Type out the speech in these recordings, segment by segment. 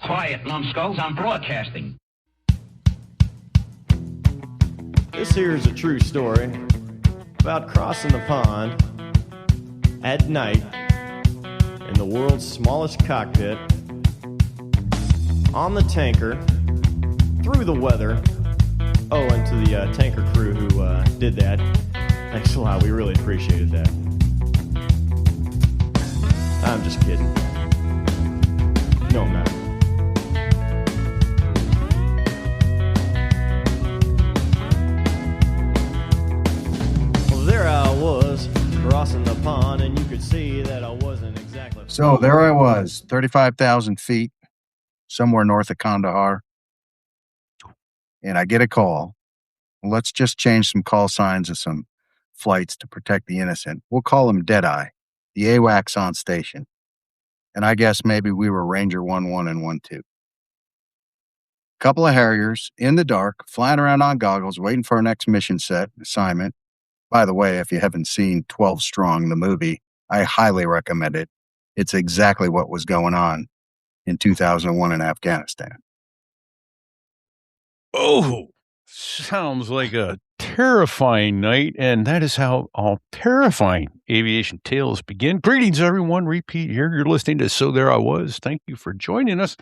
Quiet, numbskulls, I'm broadcasting. This here is a true story about crossing the pond at night in the world's smallest cockpit, on the tanker, through the weather. Oh, and to the tanker crew who did that, thanks a lot. We really appreciated that. I'm just kidding. No, I'm not. Well, there I was, crossing the pond, and you could see that I wasn't exactly... So there I was, 35,000 feet, somewhere north of Kandahar, and I get a call. Let's just change some call signs of some flights to protect the innocent. We'll call them Deadeye, the AWACS on station. And I guess maybe we were Ranger 11 and 12. Couple of Harriers in the dark, flying around on goggles, waiting for our next mission set assignment. By the way, if you haven't seen 12 Strong, the movie, I highly recommend it. It's exactly what was going on in 2001 in Afghanistan. Oh, sounds like a terrifying night, and that is how all terrifying aviation tales begin. Greetings, everyone. Repeat here. You're listening to So There I Was. Thank you for joining us.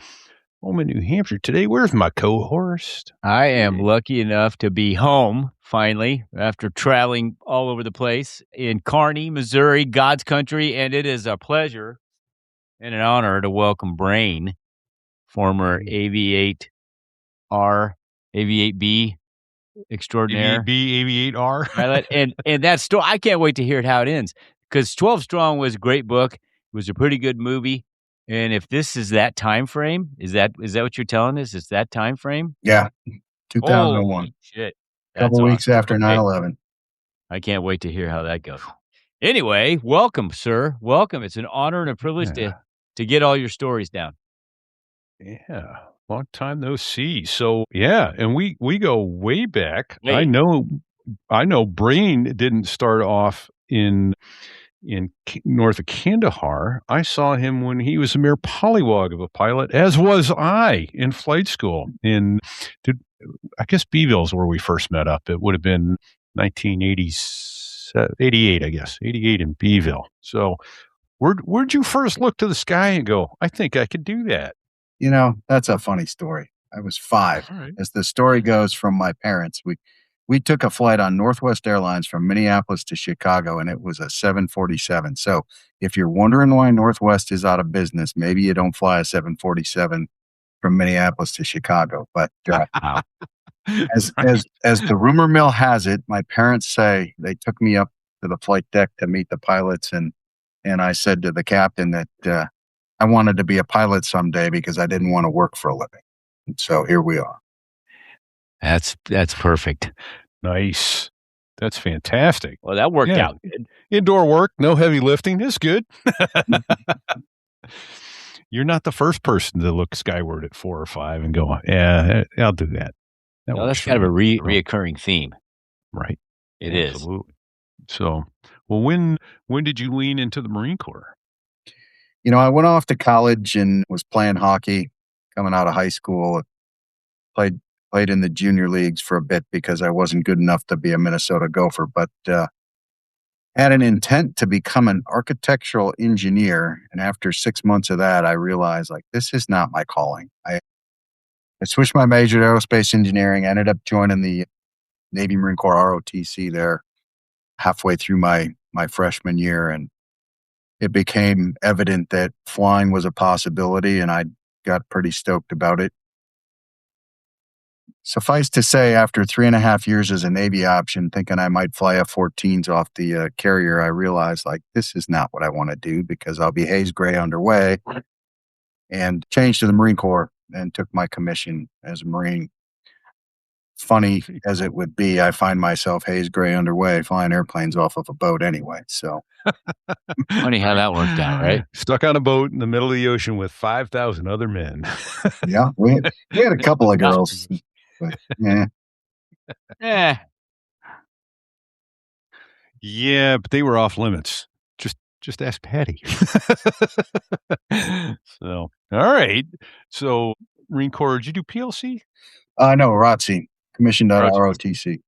Home in New Hampshire today. Where's my co-host? I am lucky enough to be home, finally, after traveling all over the place in Kearney, Missouri, God's country, and it is a pleasure and an honor to welcome Brain, former Aviate-R, Aviate-B extraordinaire. Aviate-R. Pilot. And that story, I can't wait to hear how it ends, because 12 Strong was a great book. It was a pretty good movie. And if this is that time frame, is that what you're telling us? Is that time frame? Yeah, 2001. Holy shit. A couple weeks after 9/11. I can't wait to hear how that goes. Anyway, welcome, sir. Welcome. It's an honor and a privilege to get all your stories down. Yeah, long time no see. So yeah, and we go way back. Wait. I know Brain didn't start off in north of Kandahar. I saw him when he was a mere pollywog of a pilot, as was I in flight school. I guess Beeville's where we first met up. It would have been 1988, I guess, 88 in Beeville. So where'd you first look to the sky and go, I think I could do that? You know, that's a funny story. I was 5. All right. As the story goes from my parents, we took a flight on Northwest Airlines from Minneapolis to Chicago, and it was a 747. So if you're wondering why Northwest is out of business, maybe you don't fly a 747 from Minneapolis to Chicago. But as the rumor mill has it, my parents say they took me up to the flight deck to meet the pilots, and I said to the captain that I wanted to be a pilot someday because I didn't want to work for a living. And so here we are. That's perfect. Nice. That's fantastic. Well, that worked out good. Indoor work, no heavy lifting. It's good. You're not the first person to look skyward at 4 or 5 and go, yeah, I'll do that. No, that's kind of a reoccurring theme. Right. It is. Absolutely. So, well, when did you lean into the Marine Corps? You know, I went off to college and was playing hockey coming out of high school. Played in the junior leagues for a bit because I wasn't good enough to be a Minnesota Gopher, but had an intent to become an architectural engineer. And after 6 months of that, I realized, like, this is not my calling. I switched my major to aerospace engineering. I ended up joining the Navy Marine Corps ROTC there halfway through my freshman year. And it became evident that flying was a possibility, and I got pretty stoked about it. Suffice to say, after 3.5 years as a Navy option, thinking I might fly F-14s off the carrier, I realized, like, this is not what I want to do because I'll be haze gray underway, and changed to the Marine Corps and took my commission as a Marine. Funny as it would be, I find myself haze gray underway flying airplanes off of a boat anyway. So funny how that worked out, right? Stuck on a boat in the middle of the ocean with 5,000 other men. Yeah, we had a couple of girls. But, Yeah, but they were off limits. Just ask Patty. So, all right. So, Marine Corps, did you do PLC? No, ROTC, commissioned out of ROTC. ROTC.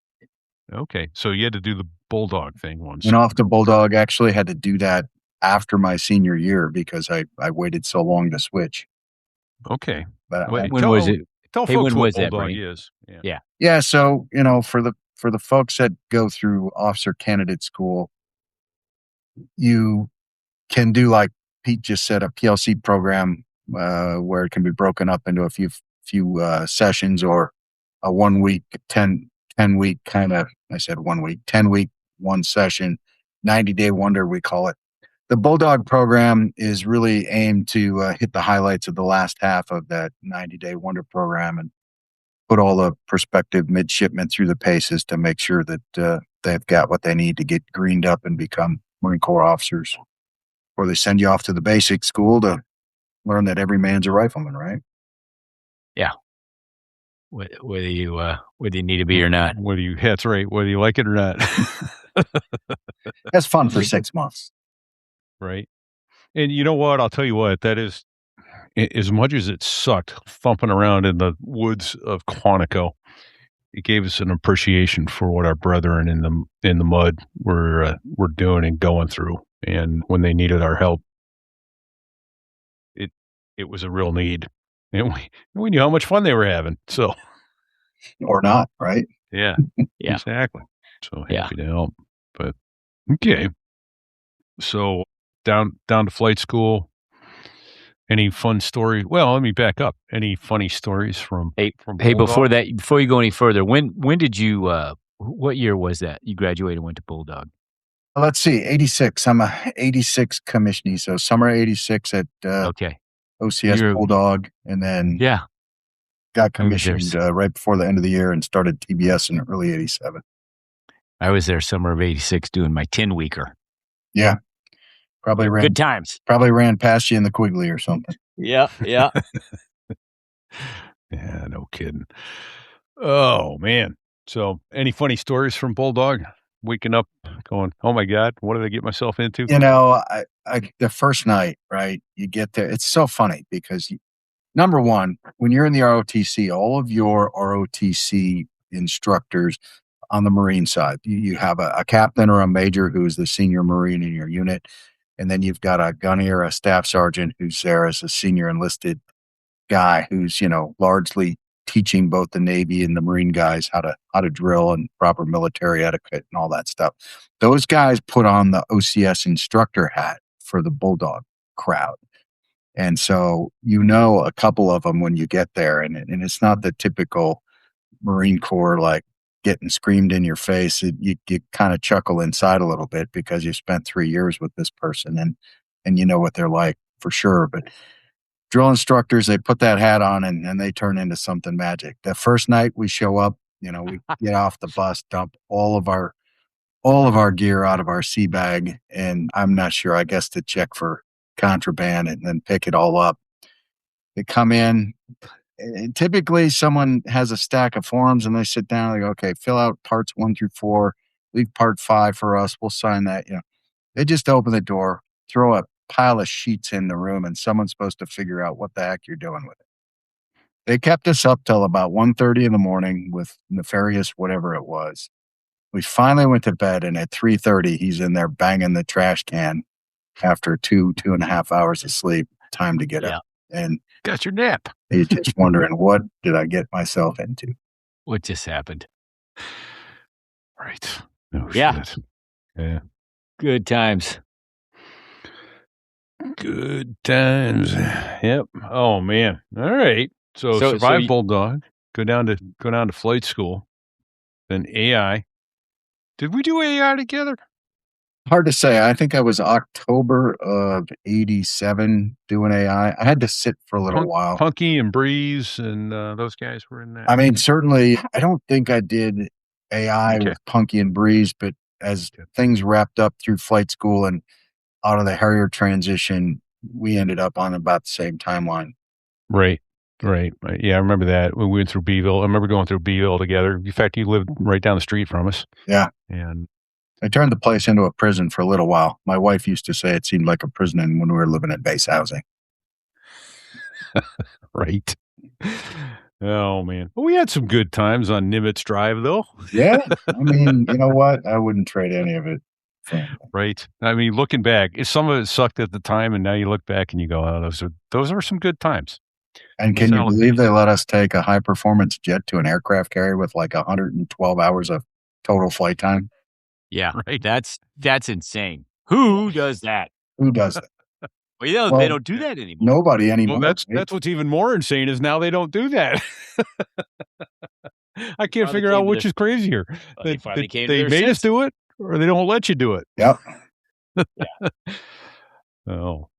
Okay. So you had to do the Bulldog thing once. Went off to Bulldog. Actually had to do that after my senior year because I waited so long to switch. Okay. But Wait, When was it? Tell Hey, folks when what was that, Bulldog Brady? is. Yeah. yeah, so for the folks that go through officer candidate school, you can do, like Pete just said, a PLC program where it can be broken up into a few sessions, or a 1 week, 10 week kind of, I said 1 week, 10 week, one session, 90-day wonder, we call it. The Bulldog program is really aimed to hit the highlights of the last half of that 90-day wonder program and put all the prospective midshipmen through the paces to make sure that they've got what they need to get greened up and become Marine Corps officers. Or they send you off to the basic school to learn that every man's a rifleman, right? Yeah. Whether you need to be or not. That's right. Whether you like it or not. That's fun for 6 months. Right. And you know what? I'll tell you what, that is, as much as it sucked thumping around in the woods of Quantico, it gave us an appreciation for what our brethren in the mud were doing and going through. And when they needed our help, it was a real need. And we knew how much fun they were having. So, Or not, right? yeah, Yeah. exactly. So Yeah. happy to help. But okay. So down to flight school. Any fun story? Well, let me back up. Any funny stories from Hey, Bulldog? before you go any further, when did you what year was that you graduated and went to Bulldog? Let's see, 86. I'm a 86 commissionee. So summer 86 at Okay. OCS You're- Bulldog, and then Yeah. got I was there. commissioned right before the end of the year and started TBS in early 87. I was there summer of 86 doing my 10-weeker. Yeah. Probably Good times. ran past you in the Quigley or something. Yeah. Yeah. Yeah, no kidding. Oh man. So, any funny stories from Bulldog? Waking up, going, "Oh my God, what did I get myself into?" I the first night, right? You get there. It's so funny because number one, when you're in the ROTC, all of your ROTC instructors on the Marine side, you have a captain or a major who's the senior Marine in your unit. And then you've got a gunny or a staff sergeant who's there as a senior enlisted guy who's, largely teaching both the Navy and the Marine guys how to drill and proper military etiquette and all that stuff. Those guys put on the OCS instructor hat for the Bulldog crowd. And so, a couple of them when you get there, and it's not the typical Marine Corps, like getting screamed in your face. You kind of chuckle inside a little bit because you spent 3 years with this person and you know what they're like for sure. But drill instructors, they put that hat on and they turn into something magic. The first night we show up, we get off the bus, dump all of our gear out of our sea bag, and I'm not sure, I guess, to check for contraband and then pick it all up. They come in. And typically someone has a stack of forms and they sit down, they go, okay, fill out parts 1 through 4, leave part 5 for us. We'll sign that. They just open the door, throw a pile of sheets in the room, and someone's supposed to figure out what the heck you're doing with it. They kept us up till about 1:30 in the morning with nefarious whatever it was. We finally went to bed, and at 3:30, he's in there banging the trash can after 2.5 hours of sleep. Time to get up. And Got your nap. you're just wondering, what did I get myself into? What just happened? Right. No Yeah. shit. Yeah. Good times. Good times. Yep. Oh man. All right. So survive Bulldog. Go down to flight school. Then AI. Did we do AI together? Hard to say. I think I was October of 87 doing AI. I had to sit for a little while. Punky and Breeze and those guys were in that. I mean, certainly, I don't think I did AI with Punky and Breeze, but as things wrapped up through flight school and out of the Harrier transition, we ended up on about the same timeline. Right. Yeah, I remember that when we went through Beeville. I remember going through Beeville together. In fact, you lived right down the street from us. Yeah. And They turned the place into a prison for a little while. My wife used to say it seemed like a prison when we were living in base housing. Right. Oh, man. Well, we had some good times on Nimitz Drive, though. Yeah. I mean, you know what? I wouldn't trade any of it for anything. Right. I mean, looking back, some of it sucked at the time, and now you look back and you go, oh, those are some good times. And can you believe they let us take a high-performance jet to an aircraft carrier with like 112 hours of total flight time? Yeah, right. That's insane. Who does that? Who does it? Well, they don't do that anymore. Nobody anymore. Well, that's what's even more insane is now they don't do that. I can't figure out which is crazier. They made us do it, or they don't let you do it. Yep. Yeah. Oh,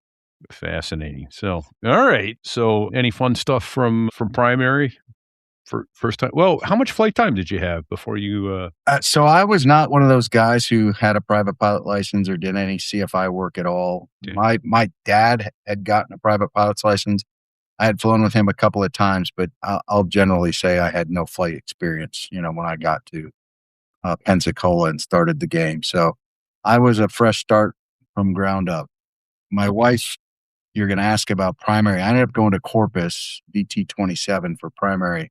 fascinating. So, all right. So, any fun stuff from primary for first time? Well, how much flight time did you have before you? So I was not one of those guys who had a private pilot license or did any CFI work at all. Yeah. My dad had gotten a private pilot's license. I had flown with him a couple of times, but I'll generally say I had no flight experience, when I got to Pensacola and started the game. So I was a fresh start from ground up. My wife, you're going to ask about primary. I ended up going to Corpus, BT-27 for primary.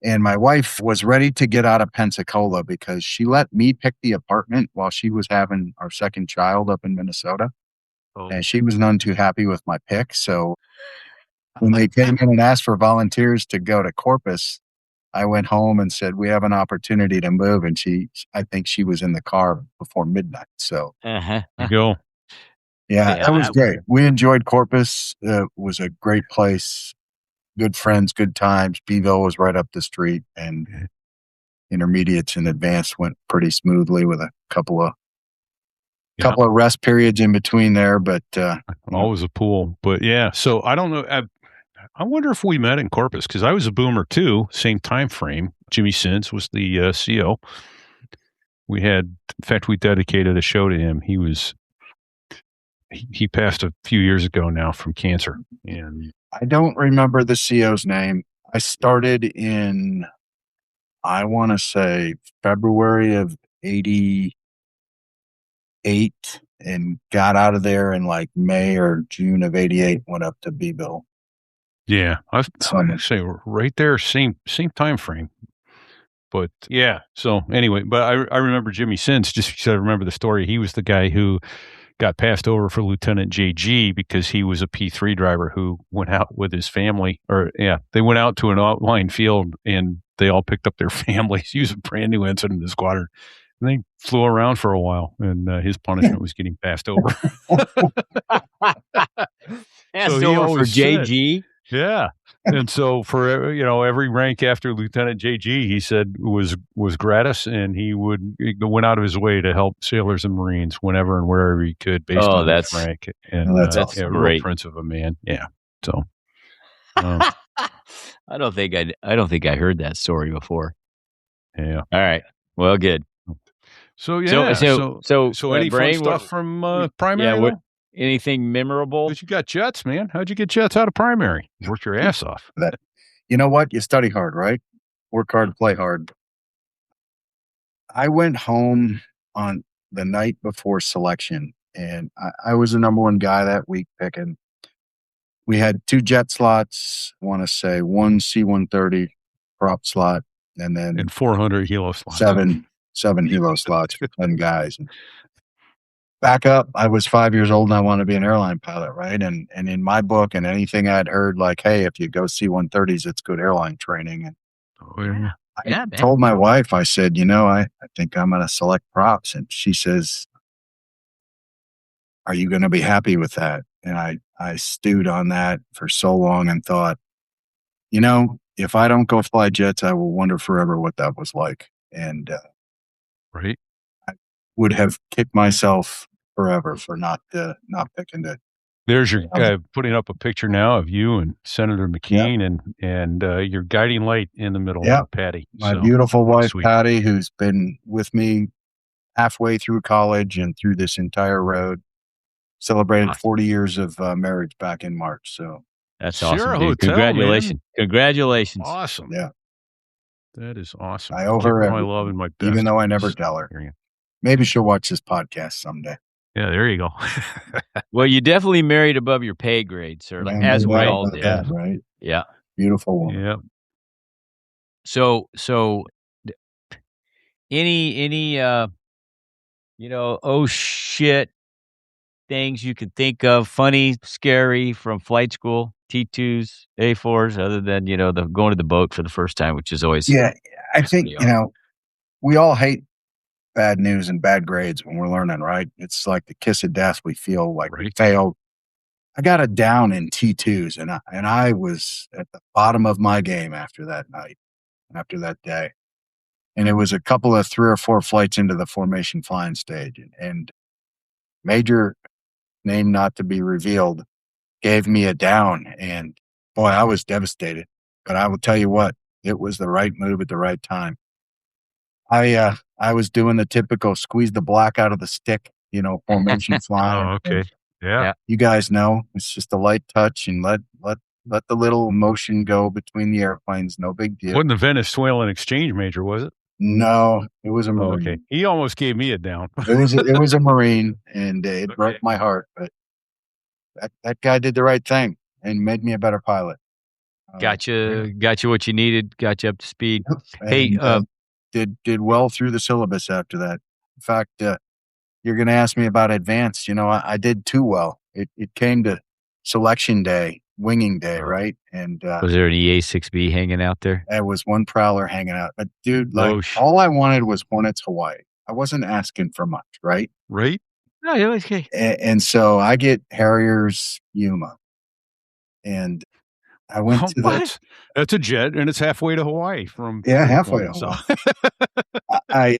And my wife was ready to get out of Pensacola because she let me pick the apartment while she was having our second child up in Minnesota. Oh. And she was none too happy with my pick. So when they came in and asked for volunteers to go to Corpus, I went home and said, we have an opportunity to move. And I think she was in the car before midnight. So you go. Yeah, that was great. We enjoyed Corpus. It was a great place. Good friends, good times. Beeville was right up the street, and intermediates and advanced went pretty smoothly with a couple of rest periods in between there. But always a pool. But yeah, so I don't know. I wonder if we met in Corpus because I was a boomer too. Same time frame. Jimmy Sins was the CO. In fact, we dedicated a show to him. He passed a few years ago now from cancer, and I don't remember the CO's name. I started in, I want to say, February of 88 and got out of there in like May or June of 88, went up to Beeville. Yeah, I say right there, same time frame. But yeah, so anyway, but I remember Jimmy Sins just because I remember the story. He was the guy who got passed over for Lieutenant JG because he was a P3 driver who went out with his family. They went out to an outlying field and they all picked up their families. He was a brand new ensign in the squadron. And they flew around for a while, and his punishment was getting passed over. Passed over for JG? Yeah. And so for every rank after Lieutenant JG, he said was gratis, and he went out of his way to help sailors and Marines whenever and wherever he could based on his rank. And that's a real prince of a man. Yeah. So I don't think I heard that story before. Yeah. All right. Well, good. So yeah. So any Brain, fun stuff from primary? Yeah. Anything memorable? But you got jets, man. How'd you get jets out of primary? Worked your ass off. You know what? You study hard, right? Work hard, play hard. I went home on the night before selection, and I was the number one guy that week picking. We had 2 jet slots. I want to say 1 C-130 prop slot, and 400 helo slots. 7 helo slots for 10 guys. Back up, I was 5 years old and I wanted to be an airline pilot, right? And in my book and anything I'd heard, like, hey, if you go C-130s, it's good airline training. And I told my wife, I said, I think I'm going to select props. And she says, are you going to be happy with that? And I stewed on that for so long and thought, if I don't go fly jets, I will wonder forever what that was like. And right. I would have kicked myself forever for not picking it. There's your putting up a picture now of you and Senator McCain and your guiding light in the middle, Patty. My beautiful wife, sweet. Patty, who's been with me halfway through college and through this entire road. Celebrated 40 years of marriage back in March. So that's awesome. Dude. Congratulations. Man. Congratulations. Awesome. Yeah. That is awesome. I owe her my love and my best. Even though I never tell her. Maybe she'll watch this podcast someday. Yeah, there you go. Well, you definitely married above your pay grade, sir, Man, as no we doubt all about did. that, right? Yeah. Beautiful woman. Yeah. So any oh shit things you can think of, funny, scary from flight school, T2s, A4s, other than, the going to the boat for the first time, which is always Yeah, I think, pretty awesome. we all hate bad news and bad grades when we're learning, right? It's like the kiss of death. We feel like we Right. failed. I got a down in T2s, and I was at the bottom of my game after that night, after that day. And it was a couple of 3 or 4 flights into the formation flying stage, and major name not to be revealed gave me a down, and boy, I was devastated. But I will tell you what, it was the right move at the right time. I was doing the typical squeeze the black out of the stick, formation flying. Oh, okay. Yeah. Yeah. You guys know it's just a light touch and let the little motion go between the airplanes. No big deal. Wasn't the Venezuelan exchange major, was it? No, it was a Oh, Marine. okay. He almost gave me a down. It was a Marine, and it Okay. broke my heart. But that guy did the right thing and made me a better pilot. Got you what you needed, got you up to speed. And, Hey, did well through the syllabus after that. In fact, you're going to ask me about advanced. I did too well. It came to selection day, winging day, right? And was there an EA6B hanging out there? there was one prowler hanging out. But dude, Oh, all I wanted was Hornets Hawaii. I wasn't asking for much, right? Right? No, yeah, okay. And so I get Harriers Yuma, and I went to What? That's a jet, and it's halfway to Hawaii from halfway Point, to Hawaii. I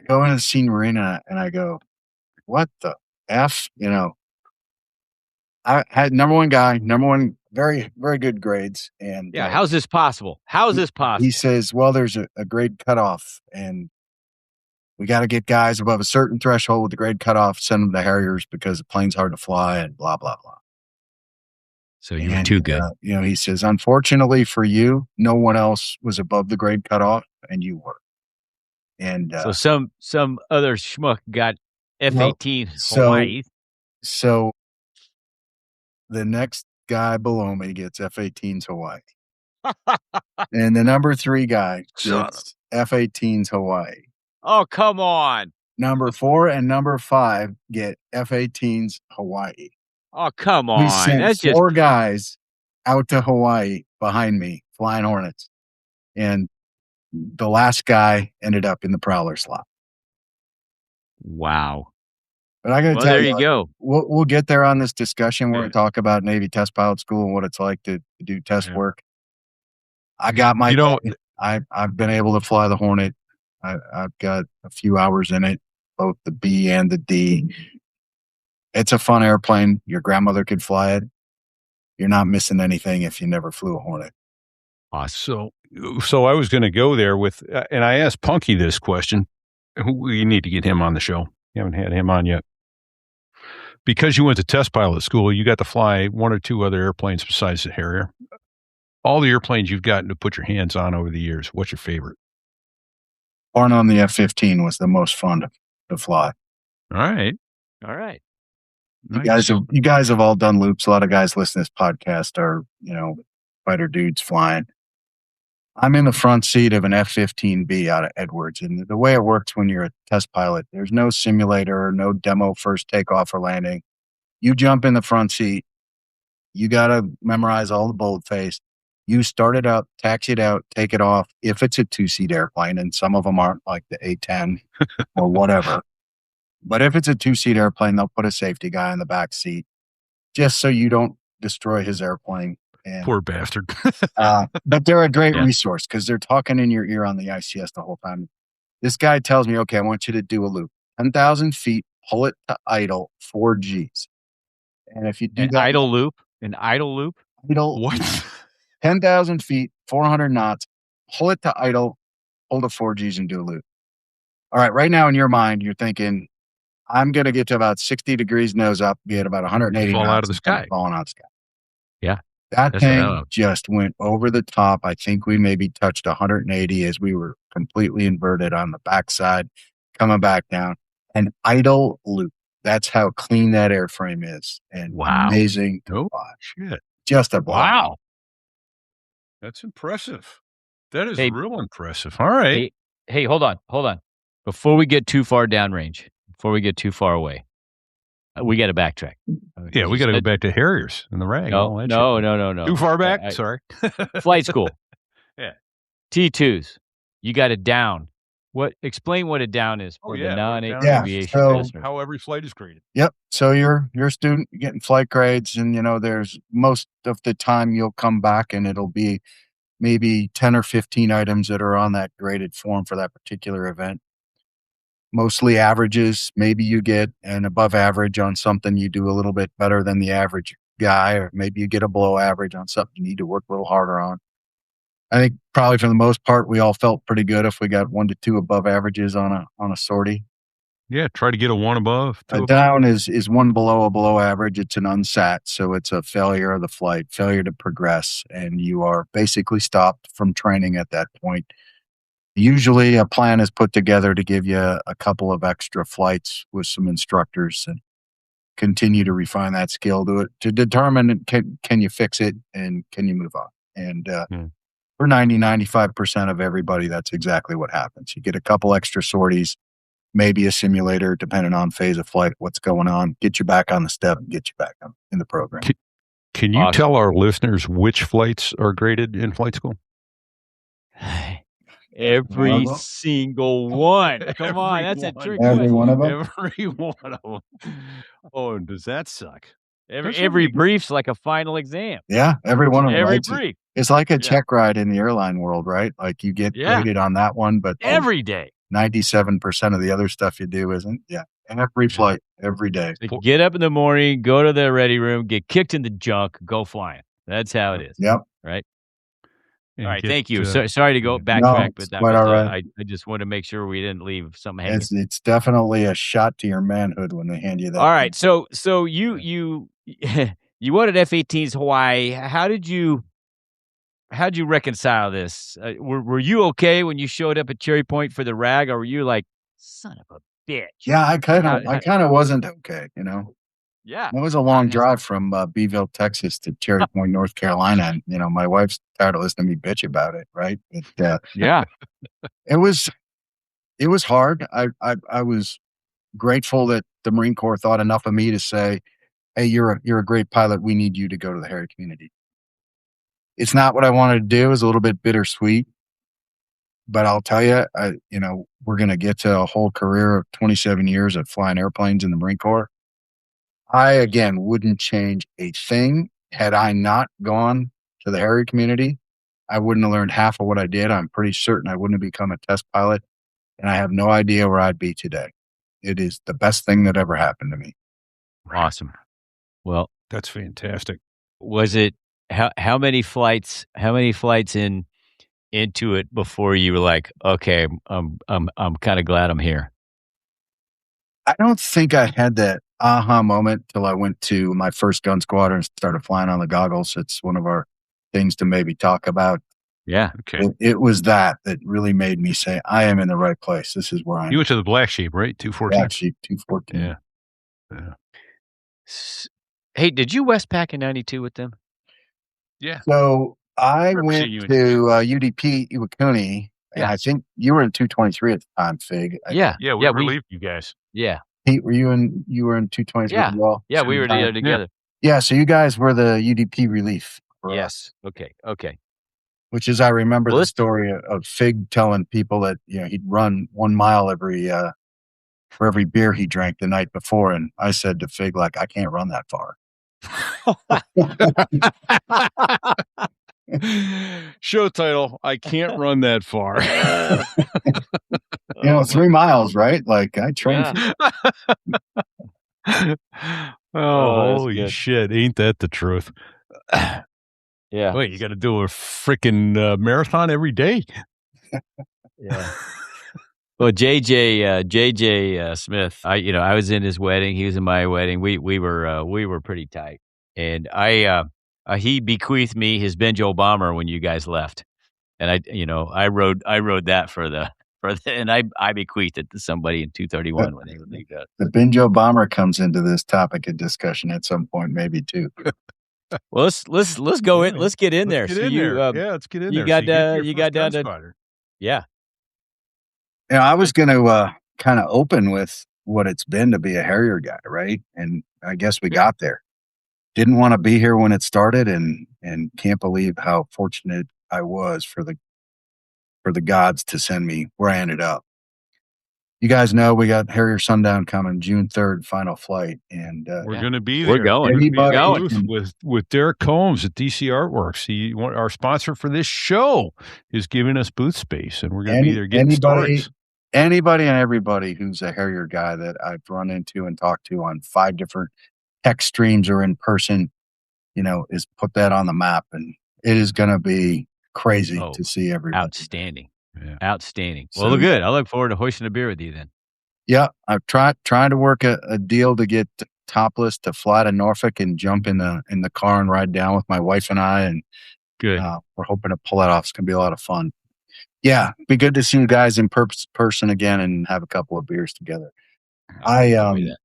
go into the scene marina and I go, what the F? I had number one, very, very good grades. And Yeah, how's this possible? How's this possible? he says, well, there's a grade cutoff, and we got to get guys above a certain threshold with the grade cutoff, send them to Harriers because the plane's hard to fly and blah, blah, blah. So you were too good. He says, unfortunately for you, no one else was above the grade cutoff, and you were. And So some other schmuck got F-18 Hawaii. So the next guy below me gets F-18s Hawaii. And the number 3 guy gets F-18s Hawaii. Oh, come on. Number 4 and number 5 get F-18s Hawaii. Oh, come on. We sent That's just 4 guys out to Hawaii behind me, flying Hornets. And the last guy ended up in the prowler slot. wow. But I got to Well, tell there you, you go. we'll get there on this discussion. We're Yeah. going to talk about Navy Test Pilot School and what it's like to do test work. I got my, I've been able to fly the Hornet. I've got a few hours in it, both the B and the D. It's a fun airplane. Your grandmother could fly it. You're not missing anything if you never flew a Hornet. So I was going to go there with, and I asked Punky this question. We need to get him on the show. You haven't had him on yet. Because you went to test pilot school, you got to fly 1 or 2 other airplanes besides the Harrier. All the airplanes you've gotten to put your hands on over the years, what's your favorite? Born on the F-15 was the most fun to fly. All right. You guys have all done loops. A lot of guys listening to this podcast are, fighter dudes flying. I'm in the front seat of an F-15B out of Edwards. And the way it works when you're a test pilot, there's no simulator, no demo first takeoff or landing. You jump in the front seat. You got to memorize all the boldface. You start it up, taxi it out, take it off. If it's a 2-seat airplane, and some of them aren't, like the A-10 or whatever. But if it's a 2-seat airplane, they'll put a safety guy in the back seat just so you don't destroy his airplane. And, Poor bastard. but they're a great resource because they're talking in your ear on the ICS the whole time. This guy tells me, okay, I want you to do a loop. 10,000 feet, pull it to idle, 4 Gs. And if you do An idle loop? idle, What? 10,000 feet, 400 knots, pull it to idle, hold to 4 Gs and do a loop. All right, right now in your mind, you're thinking, I'm going to get to about 60 degrees nose up, be at about 180 Fall knots. out of the sky. Falling out of the sky. Yeah. That thing just went over the top. I think we maybe touched 180 as we were completely inverted on the backside coming back down. An idle loop. That's how clean that airframe is. And amazing to Oh, watch. shit. Just a blast. Wow. That's impressive. That is Hey. real impressive. All right. Hey, hold on. Before we get too far downrange, before we get too far away, we got to backtrack. Yeah, we got to go back to Harriers and the rag. No. Too far back? Sorry. Flight school. Yeah. T2s. You got a down. Explain what a down is for the non-aviation listeners. How every flight is graded. Yep. So you're a student, you're getting flight grades, and there's most of the time you'll come back and it'll be maybe 10 or 15 items that are on that graded form for that particular event. Mostly averages. Maybe you get an above average on something you do a little bit better than the average guy, or maybe you get a below average on something you need to work a little harder on. I think probably for the most part, we all felt pretty good if we got 1 to 2 above averages on a sortie. Yeah, try to get a 1 above. A down is 1 below a below average. It's an unsat, so it's a failure of the flight, failure to progress, and you are basically stopped from training at that point. Usually a plan is put together to give you a couple of extra flights with some instructors and continue to refine that skill to determine can you fix it and can you move on. And for 95% of everybody, that's exactly what happens. You get a couple extra sorties, maybe a simulator, depending on phase of flight, what's going on, get you back on the step and get you back in the program. Can you tell our listeners which flights are graded in flight school? Every single one. Come on, that's a trick. Every one of them? Every one of them. Oh, does that suck? Every brief's like a final exam. Yeah, every one of them. Every brief. It's like a check ride in the airline world, right? Like you get graded on that one, but every day. 97% of the other stuff you do isn't. Yeah. Every flight, every day. So get up in the morning, go to the ready room, get kicked in the junk, go flying. That's how it is. Yep. Right. All right. Thank you. Sorry to go backtrack, but that was, all right. I just want to make sure we didn't leave something hanging. It's definitely a shot to your manhood when they hand you that. All right. So you you wanted F-18s Hawaii. How'd you reconcile this? Were you okay when you showed up at Cherry Point for the rag, or were you like, son of a bitch? Yeah, I kind of wasn't okay. Yeah, it was a long drive from Beeville, Texas, to Cherry Point, North Carolina, and my wife's tired of listening to me bitch about it. Right? Yeah, it was hard. I was grateful that the Marine Corps thought enough of me to say, "Hey, you're a great pilot. We need you to go to the Harrier community." It's not what I wanted to do. It was a little bit bittersweet, but I'll tell you, we're going to get to a whole career of 27 years of flying airplanes in the Marine Corps. I, again, wouldn't change a thing. Had I not gone to the Harrier community, I wouldn't have learned half of what I did. I'm pretty certain I wouldn't have become a test pilot, and I have no idea where I'd be today. It is the best thing that ever happened to me. Awesome. Well, that's fantastic. Was it how many flights into it before you were like, okay, I'm kind of glad I'm here? I don't think I had that aha moment till I went to my first gun squadron and started flying on the goggles. It's one of our things to maybe talk about. Yeah. Okay. It was that really made me say, I am in the right place. This is where I am. You went to the Black Sheep, right? 214. Black Sheep, 214. Yeah. Hey, did you Westpac in 92 with them? Yeah. So I went to UDP Iwakuni. And I think you were in 223 at the time, Fig. Yeah, we relieved you guys. Yeah. Pete, you were in 223 as well? Yeah, we were there together. Yeah, so you guys were the UDP relief. Yes. Okay. Which is, I remember the story of Fig telling people that, he'd run 1 mile for every beer he drank the night before. And I said to Fig, I can't run that far. Show title, I can't run that far. 3 miles, right? I trained. Holy shit. Ain't that the truth? Yeah. Wait, you got to do a freaking marathon every day? Yeah. Well, JJ Smith, I was in his wedding. He was in my wedding. We were pretty tight, and he bequeathed me his Benjo bomber when you guys left, and I rode that for the and I bequeathed it to somebody in 231 when they would make that. The Binjo Bomber comes into this topic of discussion at some point, maybe too. Well, let's go in. Let's get in there. Get So in you, there. Yeah, let's get in you there. got So you got down to yeah. I was going to kind of open with what it's been to be a Harrier guy, right? And I guess we got there. Didn't want to be here when it started, and can't believe how fortunate I was for the gods to send me where I ended up. You guys know we got Harrier Sundown coming June 3rd, final flight, and we're going to be We're there. going. We're We're gonna be going. at the booth with Derek Combs at DC Artworks. Our sponsor for this show is giving us booth space, and we're going to be there getting stories. Anybody and everybody who's a Harrier guy that I've run into and talked to on 5 different tech streams or in person, is put that on the map, and it is going to be crazy to see everybody. Outstanding. Yeah. Outstanding. So, Well, good. I look forward to hoisting a beer with you then. Yeah, I've trying to work a deal to get Topless to fly to Norfolk and jump in the car and ride down with my wife and I, and Good. we're hoping to pull that off. It's going to be a lot of fun. Yeah, be good to see you guys in person again and have a couple of beers together. That.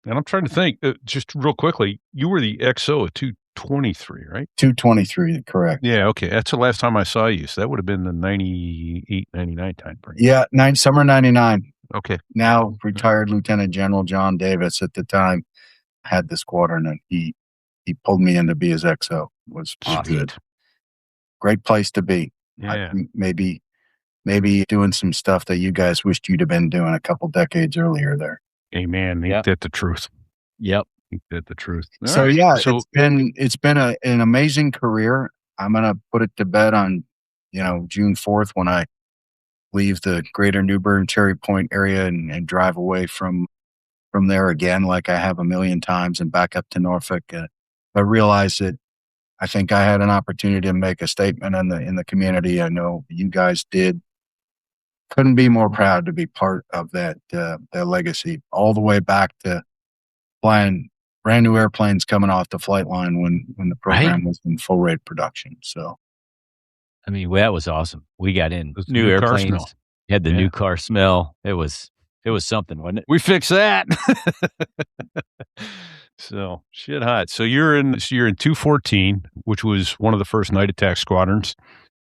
And I'm trying to think, just real quickly, you were the XO at 223, right? 223, correct. Yeah, okay. That's the last time I saw you. So that would have been the 98, 99 time frame. Yeah, summer 99. Okay. Now retired Lieutenant General John Davis at the time had the squadron, and he pulled me in to be his XO. It was good. Great place to be. Yeah. Maybe doing some stuff that you guys wished you'd have been doing a couple decades earlier there. Amen. Ain't that the truth? Yep. Ain't that the truth? So right. yeah, So, it's been an amazing career. I'm gonna put it to bed on June 4th when I leave the greater New Bern Cherry Point area and drive away from there again, like I have a million times, and back up to Norfolk. I realized that I think I had an opportunity to make a statement in the community. I know you guys did. Couldn't be more proud to be part of that legacy, all the way back to flying brand new airplanes coming off the flight line when the program was in full rate production. So, I mean, that was awesome. We got in Those new new car airplanes. smell. Had the Yeah. new car smell. It was something, wasn't it? we fixed that. So shit hot. So you're in 214, which was one of the first night attack squadrons,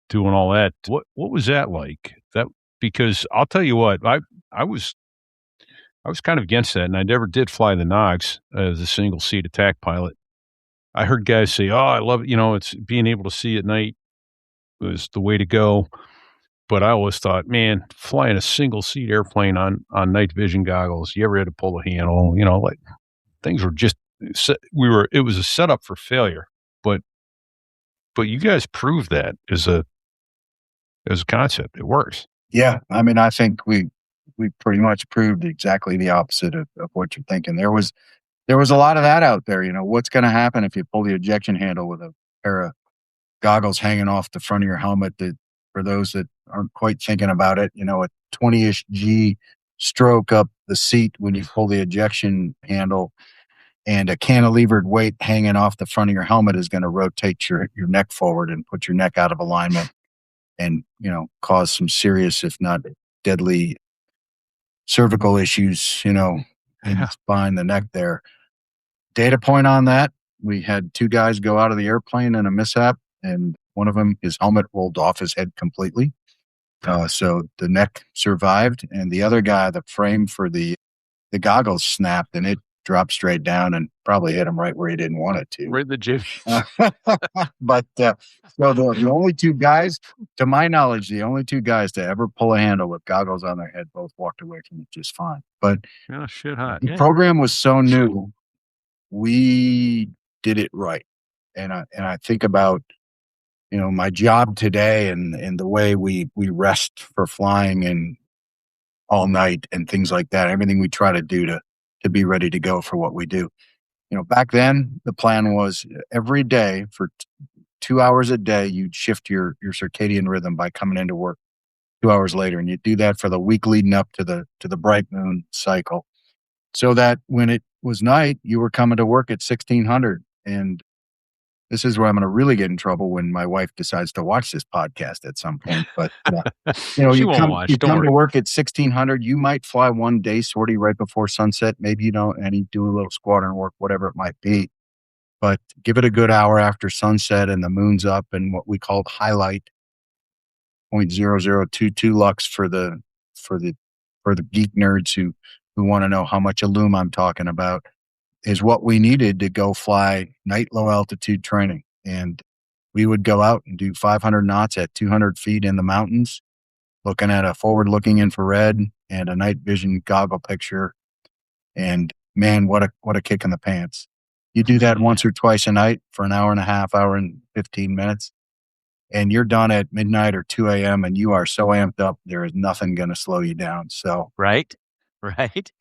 doing all that. What was that like? Because I'll tell you what, I was kind of against that, and I never did fly the Nogs as a single seat attack pilot. I heard guys say, "Oh, I love it. It's being able to see at night was the way to go." But I always thought, man, flying a single seat airplane on night vision goggles, you ever had to pull a handle, like things were just, it was a setup for failure. But you guys proved that as a concept, it works. Yeah, I mean, I think we pretty much proved exactly the opposite of what you're thinking. There was a lot of that out there. What's going to happen if you pull the ejection handle with a pair of goggles hanging off the front of your helmet? That, for those that aren't quite thinking about it, a 20-ish G stroke up the seat when you pull the ejection handle, and a cantilevered weight hanging off the front of your helmet is going to rotate your neck forward and put your neck out of alignment, and cause some serious, if not deadly, cervical issues, in the spine, the neck there. Data point on that, we had 2 guys go out of the airplane in a mishap, and one of them, his helmet rolled off his head completely. So the neck survived, and the other guy, the frame for the goggles snapped, and it dropped straight down and probably hit him right where he didn't want it to. Right in the gym. But so the only 2 guys, to my knowledge, the only 2 guys to ever pull a handle with goggles on their head both walked away from it just fine. But Shit hot. the program was so new, we did it right. And I think about my job today and the way we rest for flying and all night and things like that. Everything we try to do to be ready to go for what we do. Back then the plan was every day for 2 hours a day, you'd shift your circadian rhythm by coming into work 2 hours later. And you do that for the week leading up to the bright moon cycle, so that when it was night, you were coming to work at 1600. And this is where I'm going to really get in trouble when my wife decides to watch this podcast at some point. But She you won't come watch. you Don't come worry. to work at 1600. You might fly one day sortie right before sunset. Maybe you don't, and you do a little squadron work, whatever it might be. But give it a good hour after sunset and the moon's up, and what we called highlight 0.0022 lux for the geek nerds who want to know how much illum I'm talking about, is what we needed to go fly night low altitude training. And we would go out and do 500 knots at 200 feet in the mountains, looking at a forward looking infrared and a night vision goggle picture. And man, what a kick in the pants. You do that once or twice a night for an hour and a half, hour and 15 minutes, and you're done at midnight or 2 a.m. and you are so amped up, there is nothing going to slow you down. So Right.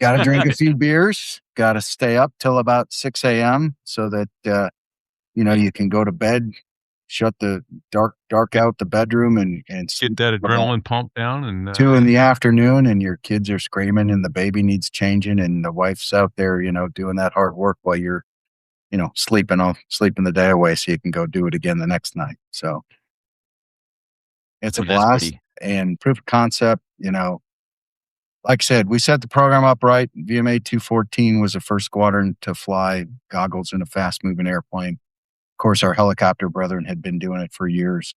got to drink a few beers, got to stay up till about 6 a.m. so that, you can go to bed, shut the dark out the bedroom and Get that adrenaline pump down. And 2 in the afternoon, and your kids are screaming and the baby needs changing and the wife's out there, doing that hard work while you're, sleeping the day away so you can go do it again the next night. So it's a blast and proof of concept, like I said, we set the program up right. VMA 214 was the first squadron to fly goggles in a fast moving airplane. Of course, our helicopter brethren had been doing it for years.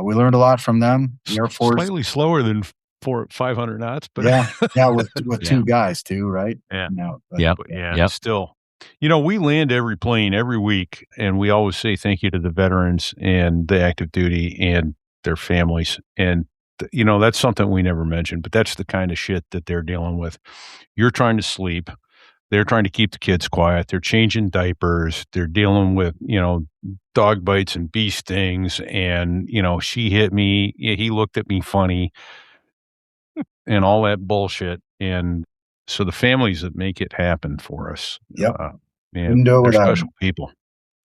We learned a lot from them. The Air Force, slightly slower than 500 knots, but with two guys too, right? Yeah. Still, we land every plane every week, and we always say thank you to the veterans and the active duty and their families. And that's something we never mentioned, but that's the kind of shit that they're dealing with. You're trying to sleep. They're trying to keep the kids quiet. They're changing diapers. They're dealing with, dog bites and bee stings. And, she hit me. He looked at me funny and all that bullshit. And so the families that make it happen for us. Yep. Man, they're special people.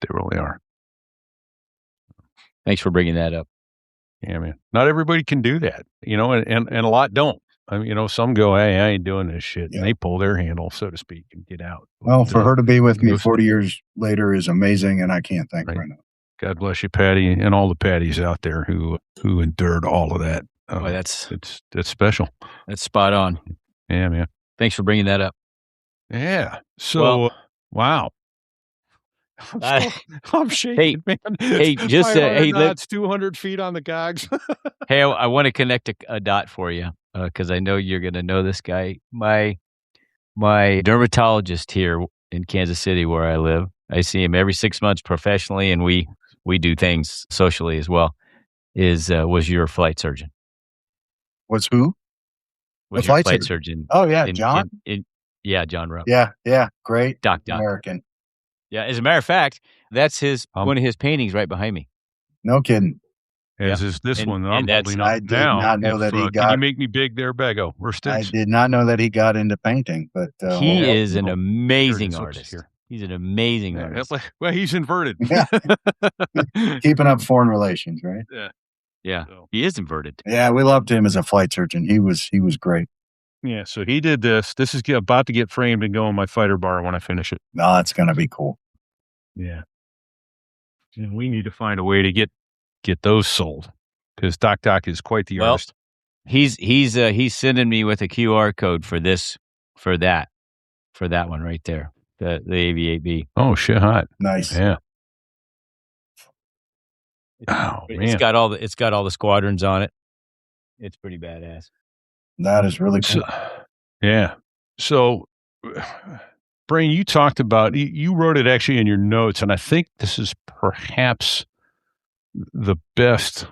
They really are. Thanks for bringing that up. Yeah, man. Not everybody can do that, and a lot don't. I mean, some go, hey, I ain't doing this shit. Yeah. And they pull their handle, so to speak, and get out. Well, for her to be with me 40 years later is amazing, and I can't thank her enough. God bless you, Patty, and all the Patties out there who endured all of that. Boy, that's special. That's spot on. Yeah, man. Thanks for bringing that up. Yeah. So, wow. I'm shaking, man. Hey, just knots, 200 feet on the gogs. Hey, I want to connect a dot for you because I know you're going to know this guy. My dermatologist here in Kansas City, where I live, I see him every 6 months professionally, and we do things socially as well. Was your flight surgeon? Was who? Was your flight surgeon? Oh yeah, John. John Rupp. Yeah, great. Doc. American. Yeah, as a matter of fact, that's one of his paintings right behind me. No kidding. As is this one that I'm holding I up did now. not know that he got. Can you make me big there, Bego? We're sticks. I did not know that he got into painting, but he is an amazing artist. He's an amazing artist. Well, he's inverted. Keeping up foreign relations, right? Yeah. So. He is inverted. Yeah, we loved him as a flight surgeon. He was great. Yeah, so he did this. This is about to get framed and go in my fighter bar when I finish it. No, it's going to be cool. Yeah. And we need to find a way to get those sold because Doc is quite the artist. He's sending me with a QR code for that one right there, the AV8B. Oh, shit hot. Nice. Yeah. Man. It's got all the squadrons on it. It's pretty badass. That is really cool. Yeah. So, Brain, you talked about, you wrote it actually in your notes, and I think this is perhaps the best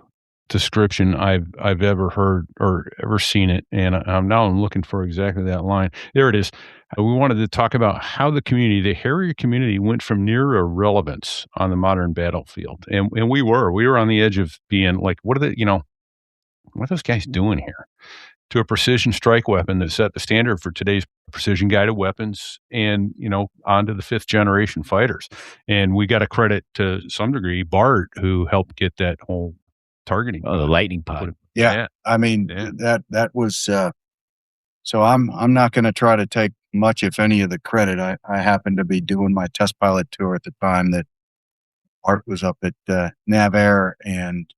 description I've ever heard or ever seen it. And I'm looking for exactly that line. There it is. We wanted to talk about how the Harrier community went from near irrelevance on the modern battlefield. And we were on the edge of being like, what are those guys doing here? To a precision strike weapon that set the standard for today's precision guided weapons and, onto the 5th generation fighters. And we got to credit to some degree Bart, who helped get that whole targeting. Oh, the lightning pod. Yeah. I mean, that was, so I'm not going to try to take much, if any, of the credit. I happened to be doing my test pilot tour at the time that Art was up at Nav Air, and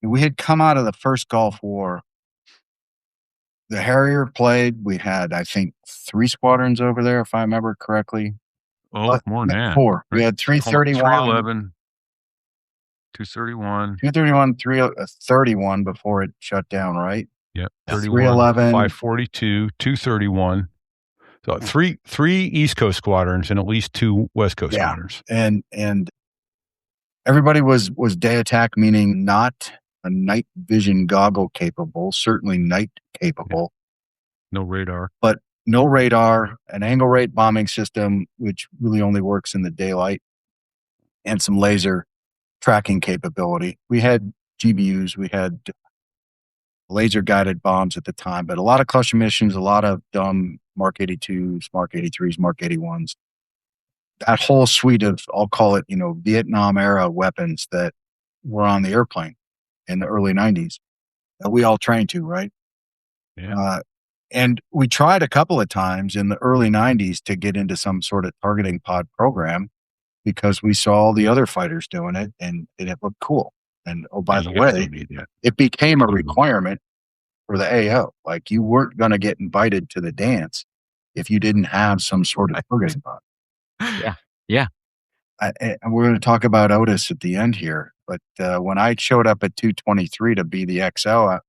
we had come out of the first Gulf War. The Harrier played. We had, I think, 3 squadrons over there, if I remember correctly. Oh, more than that. 4. We had 331. 311, 231. 231, 331 before it shut down, right? Yep. 311. 542, 231. So three East Coast squadrons and at least 2 West Coast squadrons. And everybody was day attack, meaning not a night vision goggle capable, certainly night capable. Yeah. No radar. But no radar, an angle rate bombing system, which really only works in the daylight, and some laser tracking capability. We had GBUs, we had laser guided bombs at the time, but a lot of cluster missions, a lot of dumb Mark 82s, Mark 83s, Mark 81s. That whole suite of, I'll call it, Vietnam era weapons that were on the airplane in the early 90s that we all trained to, right? Yeah. And we tried a couple of times in the early 90s to get into some sort of targeting pod program because we saw all the other fighters doing it and it looked cool. And oh, by the way, it became a requirement for the AO. Like, you weren't going to get invited to the dance if you didn't have some sort of targeting pod. Yeah. And we're going to talk about Otis at the end here. But when I showed up at 223 to be the XO,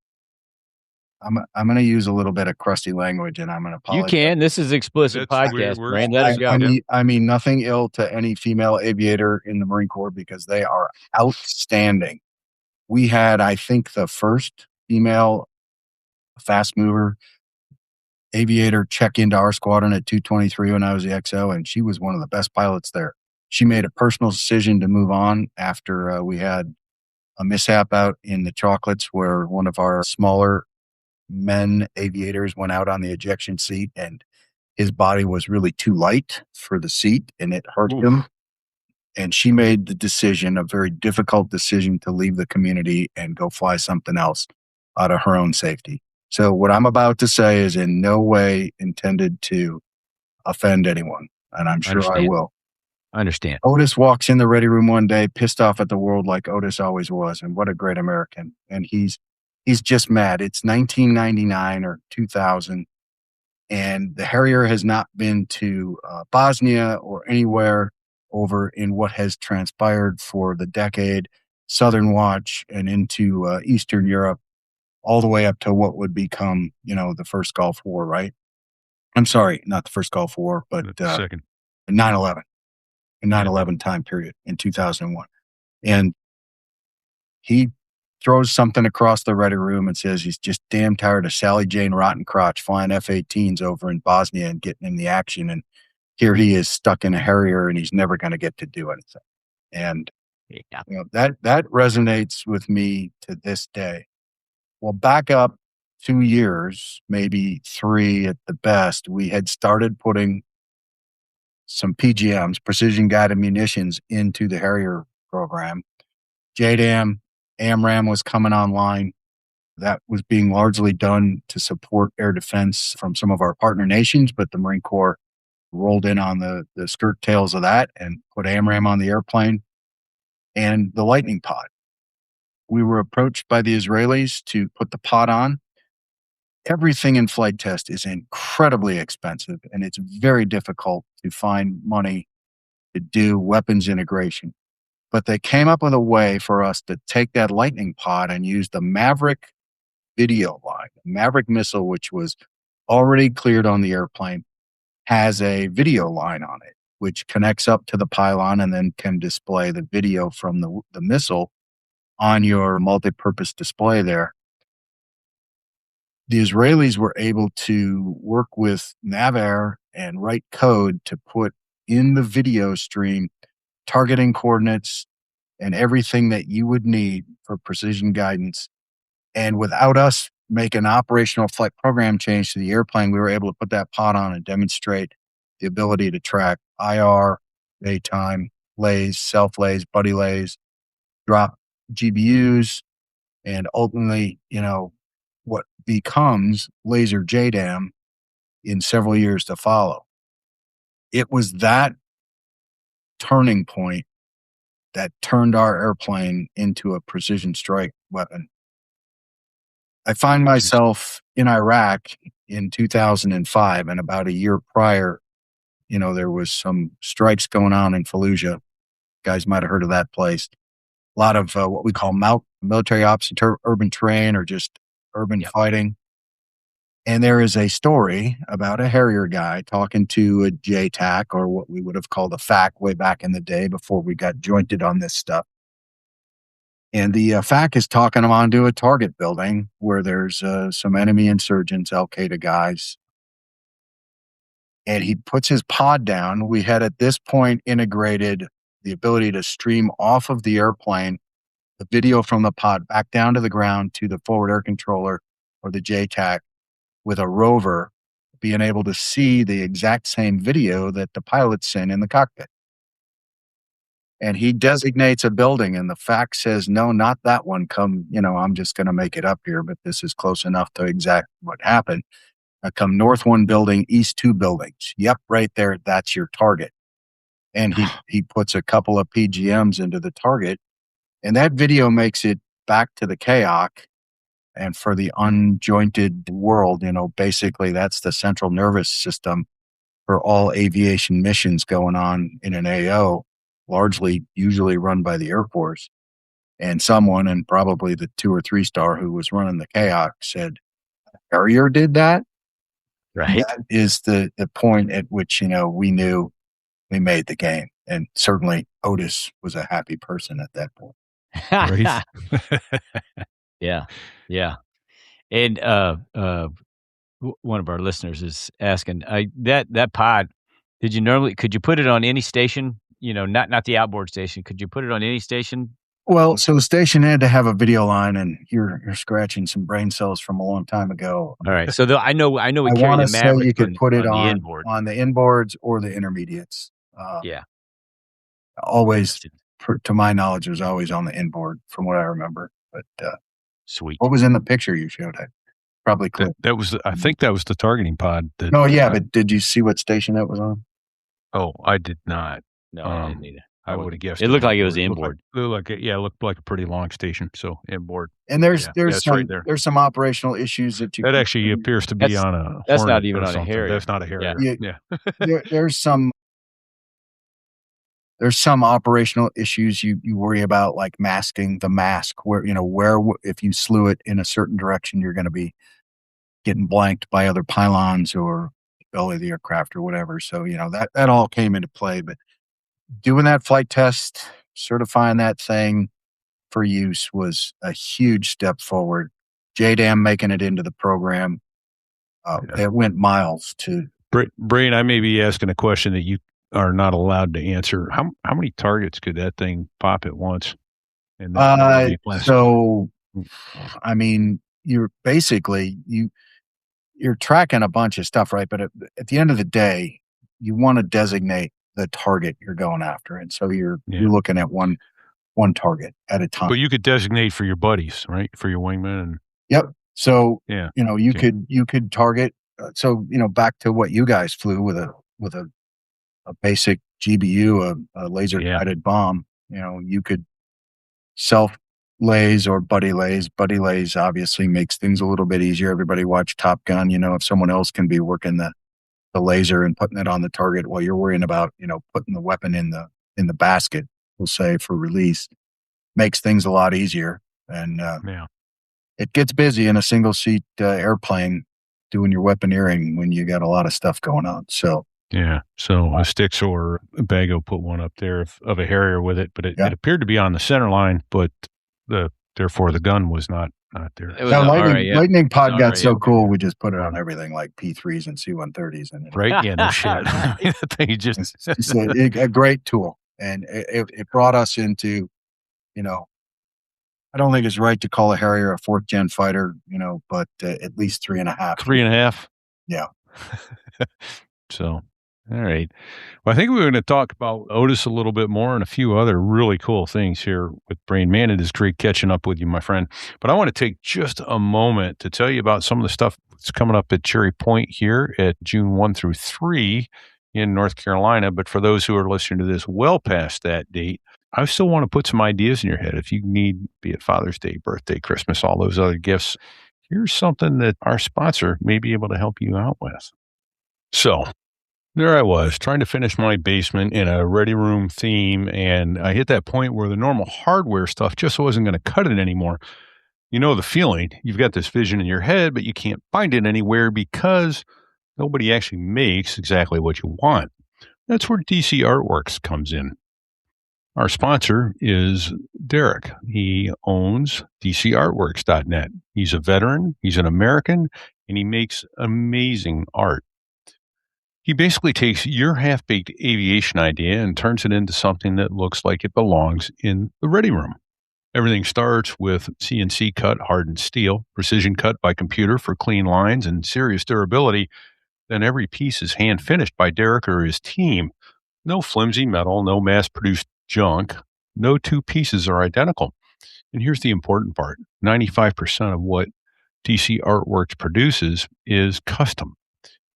I'm going to use a little bit of crusty language, and I'm going to apologize. You can. This is explicit podcast, Brand. Let us go. I mean nothing ill to any female aviator in the Marine Corps because they are outstanding. We had, I think, the first female fast mover aviator check into our squadron at 223 when I was the XO, and she was one of the best pilots there. She made a personal decision to move on after we had a mishap out in the Chocolates where one of our smaller men aviators went out on the ejection seat and his body was really too light for the seat and it hurt him. And she made the decision, a very difficult decision, to leave the community and go fly something else out of her own safety. So what I'm about to say is in no way intended to offend anyone, and I'm sure I will. Understand. Otis walks in the ready room one day, pissed off at the world like Otis always was, and what a great American. And he's just mad. It's 1999 or 2000, and the Harrier has not been to Bosnia or anywhere over in what has transpired for the decade, Southern Watch, and into Eastern Europe, all the way up to what would become, the first Gulf War, right? I'm sorry, not the first Gulf War, but the second. 9/11, the 9/11 time period in 2001. And he throws something across the ready room and says he's just damn tired of Sally Jane Rottencrotch flying F-18s over in Bosnia and getting in the action. And here he is stuck in a Harrier and he's never going to get to do anything. And that resonates with me to this day. Well, back up 2 years, maybe 3 at the best, we had started putting some PGMs, precision guided munitions, into the Harrier program. JDAM, AMRAAM was coming online. That was being largely done to support air defense from some of our partner nations, but the Marine Corps rolled in on the skirt tails of that and put AMRAAM on the airplane. And the Lightning Pod. We were approached by the Israelis to put the pod on. Everything in flight test is incredibly expensive, and it's very difficult to find money to do weapons integration. But they came up with a way for us to take that Lightning Pod and use the Maverick video line. The Maverick missile, which was already cleared on the airplane, has a video line on it, which connects up to the pylon and then can display the video from the missile on your multi-purpose display there. The Israelis were able to work with NavAir and write code to put in the video stream targeting coordinates and everything that you would need for precision guidance. And without us making an operational flight program change to the airplane, we were able to put that pod on and demonstrate the ability to track IR, daytime, lays, self-lays, buddy lays, drop GBUs, and ultimately, what becomes laser JDAM in several years to follow. It was that turning point that turned our airplane into a precision strike weapon. I find myself in Iraq in 2005, and about a year prior, there was some strikes going on in Fallujah. You guys might have heard of that place. A lot of what we call military ops, urban terrain, or just urban fighting. And there is a story about a Harrier guy talking to a JTAC, or what we would have called a FAC way back in the day before we got jointed on this stuff. And the FAC is talking him onto a target building where there's some enemy insurgents, Al-Qaeda guys. And he puts his pod down. We had at this point integrated the ability to stream off of the airplane the video from the pod back down to the ground to the forward air controller or the JTAC with a rover, being able to see the exact same video that the pilots sent in the cockpit. And he designates a building, and the FAC says, no, not that one. I'm just going to make it up here, but this is close enough to exact what happened. Come north one building, east two buildings. Yep, right there. That's your target. And he puts a couple of PGMs into the target, and that video makes it back to the KAOC. And for the unjointed world, basically that's the central nervous system for all aviation missions going on in an AO, largely usually run by the Air Force. And someone, and probably the 2 or 3 star who was running the KAOC, said, Harrier did that? Right. That is the point at which, we knew we made the game. And certainly Otis was a happy person at that point. Right. Yeah. And one of our listeners is asking, that pod, could you put it on any station? Not the outboard station. Could you put it on any station? Well, so the station had to have a video line, and you're scratching some brain cells from a long time ago. All right. So I know we I carry want the to say Maverick you could put it the on inboard. on the inboards or the intermediates. Yeah. Always, to my knowledge, it was always on the inboard, from what I remember. But Sweet. what was in the picture you showed? Probably clear. I think that was the targeting pod. No, yeah, but did you see what station that was on? Oh, I did not. No, I didn't either. I would have guessed. It looked like it was inboard. It looked like a pretty long station. So inboard. And there's some right there. there's some operational issues that That actually appears to be on a. That's Hornet not even or on a something. Harrier. That's not a Harrier. Yeah. There's some operational issues you worry about, like masking the mask, where if you slew it in a certain direction, you're going to be getting blanked by other pylons or belly of the aircraft or whatever. So that all came into play. But doing that flight test, certifying that thing for use was a huge step forward. JDAM making it into the program, it went miles to. Brain, I may be asking a question that you are not allowed to answer. How many targets could that thing pop at once? And so, I mean, you're basically you're tracking a bunch of stuff, right? But at the end of the day, you want to designate the target you're going after, and so you're looking at one target at a time. But you could designate for your buddies, right? For your wingman. And yep. So you could target. So back to what you guys flew with a basic GBU, a laser guided bomb. You could self lays or buddy lays. Buddy lays obviously makes things a little bit easier. Everybody watch Top Gun. If someone else can be working the laser and putting it on the target while you're worrying about putting the weapon in the basket, we'll say, for release, makes things a lot easier. And it gets busy in a single seat airplane doing your weaponeering when you got a lot of stuff going on. So a Styx or a Bago put one up there of a Harrier with it, but it appeared to be on the center line, but therefore the gun was not there. Lightning pod got so cool, we just put it on everything, like P3s and C-130s. Right? Yeah, no shit. That thing it's a great tool. And it brought us into, I don't think it's right to call a Harrier a 4th gen fighter, but at least 3.5. 3.5? Yeah. So, all right. Well, I think we're going to talk about Otis a little bit more and a few other really cool things here with Brain Man. It is great catching up with you, my friend. But I want to take just a moment to tell you about some of the stuff that's coming up at Cherry Point here at June 1 through 3 in North Carolina. But for those who are listening to this well past that date, I still want to put some ideas in your head. If you need, be it Father's Day, birthday, Christmas, all those other gifts, here's something that our sponsor may be able to help you out with. So there I was trying to finish my basement in a ready room theme, and I hit that point where the normal hardware stuff just wasn't going to cut it anymore. You know the feeling. You've got this vision in your head, but you can't find it anywhere because nobody actually makes exactly what you want. That's where DC Artworks comes in. Our sponsor is Derek. He owns DCArtworks.net. He's a veteran, he's an American, and he makes amazing art. He basically takes your half-baked aviation idea and turns it into something that looks like it belongs in the ready room. Everything starts with CNC cut hardened steel, precision cut by computer for clean lines and serious durability. Then every piece is hand finished by Derek or his team. No flimsy metal, no mass-produced junk. No two pieces are identical. And here's the important part. 95% of what DC Artworks produces is custom.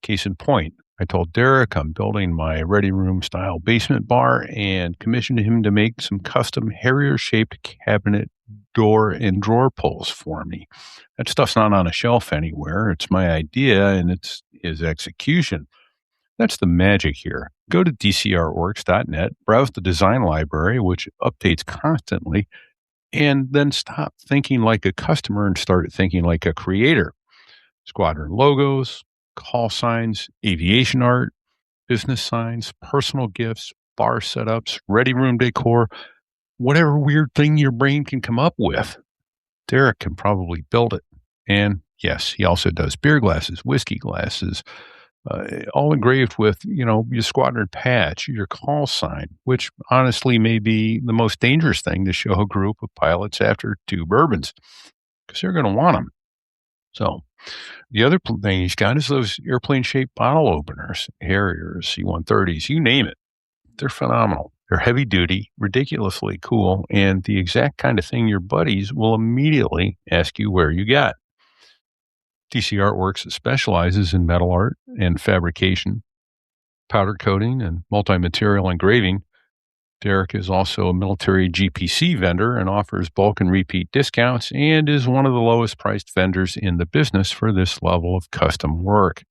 Case in point, I told Derek I'm building my ready room style basement bar and commissioned him to make some custom Harrier-shaped cabinet door and drawer pulls for me. That stuff's not on a shelf anywhere. It's my idea, and it's his execution. That's the magic here. Go to dcartworks.net, browse the design library, which updates constantly, and then stop thinking like a customer and start thinking like a creator. Squadron logos, call signs, aviation art, business signs, personal gifts, bar setups, ready room decor, whatever weird thing your brain can come up with. Derek can probably build it. And yes, he also does beer glasses, whiskey glasses, all engraved with, your squadron patch, your call sign, which honestly may be the most dangerous thing to show a group of pilots after 2 bourbons, because they're going to want them. So the other thing he's got is those airplane-shaped bottle openers, Harriers, C-130s, you name it. They're phenomenal. They're heavy-duty, ridiculously cool, and the exact kind of thing your buddies will immediately ask you where you got. DC Artworks specializes in metal art and fabrication, powder coating, and multi-material engraving. Derek is also a military GPC vendor and offers bulk and repeat discounts and is one of the lowest priced vendors in the business for this level of custom work.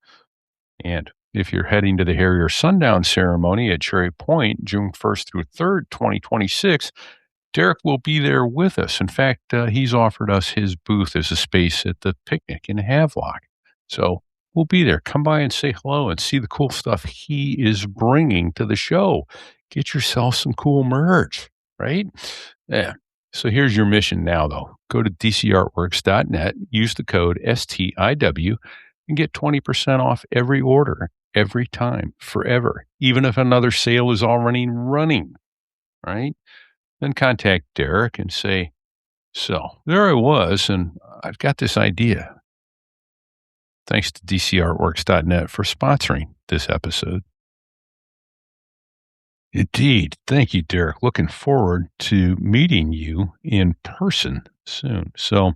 And if you're heading to the Harrier Sundown ceremony at Cherry Point, June 1st through 3rd, 2026, Derek will be there with us. In fact, he's offered us his booth as a space at the picnic in Havelock. So we'll be there. Come by and say hello and see the cool stuff he is bringing to the show. Get yourself some cool merch, right? Yeah. So here's your mission now, though. Go to dcartworks.net, use the code STIW, and get 20% off every order, every time, forever, even if another sale is already running, right? Then contact Derek and say, so there I was, and I've got this idea. Thanks to dcartworks.net for sponsoring this episode. Indeed. Thank you, Derek. Looking forward to meeting you in person soon. So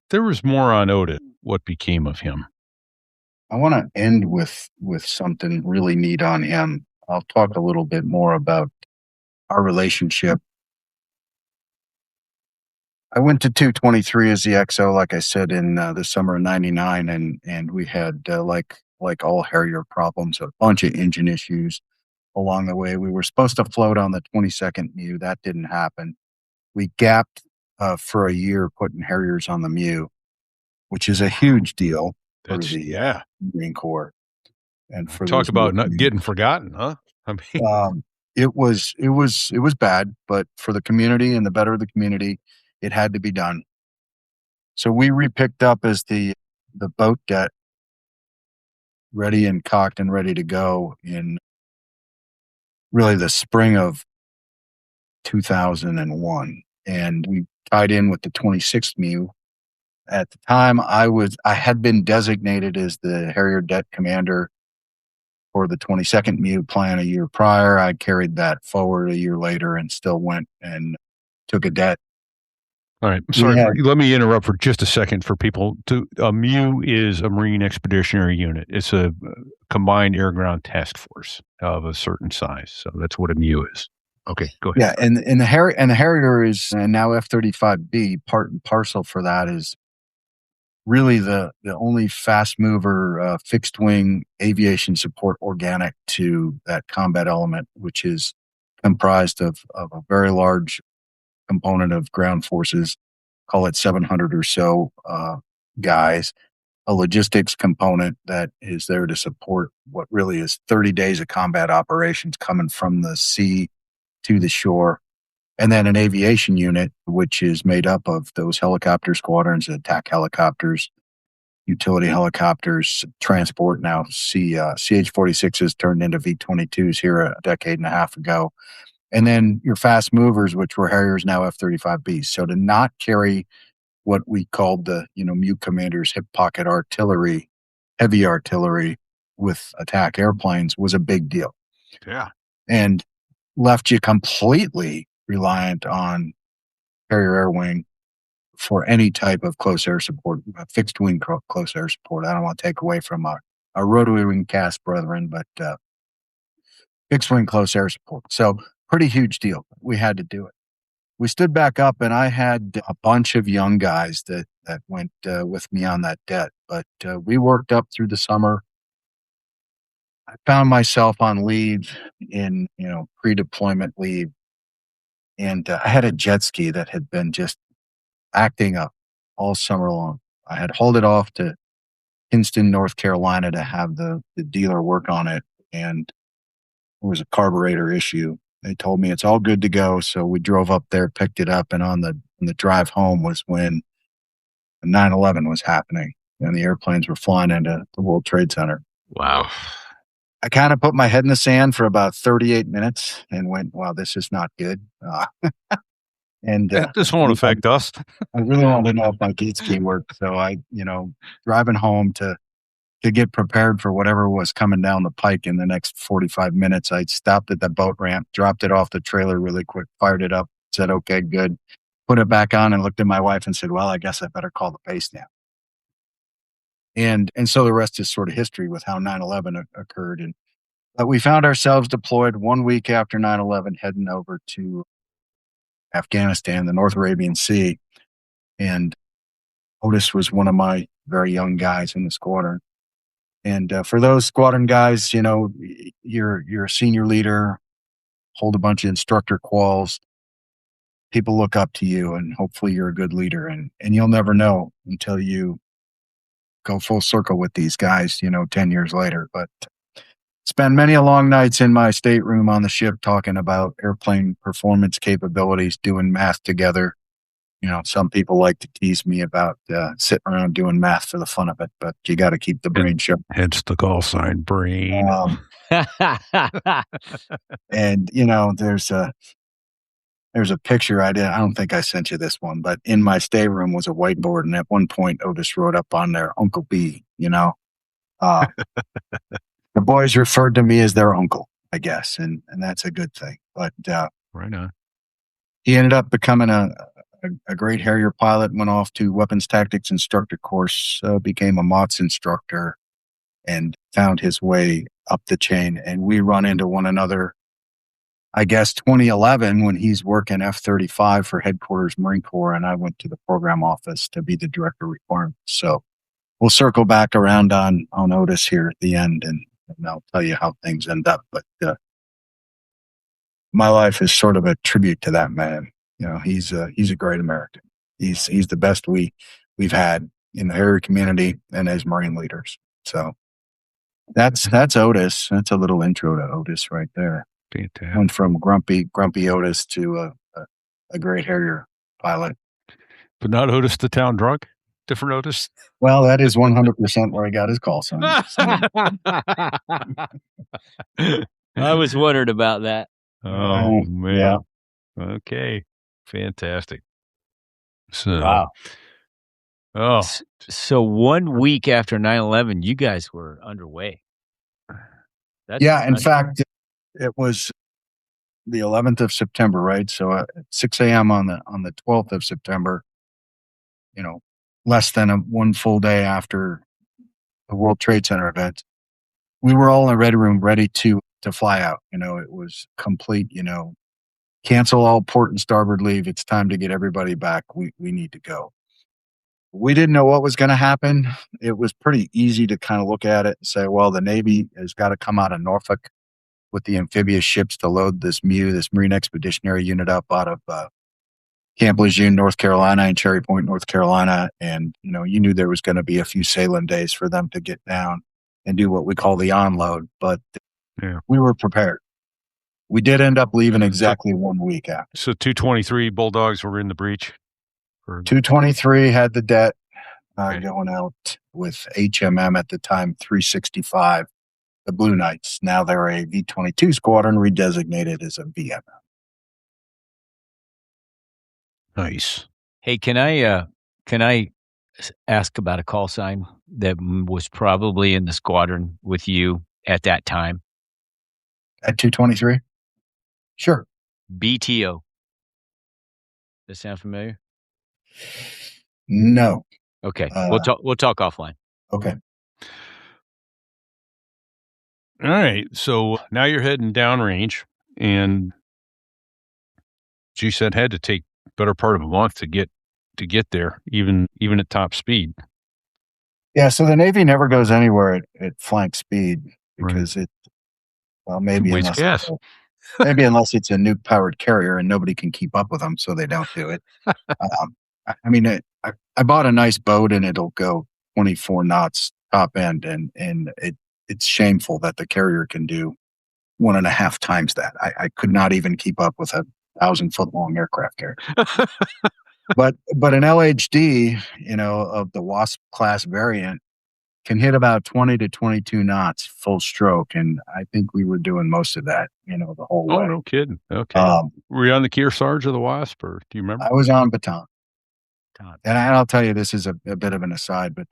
there was more on Odin. What became of him? I want to end with something really neat on him. I'll talk a little bit more about our relationship. I went to 223 as the XO, like I said, in the summer of '99, and we had, like all Harrier problems, a bunch of engine issues along the way. We were supposed to float on the 22nd MEU. That didn't happen. We gapped for a year putting Harriers on the MEU, which is a huge deal for the Marine Corps. And for talk about not getting forgotten, huh? I mean, it was bad, but for the community and the better of the community, it had to be done. So we repicked up as the boat deck, ready and cocked and ready to go in really the spring of 2001. And we tied in with the 26th MEU. At the time, I had been designated as the Harrier Det Commander for the 22nd MEU plan a year prior. I carried that forward a year later and still went and took a det. All right. Sorry. Let me interrupt for just a second for people. A MEU is a Marine Expeditionary Unit. It's a combined air-ground task force of a certain size. So that's what a MEU is. Okay, go ahead. Yeah, and the Harrier is, and now F-35B, part and parcel for that is really the only fast mover fixed wing aviation support organic to that combat element, which is comprised of a very large component of ground forces, call it 700 or so guys, a logistics component that is there to support what really is 30 days of combat operations coming from the sea to the shore. And then an aviation unit, which is made up of those helicopter squadrons, attack helicopters, utility helicopters, transport. Now, CH-46s turned into V-22s here a decade and a half ago. And then your fast movers, which were Harriers, now F-35Bs. So to not carry what we called the, MU commanders hip pocket artillery, heavy artillery with attack airplanes was a big deal. Yeah. And left you completely reliant on Harrier Air Wing for any type of close air support, fixed wing close air support. I don't want to take away from our rotary wing cast brethren, but fixed wing close air support. So pretty huge deal. We had to do it. We stood back up, and I had a bunch of young guys that went with me on that debt. But we worked up through the summer. I found myself on leave in, pre-deployment leave. And I had a jet ski that had been just acting up all summer long. I had hauled it off to Kinston, North Carolina to have the dealer work on it. And it was a carburetor issue. They told me it's all good to go. So we drove up there, picked it up. And on the drive home was when 9/11 was happening and the airplanes were flying into the World Trade Center. Wow. I kind of put my head in the sand for about 38 minutes and went, wow, this is not good. And this won't affect us. I really wanted to know if my jet ski worked. So I, driving home to get prepared for whatever was coming down the pike in the next 45 minutes, I stopped at the boat ramp, dropped it off the trailer really quick, fired it up, said, okay, good. Put it back on and looked at my wife and said, well, I guess I better call the base now. And so the rest is sort of history with how 9/11 occurred. And we found ourselves deployed 1 week after 9/11, heading over to Afghanistan, the North Arabian Sea. And Otis was one of my very young guys in the squadron. And for those squadron guys, you're a senior leader, hold a bunch of instructor quals. People look up to you, and hopefully you're a good leader. And you'll never know until you go full circle with these guys, 10 years later. But spent many a long nights in my stateroom on the ship talking about airplane performance capabilities, doing math together. Some people like to tease me about sitting around doing math for the fun of it, but you got to keep the brain sharp. Hence the call sign, brain. And there's a picture I don't think I sent you this one, but in my stateroom was a whiteboard, and at one point Otis wrote up on there, Uncle B. The boys referred to me as their uncle, I guess, and that's a good thing. But right on. He ended up becoming a great Harrier pilot, went off to weapons tactics instructor course, became a MOTS instructor, and found his way up the chain. And we run into one another, I guess, 2011 when he's working F-35 for headquarters Marine Corps, and I went to the program office to be the director of requirements. So we'll circle back around on Otis here at the end, and I'll tell you how things end up. But my life is sort of a tribute to that man. He's a great American. He's the best we've had in the Harrier community and as Marine leaders. So that's Otis. That's a little intro to Otis right there. Fantastic. Went from grumpy Otis to a great Harrier pilot. But not Otis the town drunk? Different Otis? Well, that is 100% where he got his call sign. I was wondering about that. Oh, man. Yeah. Okay. Fantastic. So, Wow. Oh. So 1 week after 9/11, you guys were underway. In fact, it was the 11th of September, right? So at 6 a.m. on the 12th of September, less than one full day after the World Trade Center event, we were all in a red room ready to fly out. It was complete, cancel all port and starboard leave. It's time to get everybody back. We need to go. We didn't know what was going to happen. It was pretty easy to kind of look at it and say, well, the Navy has got to come out of Norfolk with the amphibious ships to load this Marine Expeditionary Unit up out of Camp Lejeune, North Carolina, and Cherry Point, North Carolina. And, you knew there was going to be a few sailing days for them to get down and do what we call the onload. But we were prepared. We did end up leaving exactly 1 week after. So 223 Bulldogs were in the breach? 223 had the debt going out with HMM at the time, 365, the Blue Knights. Now they're a V-22 squadron redesignated as a VMM. Nice. Hey, can I ask about a call sign that was probably in the squadron with you at that time? At 223? Sure. BTO. Does that sound familiar? No. Okay. We'll talk offline. Okay. All right. So now you're heading downrange, and you said had to take better part of a month to get there, even at top speed. Yeah. So the Navy never goes anywhere at flank speed because maybe unless it's a nuke powered carrier and nobody can keep up with them, so they don't do it. I mean, I bought a nice boat and it'll go 24 knots top end, and it's shameful that the carrier can do 1.5 times that. I could not even keep up with a 1,000-foot long aircraft carrier. but an LHD, of the Wasp class variant, can hit about 20 to 22 knots full stroke, and I think we were doing most of that, the whole way. Oh, no kidding. Okay. Were you on the Kearsarge or the Wasp, or do you remember? I was on Baton. And I'll tell you, this is a bit of an aside, but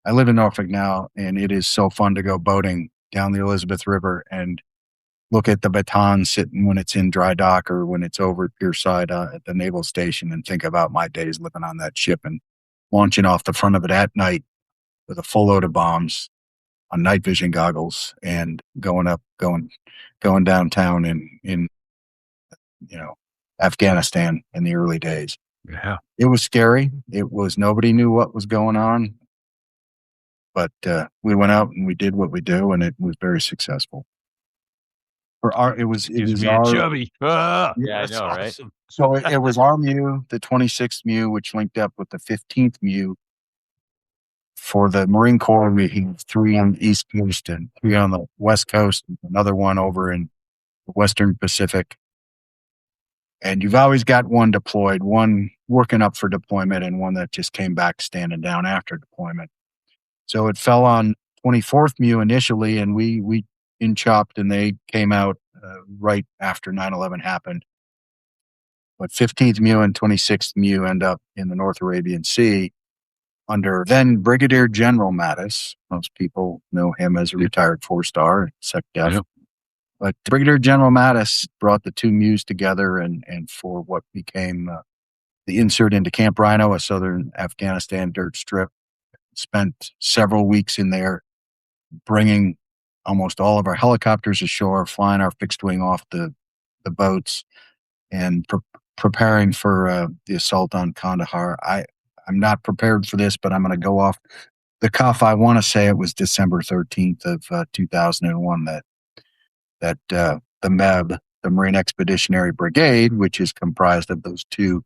I live in Norfolk now, and it is so fun to go boating down the Elizabeth River and look at the Baton sitting when it's in dry dock or when it's over at Pierside at the naval station, and think about my days living on that ship and launching off the front of it at night with a full load of bombs on night vision goggles and going downtown in Afghanistan in the early days. Yeah. It was scary. Nobody knew what was going on, but we went out and we did what we do, and it was very successful. It was our chubby. Yeah, I know, right? Awesome. So it was our MEU, the 26th MEU, which linked up with the 15th MEU. For the Marine Corps, we had 3 on the East Coast and 3 on the West Coast, another one over in the Western Pacific. And you've always got one deployed, one working up for deployment, and one that just came back standing down after deployment. So it fell on 24th MEU initially, and we in-chopped, and they came out right after 9/11 happened. But 15th MEU and 26th MEU end up in the North Arabian Sea under then Brigadier General Mattis. Most people know him as a retired 4-star, SecDef. Yep. But Brigadier General Mattis brought the 2 MEUs together and for what became the insert into Camp Rhino, a southern Afghanistan dirt strip. Spent several weeks in there, bringing almost all of our helicopters ashore, flying our fixed wing off the boats, and preparing for the assault on Kandahar. I'm not prepared for this, but I'm going to go off the cuff. I want to say it was December 13th of 2001 that the MEB, the Marine Expeditionary Brigade, which is comprised of those 2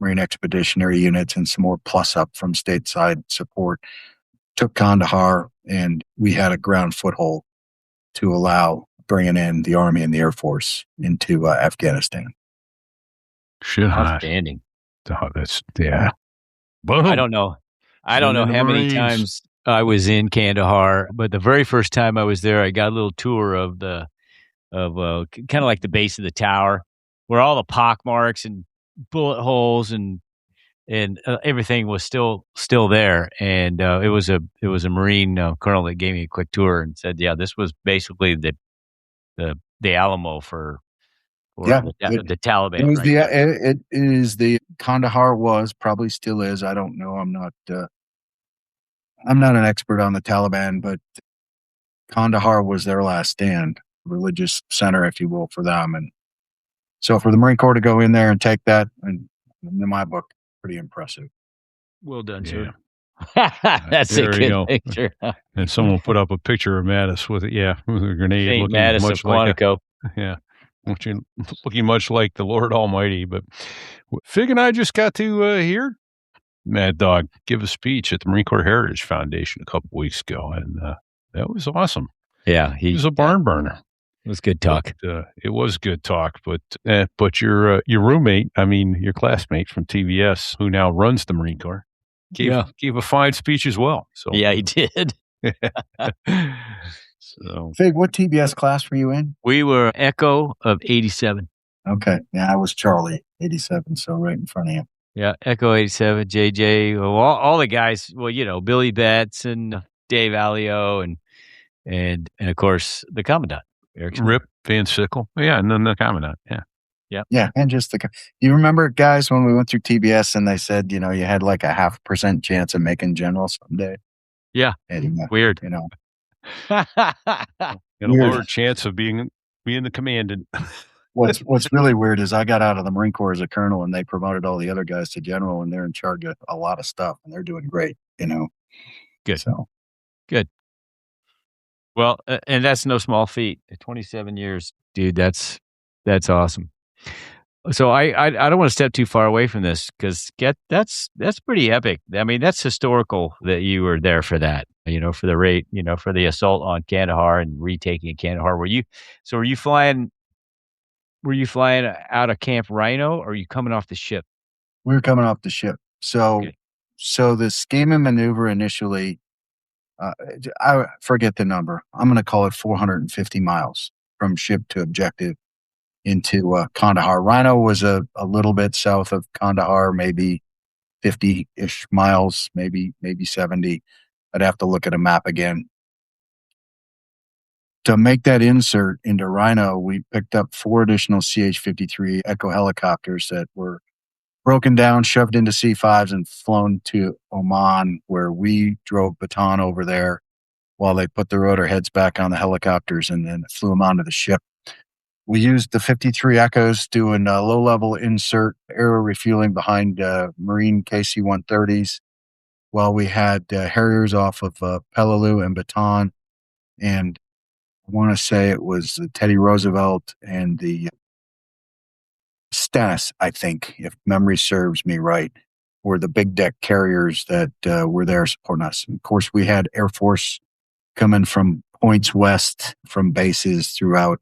Marine Expeditionary units and some more plus up from stateside support, took Kandahar, and we had a ground foothold to allow bringing in the Army and the Air Force into Afghanistan. Shit, outstanding. That's Boom. I don't know how many times I was in Kandahar, but the very first time I was there, I got a little tour of kind of like the base of the tower, where all the pockmarks and bullet holes and everything was still there. And it was a Marine colonel that gave me a quick tour and said, "Yeah, this was basically the Alamo for the Taliban." It was it is the Kandahar was, probably still is. I don't know. I'm not an expert on the Taliban, but Kandahar was their last stand, religious center, if you will, for them. And So for the Marine Corps to go in there and take that, and in my book, pretty impressive. Well done, Yeah. sir. That's a There you good go. picture. And someone put up a picture of Mattis with with a grenade Saint looking Mattis of much like Quantico. looking much like the Lord Almighty. But Fig and I just got to hear Mad Dog give a speech at the Marine Corps Heritage Foundation a couple weeks ago, and that was awesome. Yeah, He was a barn burner. It was good talk. But, it was good talk, but your roommate, I mean your classmate from TVS, who now runs the Marine Corps, gave a fine speech as well. So Yeah, he did. So Fig, what TBS class were you in? We were Echo of 87. Okay. Yeah, I was Charlie, 87, so right in front of you. Yeah, Echo 87, JJ, well, all the guys, well, Billy Betts and Dave Alio and of course the Commandant. Eric Rip Van Sickle. Yeah, and then the Commandant. Yeah. Yeah, and just you remember, guys, when we went through TBS and they said, you had like a 0.5% chance of making general someday? Yeah. And, Weird. And a lower chance of being the commandant. What's really weird is I got out of the Marine Corps as a colonel, and they promoted all the other guys to general, and they're in charge of a lot of stuff, and they're doing great. Good. So good. Well, and that's no small feat. 27 years, dude. That's awesome. So I don't want to step too far away from this because that's pretty epic. I mean, that's historical that you were there for that. For the raid, for the assault on Kandahar and retaking Kandahar. Were you flying? Were you flying out of Camp Rhino, or are you coming off the ship? We were coming off the ship. So the scheme and maneuver initially, I forget the number. I'm going to call it 450 miles from ship to objective into Kandahar. Rhino was a little bit south of Kandahar, maybe 50-ish miles, maybe 70. I'd have to look at a map again. To make that insert into Rhino, we picked up 4 additional CH-53 Echo helicopters that were broken down, shoved into C-5s, and flown to Oman, where we drove Bataan over there while they put the rotor heads back on the helicopters and then flew them onto the ship. We used the 53 Echoes doing low-level insert aero refueling behind Marine KC-130s while we had Harriers off of Peleliu and Bataan. And I want to say it was the Teddy Roosevelt and the Stennis, I think, if memory serves me right, were the big deck carriers that were there supporting us. And of course, we had Air Force coming from points west from bases throughout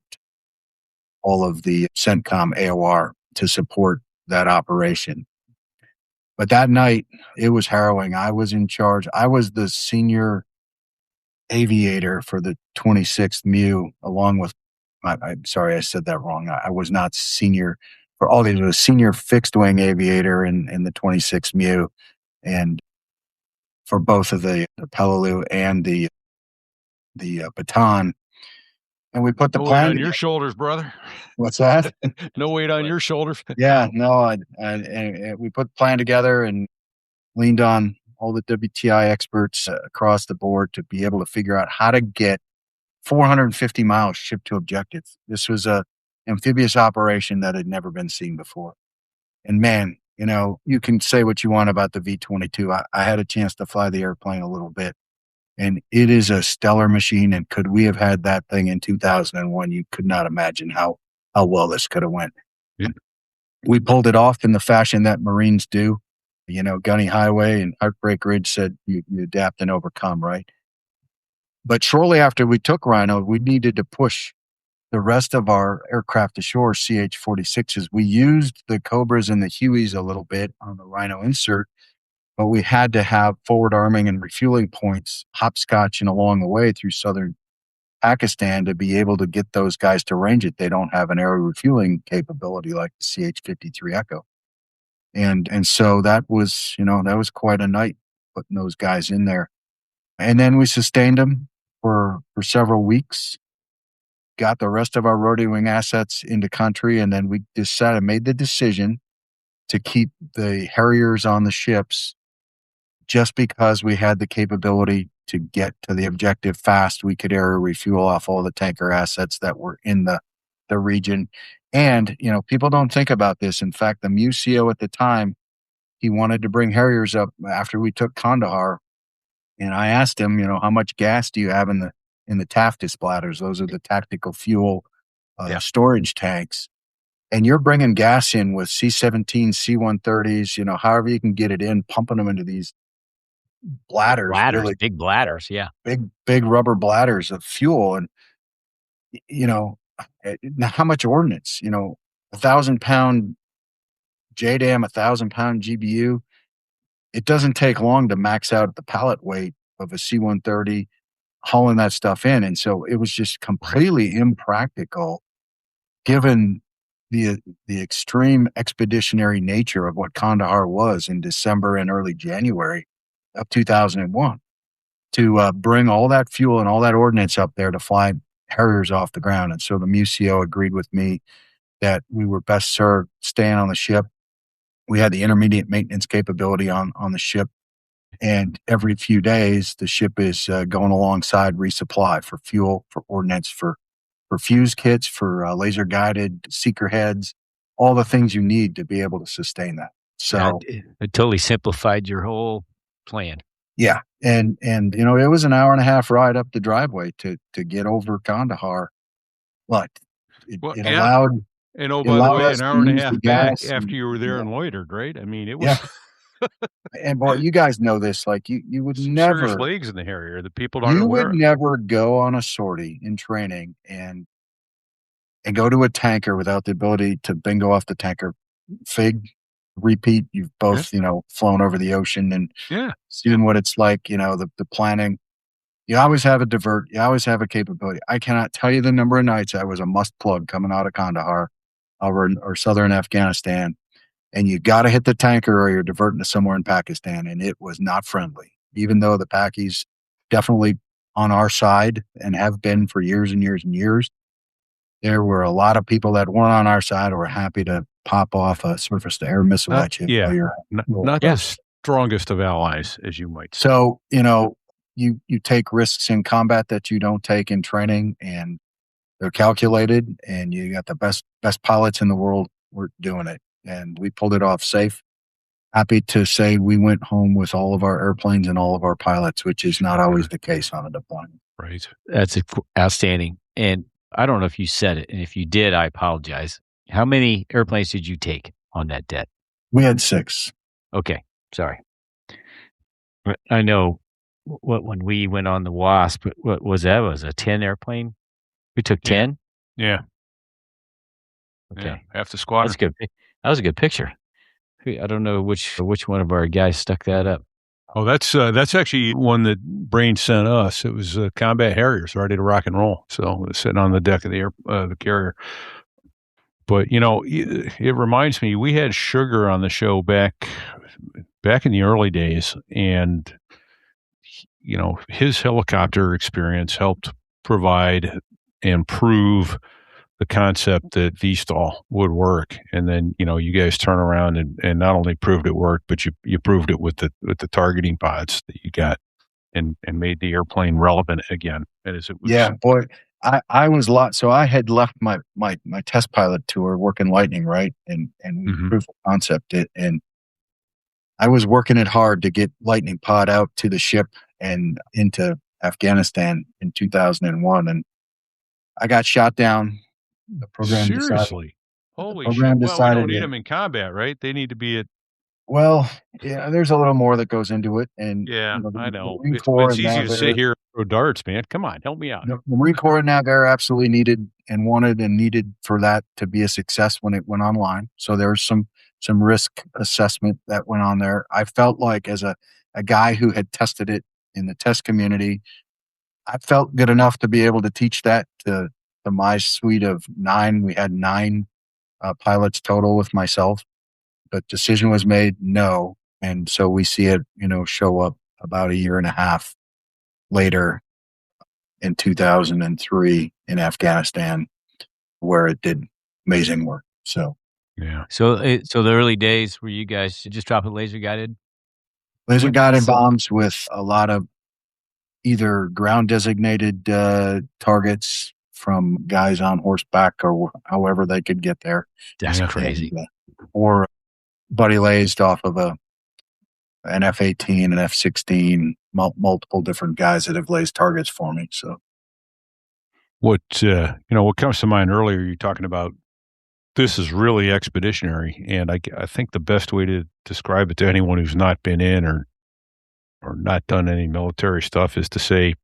all of the CENTCOM AOR to support that operation. But that night, it was harrowing. I was in charge. I was the senior aviator for the 26th MEU, along with, I'm sorry, I said that wrong. I was not senior for all these. I was senior fixed wing aviator in the 26th MEU, and for both of the Peleliu and the Bataan. And we put the plan on your shoulders, brother. What's that? No weight on your shoulders. Yeah, no. And we put the plan together and leaned on all the WTI experts across the board to be able to figure out how to get 450 miles shipped to objective. This was a amphibious operation that had never been seen before. And man, you can say what you want about the V-22. I had a chance to fly the airplane a little bit, and it is a stellar machine. And could we have had that thing in 2001? You could not imagine how well this could have went. Yeah. We pulled it off in the fashion that Marines do. Gunny Highway and Heartbreak Ridge said you adapt and overcome, right? But shortly after we took Rhino, we needed to push the rest of our aircraft ashore, CH-46s. We used the Cobras and the Hueys a little bit on the Rhino insert, but we had to have forward arming and refueling points hopscotching along the way through southern Pakistan to be able to get those guys to range it. They don't have an aero refueling capability like the CH-53 Echo. And so that was quite a night putting those guys in there. And then we sustained them for several weeks, got the rest of our rotary wing assets into country, and then we made the decision to keep the Harriers on the ships just because we had the capability to get to the objective fast. We could aero refuel off all the tanker assets that were in the region. And, people don't think about this. In fact, the MUSO at the time, he wanted to bring Harriers up after we took Kandahar. And I asked him, how much gas do you have in the Taft splatters? Those are the tactical fuel storage tanks. And you're bringing gas in with C-17, C-130s, however you can get it in, pumping them into these bladders, really big bladders, yeah. big rubber bladders of fuel. And, now how much ordnance? 1,000-pound JDAM, 1,000-pound GBU. It doesn't take long to max out the pallet weight of a C-130 hauling that stuff in. And so it was just completely impractical given the extreme expeditionary nature of what Kandahar was in December and early January of 2001 to bring all that fuel and all that ordnance up there to fly Harriers off the ground. And so the MUSO agreed with me that we were best served staying on the ship. We had the intermediate maintenance capability on the ship. And every few days, the ship is going alongside resupply for fuel, for ordnance, for fuse kits, for laser guided seeker heads, all the things you need to be able to sustain that. So it totally simplified your whole plan. Yeah. And it was an hour and a half ride up the driveway to get over Kandahar. But it allowed. And by the way, an hour and a half back after and, you were there and loitered, right? I mean, it was. Yeah. And boy, you guys know this. Like you would never serious legs in the Harrier. The people aren't you aware. would never go on a sortie in training and go to a tanker without the ability to bingo off the tanker. Fig, repeat. You've both, flown over the ocean and seen what it's like. The planning. You always have a divert. You always have a capability. I cannot tell you the number of nights I was a must plug coming out of Kandahar or southern Afghanistan. And you got to hit the tanker or you're diverting to somewhere in Pakistan. And it was not friendly, even though the Pakis definitely on our side and have been for years and years and years. There were a lot of people that weren't on our side or were happy to pop off a surface-to-air missile at you. Yeah, not the strongest of allies, as you might say. So, you take risks in combat that you don't take in training, and they're calculated, and you got the best pilots in the world were doing it. And we pulled it off safe. Happy to say we went home with all of our airplanes and all of our pilots, which is not always the case on a deployment. Right. That's outstanding. And I don't know if you said it, and if you did, I apologize. How many airplanes did you take on that jet? We had 6. Okay. Sorry. But I know when we went on the Wasp, what was that? Was a 10 airplane? We took 10? Yeah. Okay. Yeah, half the squadron. That's good. That was a good picture. I don't know which one of our guys stuck that up. Oh, that's actually one that Brain sent us. It was Combat Harriers, ready to rock and roll. So it was sitting on the deck of the carrier. But it reminds me, we had Sugar on the show back in the early days, and his helicopter experience helped provide and prove the concept that VSTOL would work. And then, you guys turn around and not only proved it worked, but you proved it with the targeting pods that you got and made the airplane relevant again. As it was. Yeah, boy, I was so I had left my test pilot tour working Lightning, right? And we proved the concept and I was working it hard to get Lightning pod out to the ship and into Afghanistan in 2001. And I got shot down. The program Seriously? Holy shit. Well, we don't need them in combat, right? They need to be at... Well, yeah, there's a little more that goes into it. And yeah, I know. It's easy to sit here and throw darts, man. Come on, help me out. The Marine Corps and NAVAIR absolutely needed and wanted and needed for that to be a success when it went online. So there was some risk assessment that went on there. I felt like as a guy who had tested it in the test community, I felt good enough to be able to teach that to my suite of 9. We had 9 pilots total with myself. But decision was made no. And so we see it, show up about a year and a half later in 2003 in Afghanistan, where it did amazing work. So, yeah. So the early days were you guys just dropping laser guided bombs with a lot of either ground designated targets from guys on horseback or however they could get there. That's Yeah. crazy. Or buddy lazed off of an F-18, an F-16, multiple different guys that have lazed targets for me. So What comes to mind earlier, you're talking about this is really expeditionary, and I think the best way to describe it to anyone who's not been in or not done any military stuff is to say,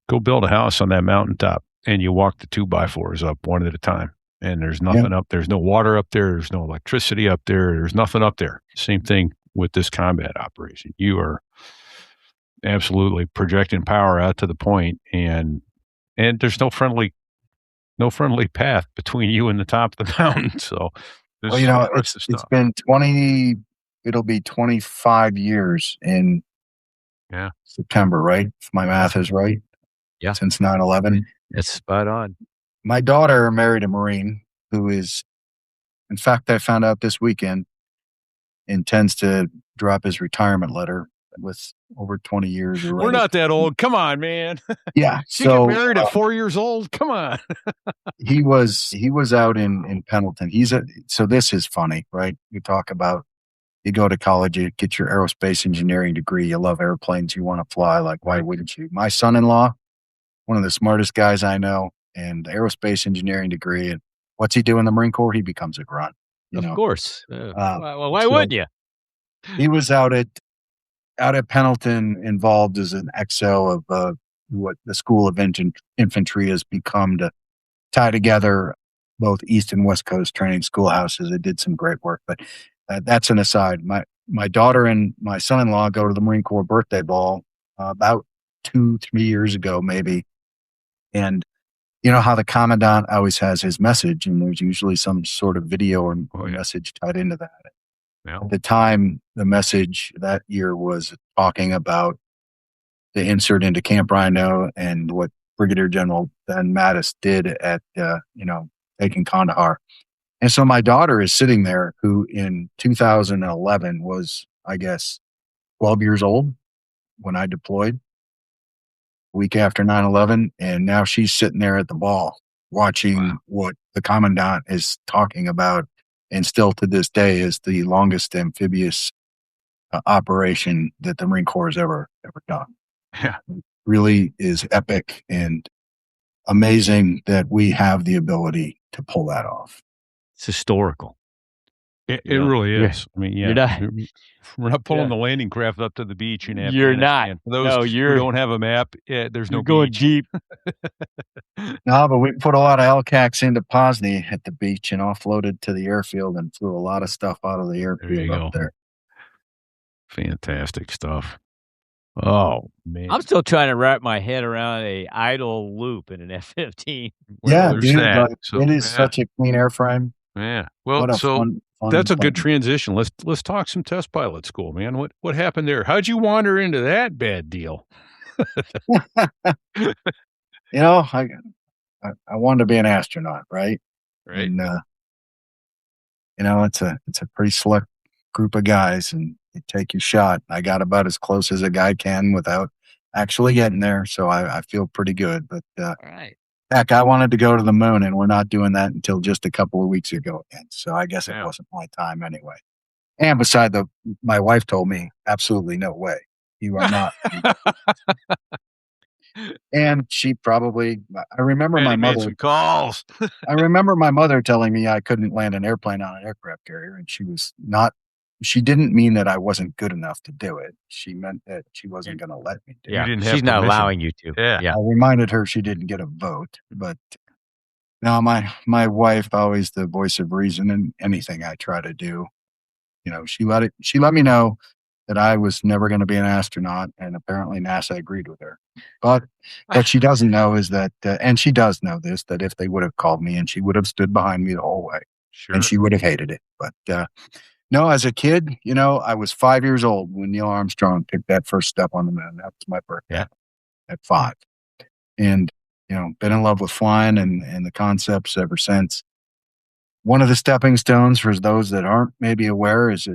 go build a house on that mountaintop, and you walk the 2x4s up one at a time, and there's nothing up. There's no water up there. There's no electricity up there. There's nothing up there. Same thing with this combat operation. You are absolutely projecting power out to the point, and there's no friendly path between you and the top of the mountain. So, it's been 20. It'll be 25 years in September, right? If my math is right. Yeah. Since 9/11. That's spot on. My daughter married a Marine who is, in fact, I found out this weekend, intends to drop his retirement letter with over 20 years. We're not that old. Come on, man. Yeah. She get married at 4 years old. Come on. he was out in Pendleton. So this is funny, right? You talk about, you go to college, you get your aerospace engineering degree, you love airplanes, you want to fly. Like, why wouldn't you? My son-in-law, one of the smartest guys I know, and aerospace engineering degree. And what's he do in the Marine Corps? He becomes a grunt. Of course. Why wouldn't you? He was out at Pendleton, involved as an XO of what the School of Infantry has become, to tie together both East and West Coast training schoolhouses. It did some great work, but that's an aside. My daughter and my son-in-law go to the Marine Corps birthday ball about 2-3 years ago, maybe. And you know how the commandant always has his message, and there's usually some sort of video or message tied into that. Yeah. At the time, the message that year was talking about the insert into Camp Rhino and what Brigadier General Ben Mattis did at, taking Kandahar. And so my daughter is sitting there, who in 2011 was, I guess, 12 years old when I deployed, week after 9/11. And now she's sitting there at the ball watching what the commandant is talking about, and still to this day is the longest amphibious operation that the Marine Corps has ever done. Yeah. It really is epic and amazing that we have the ability to pull that off. It's historical. It really is. I mean, we're not pulling Yeah. the landing craft up to the beach in Afghanistan. You're not. For those who don't have a map, there's no going beach. deep. No, but we put a lot of LCACs into Posny at the beach and offloaded to the airfield and flew a lot of stuff out of the airfield up there. Fantastic stuff. Oh, man. I'm still trying to wrap my head around a idle loop in an F-15. Yeah, there's dude, that. but So, it is such a clean airframe. Yeah. Well, What a so fun that's a good fun- transition. Let's talk some test pilot school, man. What happened there? How'd you wander into that bad deal? You know, I wanted to be an astronaut, right? Right. And it's a pretty select group of guys, and you take your shot. I got about as close as a guy can without actually getting there, so I feel pretty good. But All right. heck, I wanted to go to the moon, and we're not doing that until just a couple of weeks ago again. So I guess it wasn't my time anyway. And beside my wife told me, absolutely no way. You are not. And she probably, I remember my made mother, some calls. I remember my mother telling me I couldn't land an airplane on an aircraft carrier. And she didn't mean that I wasn't good enough to do it. She meant that she wasn't going to let me do Yeah, it. didn't have she's not permission. allowing you to. Yeah. I reminded her she didn't get a vote, but no, my wife, always the voice of reason in anything I try to do. You know, she let me know that I was never going to be an astronaut, and apparently NASA agreed with her. But what she doesn't know is that, and she does know this, that if they would have called me, and she would have stood behind me the whole way, Sure. and she would have hated it. But no, as a kid, I was 5 years old when Neil Armstrong took that first step on the moon. That was my birthday at 5. And, been in love with flying and the concepts ever since. One of the stepping stones for those that aren't maybe aware is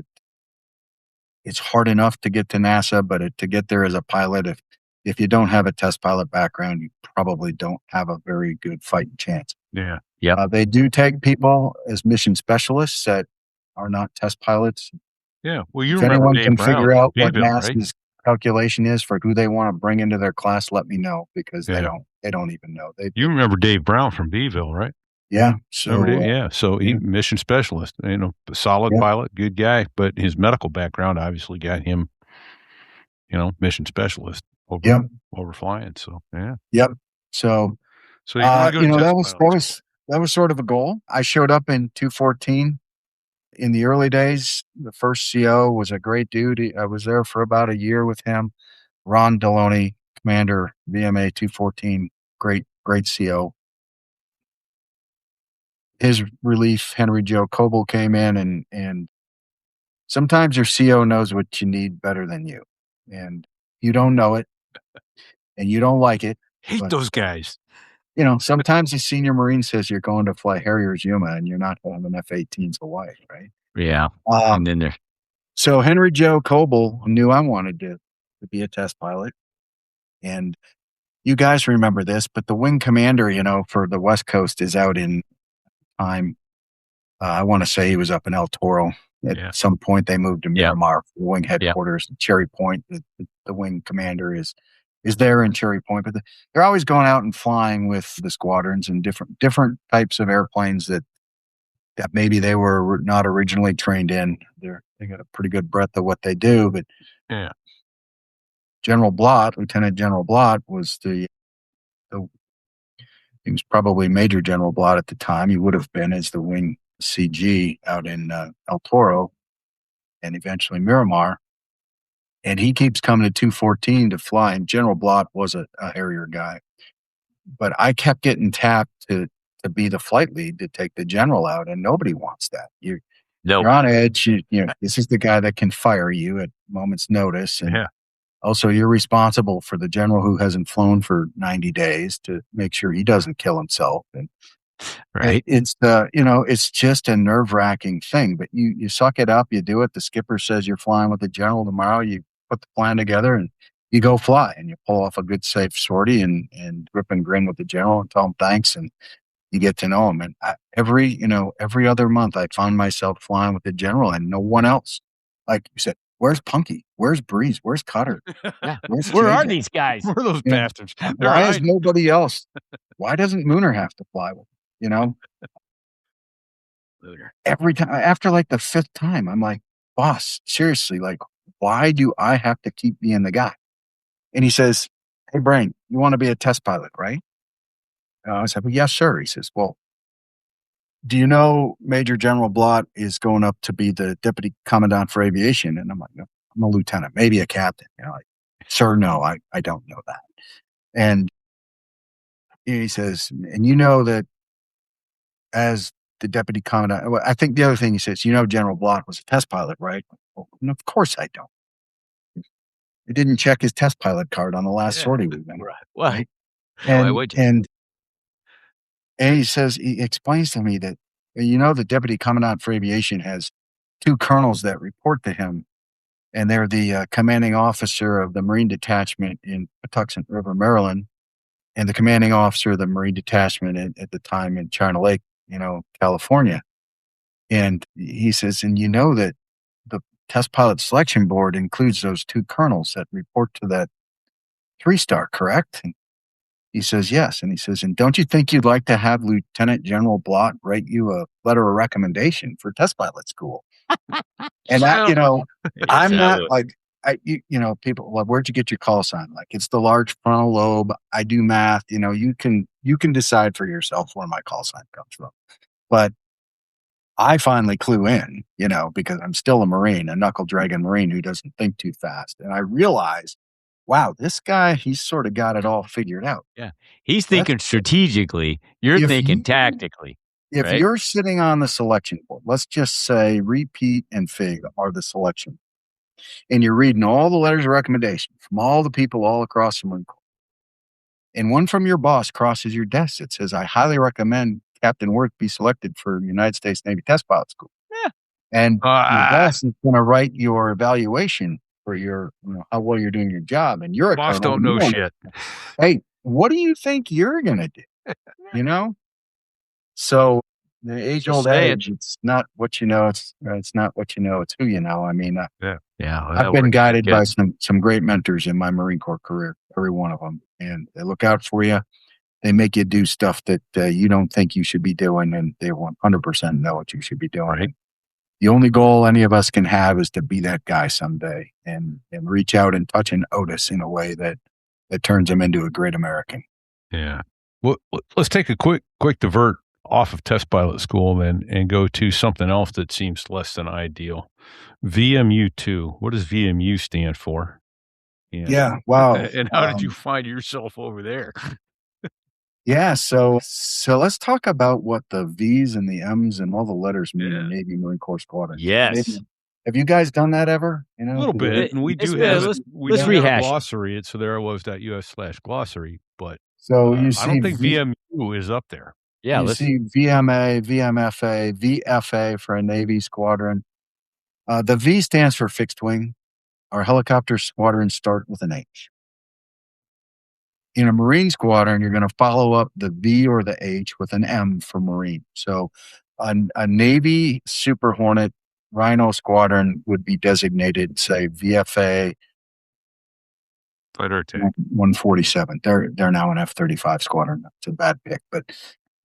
it's hard enough to get to NASA, but to get there as a pilot, if you don't have a test pilot background, you probably don't have a very good fighting chance. Yeah. They do take people as mission specialists that are not test pilots. Yeah. Well, you If remember anyone Dave can Brown figure from out what Beeville, right? NASA's calculation is for who they want to bring into their class, let me know, because Yeah. they don't even know. You remember Dave Brown from Beeville, right? Yeah. So Remember Dave? Yeah. So he yeah. mission specialist, a solid Yeah. pilot, good guy, but his medical background obviously got him, mission specialist over flying. So yeah. Yep. So So you want to go to test pilot that was sort of a goal. I showed up in 214 in the early days. The first CO was a great dude. I was there for about a year with him. Ron Deloney, commander, VMA 214, great CO. His relief, Henry Joe Coble, came in, and sometimes your CO knows what you need better than you, and you don't know it, and you don't like it. Hate But those guys. sometimes a senior Marine says you're going to fly Harriers Yuma, and you're not having F-18s Hawaii, right? Yeah. And then there. So Henry Joe Coble knew I wanted to be a test pilot, and you guys remember this, but the wing commander, for the West Coast is out in time. I want to say he was up in El Toro. At some point, they moved to Miramar for the wing headquarters. Cherry Point, the wing commander is there in Cherry Point, but they're always going out and flying with the squadrons and different types of airplanes that maybe they were not originally trained in. They got a pretty good breadth of what they do, but General Blott, Lieutenant General Blott, was he was probably Major General Blott at the time. He would have been as the wing CG out in El Toro and eventually Miramar. And he keeps coming to 214 to fly. And General Blott was a Harrier guy. But I kept getting tapped to be the flight lead to take the general out, and nobody wants that. You're on edge. This is the guy that can fire you at moment's notice. And also, you're responsible for the general who hasn't flown for 90 days to make sure he doesn't kill himself. And right. It's just a nerve-wracking thing, but you suck it up, you do it. The skipper says you're flying with the general tomorrow. You put the plan together and you go fly, and you pull off a good, safe sortie and grip and grin with the general and tell him thanks, and you get to know him. And every other month, I found myself flying with the general and no one else. Like you said, where's Punky? Where's Breeze? Where's Cutter? Where are these guys? Where are those bastards? Why is nobody else? Why doesn't Mooner have to fly with him? Every time, after like the fifth time, I'm like, boss, seriously, like, why do I have to keep being the guy? And he says, hey, Brain, you want to be a test pilot, right? I said, well, yes, sir. He says, well, do you know Major General Blott is going up to be the deputy commandant for aviation? And I'm like, no, I'm a lieutenant, maybe a captain. Sir, no, I don't know that. And he says, and you know that as the deputy commandant, I think the other thing he says, General Blott was a test pilot, right? Well, of course I don't. He didn't check his test pilot card on the last sortie we went. Right. And he says, he explains to me that, the deputy commandant for aviation has two colonels that report to him, and they're the commanding officer of the Marine Detachment in Patuxent River, Maryland, and the commanding officer of the Marine Detachment at the time in China Lake, California. And he says, and that the test pilot selection board includes those two colonels that report to that 3-star, correct? And he says, yes. And he says, and don't you think you'd like to have Lieutenant General Blott write you a letter of recommendation for test pilot school? And I'm not like, people, well, where'd you get your call sign? Like, it's the large frontal lobe. I do math. You can decide for yourself where my call sign comes from. But I finally clue in, because I'm still a Marine, a knuckle dragging Marine who doesn't think too fast. And I realize, wow, this guy, he's sort of got it all figured out. Yeah. He's thinking strategically. You're thinking tactically. If you're sitting on the selection board, let's just say Repeat and Fig are the selection, and you're reading all the letters of recommendation from all the people all across the Marine Corps, and one from your boss crosses your desk that says, I highly recommend Captain Worth be selected for United States Navy Test Pilot School. Yeah. And your boss is going to write your evaluation for your, how well you're doing your job. And you're a Boss colonel. don't know shit. Hey, what do you think you're going to do? So the age-old adage, it's not what you know, it's not what you know, it's who you know. I mean, I've been guided by some great mentors in my Marine Corps career, every one of them, and they look out for you. They make you do stuff that you don't think you should be doing, and they 100% know what you should be doing. Right. The only goal any of us can have is to be that guy someday and reach out and touch an Otis in a way that turns him into a great American. Yeah. Well, let's take a quick divert off of test pilot school then and go to something else that seems less than ideal. VMU2. What does VMU stand for? Yeah. Wow. And how did you find yourself over there? Yeah. So let's talk about what the V's and the M's and all the letters mean in Navy Marine Corps squadron. Yes. Have you guys done that ever? A little bit. And we do have let's rehash. A glossary. So there was that US/glossary, but so you see, I don't think VMU is up there. Yeah. You see VMA, VMFA, VFA for a Navy squadron. The V stands for fixed wing. Our helicopter squadrons start with an H. In a Marine squadron, you're going to follow up the V or the H with an M for Marine. So a Navy Super Hornet Rhino squadron would be designated, say, VFA Fighter attack 147. They're now an F-35 squadron. It's a bad pick, but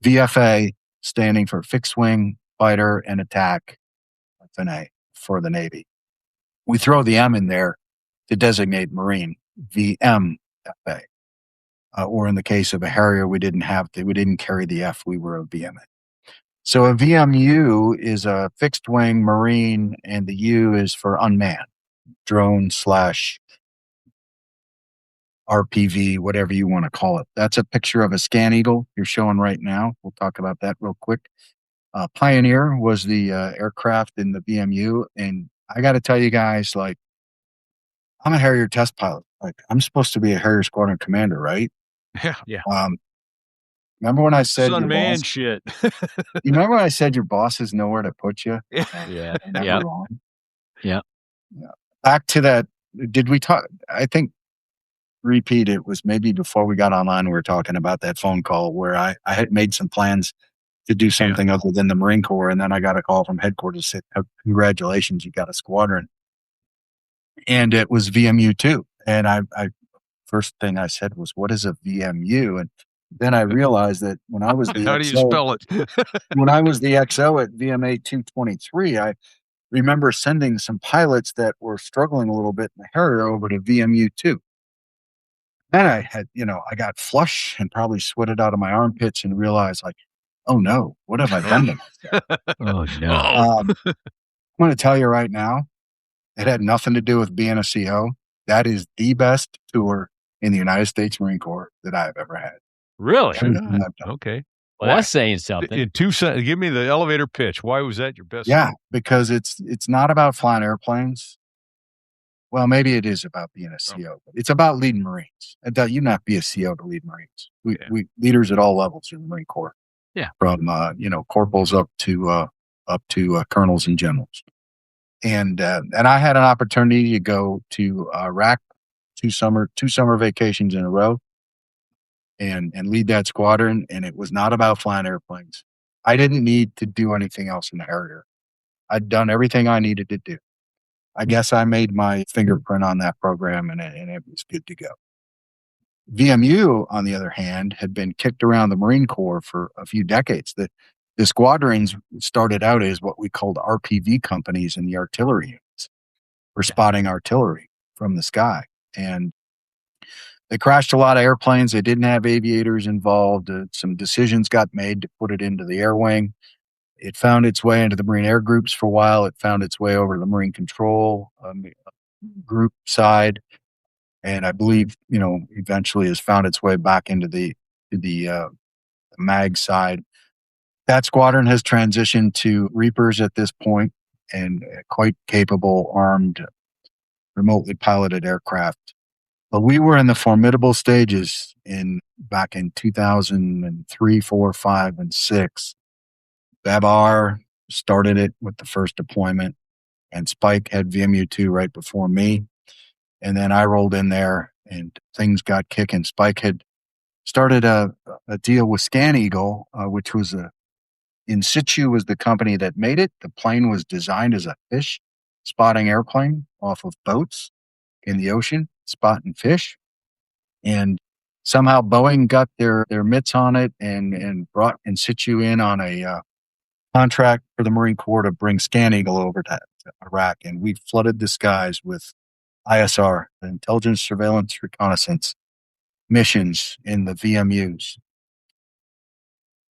VFA standing for fixed wing fighter and attack FNA for the Navy. We throw the M in there to designate Marine, VMFA. Or in the case of a Harrier, we didn't carry the F. We were a VMA. So a VMU is a fixed wing Marine, and the U is for unmanned, drone / RPV, whatever you want to call it. That's a picture of a Scan Eagle you're showing right now. We'll talk about that real quick. Pioneer was the aircraft in the VMU, and I got to tell you guys, like, I'm a Harrier test pilot. Like, I'm supposed to be a Harrier squadron commander, right? Yeah. Remember when I said unmanned shit? You remember when I said your bosses know where to put you? Yeah. Never wrong. Yeah. Back to that. Did we talk? I think repeat. It was maybe before we got online. We were talking about that phone call where I had made some plans to do something other than the Marine Corps, and then I got a call from headquarters that said, "Congratulations, you got a squadron." And it was VMU2. And I first thing I said was, "What is a VMU?" And then I realized that when I was the how do you spell it? When I was the XO at VMA 223, I remember sending some pilots that were struggling a little bit in the Harrier over to VMU2. Then I had, I got flush and probably sweated out of my armpits and realized, like, oh no, what have I done to myself? Oh no. I'm going to tell you right now, it had nothing to do with being a CO. That is the best tour in the United States Marine Corps that I've ever had. Really? Okay. Well, that's saying something. In 2 seconds, give me the elevator pitch. Why was that your best? Yeah, because it's not about flying airplanes. Well, maybe it is about being a CO, but it's about leading Marines. You not be a CO to lead Marines. We leaders at all levels in the Marine Corps. Yeah, from corporals up to colonels and generals. And I had an opportunity to go to Iraq two summer vacations in a row and lead that squadron. And it was not about flying airplanes. I didn't need to do anything else in the Harrier. I'd done everything I needed to do. I guess I made my fingerprint on that program and it was good to go. VMU, on the other hand, had been kicked around the Marine Corps for a few decades. The squadrons started out as what we called RPV companies in the artillery units for spotting artillery from the sky. And they crashed a lot of airplanes. They didn't have aviators involved. Some decisions got made to put it into the air wing. It found its way into the Marine Air Groups for a while. It found its way over to the Marine Control group side. And I believe, eventually has found its way back into the MAG side. That squadron has transitioned to Reapers at this point and quite capable, armed, remotely piloted aircraft. But we were in the formidable stages back in 2003, 4, 5, and 6. Babar started it with the first deployment, and Spike had VMU2 right before me. And then I rolled in there and things got kicking. Spike had started a deal with Scan Eagle, which was In Situ was the company that made it. The plane was designed as a fish spotting airplane off of boats in the ocean, spotting fish. And somehow Boeing got their mitts on it and brought In Situ in on a contract for the Marine Corps to bring Scan Eagle over to Iraq. And we flooded the skies with ISR, intelligence, surveillance, reconnaissance missions in the VMUs.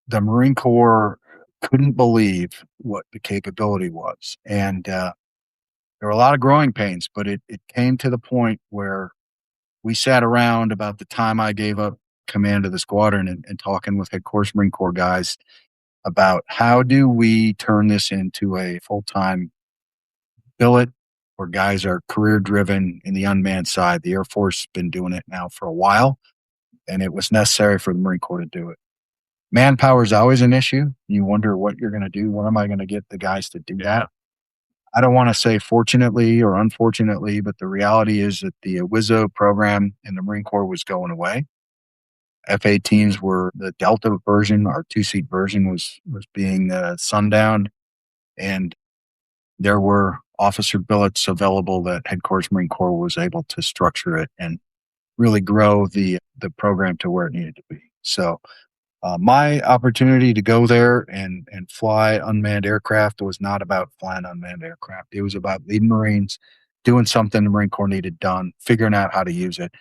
The Marine Corps couldn't believe what the capability was. And there were a lot of growing pains, but it came to the point where we sat around about the time I gave up command of the squadron and talking with headquarters Marine Corps guys about how do we turn this into a full-time billet where guys are career driven in the unmanned side. The Air Force has been doing it now for a while, and it was necessary for the Marine Corps to do it. Manpower is always an issue. You wonder what you're going to do. When am I going to get the guys to do that? I don't want to say fortunately or unfortunately, but the reality is that the WIZO program in the Marine Corps was going away. F-18s were the Delta version, our two-seat version was being sundowned, and there were officer billets available that Headquarters Marine Corps was able to structure it and really grow the program to where it needed to be. So my opportunity to go there and fly unmanned aircraft was not about flying unmanned aircraft. It was about leading Marines, doing something the Marine Corps needed done, figuring out how to use it.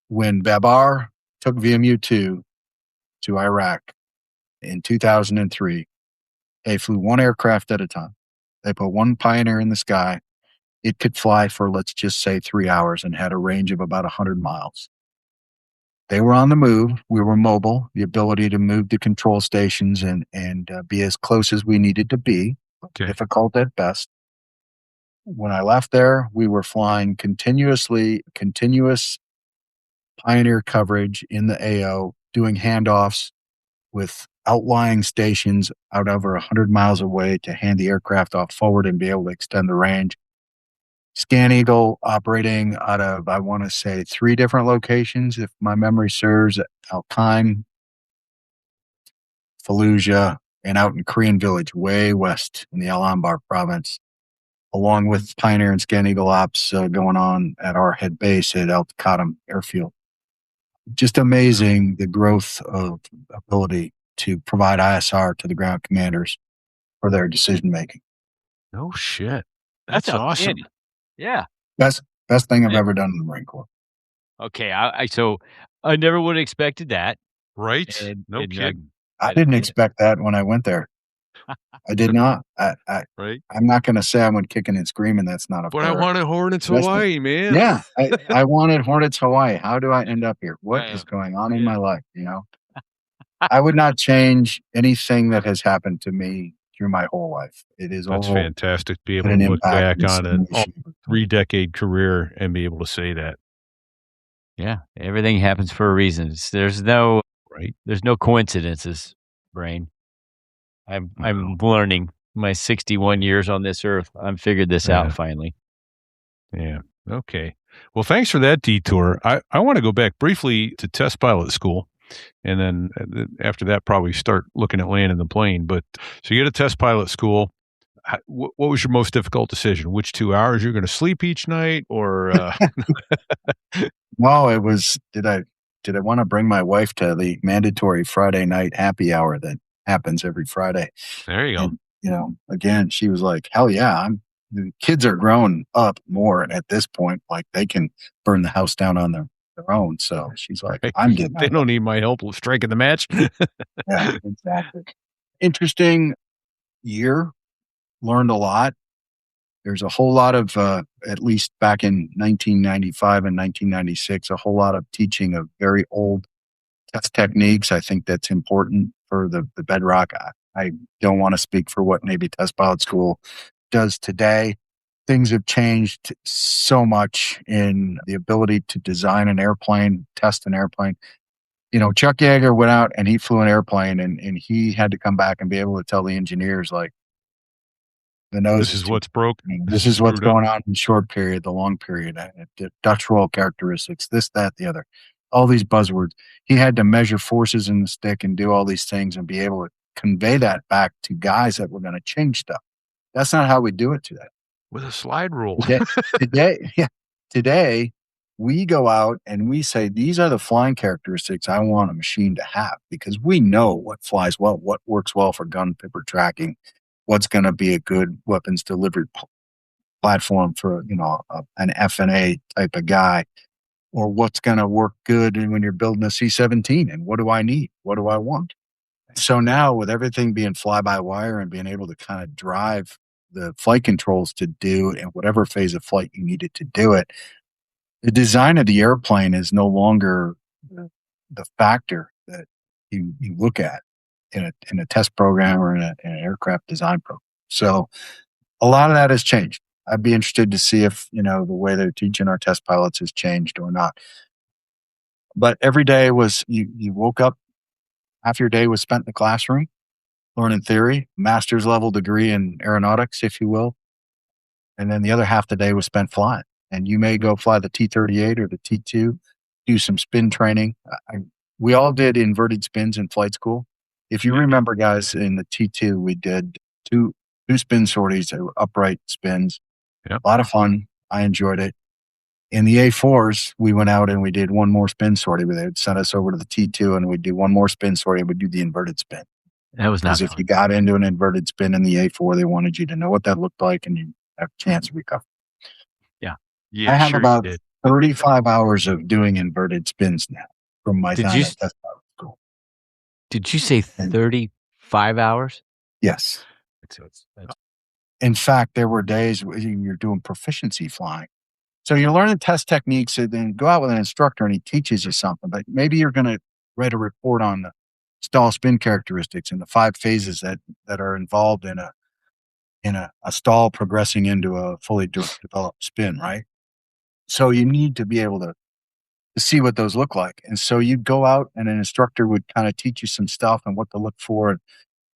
When Babar took VMU-2 to Iraq in 2003, they flew one aircraft at a time. They put one Pioneer in the sky. It could fly for, let's just say, 3 hours and had a range of about 100 miles. They were on the move. We were mobile, the ability to move to control stations and be as close as we needed to be, difficult at best. When I left there, we were flying continuous Pioneer coverage in the AO, doing handoffs with outlying stations out over 100 miles away to hand the aircraft off forward and be able to extend the range. Scan Eagle operating out of, I want to say, 3 different locations, if my memory serves, Al Qaim, Fallujah, and out in Korean Village, way west in the Al Anbar province, along with Pioneer and Scan Eagle ops going on at our head base at Al Taqaddum Airfield. Just amazing, the growth of ability to provide ISR to the ground commanders for their decision making. No shit. That's awesome. outstanding. Yeah. Best thing I've ever done in the Marine Corps. Okay. So I never would have expected that. Right? No And, kidding. I didn't expect that when I went there. I did not. Right? I'm not going to say I went kicking and screaming. That's not a But I fair wanted Hornets assessment. Hawaii, man. Yeah, I wanted Hornets Hawaii. How do I end up here? What Yeah. is going on in my life? I would not change anything that has happened to me through my whole life. It is That's all fantastic to be able had to an look impact back in on a some 3-decade career and be able to say that. Yeah. Everything happens for a reason. There's no Right? coincidences, Brain. I'm learning my 61 years on this earth. I'm figured this out finally. Yeah. Okay. Well, thanks for that detour. I want to go back briefly to test pilot school, and then after that, probably start looking at landing the plane. But so you get a test pilot school. What was your most difficult decision? Which 2 hours you're going to sleep each night, or No, it was, did I want to bring my wife to the mandatory Friday night happy hour that happens every Friday? there you go. And, again, she was like, hell yeah, the kids are growing up more at this point. Like they can burn the house down on their own. So she's like, Right. I'm getting They don't need my help striking the match. Yeah, exactly. Interesting year. Learned a lot. There's a whole lot of, at least back in 1995 and 1996, a whole lot of teaching of very old test techniques. I think that's important for the bedrock. I don't want to speak for what Navy Test Pilot School does today. Things have changed so much in the ability to design an airplane, test an airplane. Chuck Yeager went out and he flew an airplane and he had to come back and be able to tell the engineers, like, The nose This is too what's broke. This is what's screwed up. going on in the short period, the long period, the ductural characteristics, this, that, the other, all these buzzwords. He had to measure forces in the stick and do all these things and be able to convey that back to guys that were going to change stuff. That's not how we do it today. With a slide rule. Today, we go out and we say, these are the flying characteristics I want a machine to have, because we know what flies well, what works well for gun pipper tracking, what's going to be a good weapons delivery platform for, an F&A type of guy, or what's going to work good when you're building a C-17, and what do I need? What do I want? So now, with everything being fly-by-wire and being able to kind of drive the flight controls to do in whatever phase of flight you needed to do it, the design of the airplane is no longer the factor that you look at in a test program or in an aircraft design program. So a lot of that has changed. I'd be interested to see if, the way they're teaching our test pilots has changed or not. But every day was, you woke up, half your day was spent in the classroom, learning theory, master's level degree in aeronautics, if you will. And then the other half the day was spent flying. And you may go fly the T-38 or the T-2, do some spin training. We all did inverted spins in flight school. If you remember, guys, in the T-2, we did two spin sorties, upright spins. Yep. A lot of fun. I enjoyed it. In the A4s, we went out and we did one more spin sortie. They would send us over to the T2 and we'd do one more spin sortie and we'd do the inverted spin. That was not Because if you got into an inverted spin in the A4, they wanted you to know what that looked like and you have a chance to recover. Yeah, I have sure about you did. 35 hours of doing inverted spins now from my Did time you- at test pilot school. Did you say 35 hours? Yes. In fact, there were days where you're doing proficiency flying. So you're learning test techniques and then go out with an instructor and he teaches you something. But maybe you're going to write a report on the stall spin characteristics and the 5 phases that are involved in a stall progressing into a fully developed spin, right? So you need to be able to see what those look like. And so you'd go out and an instructor would kind of teach you some stuff and what to look for.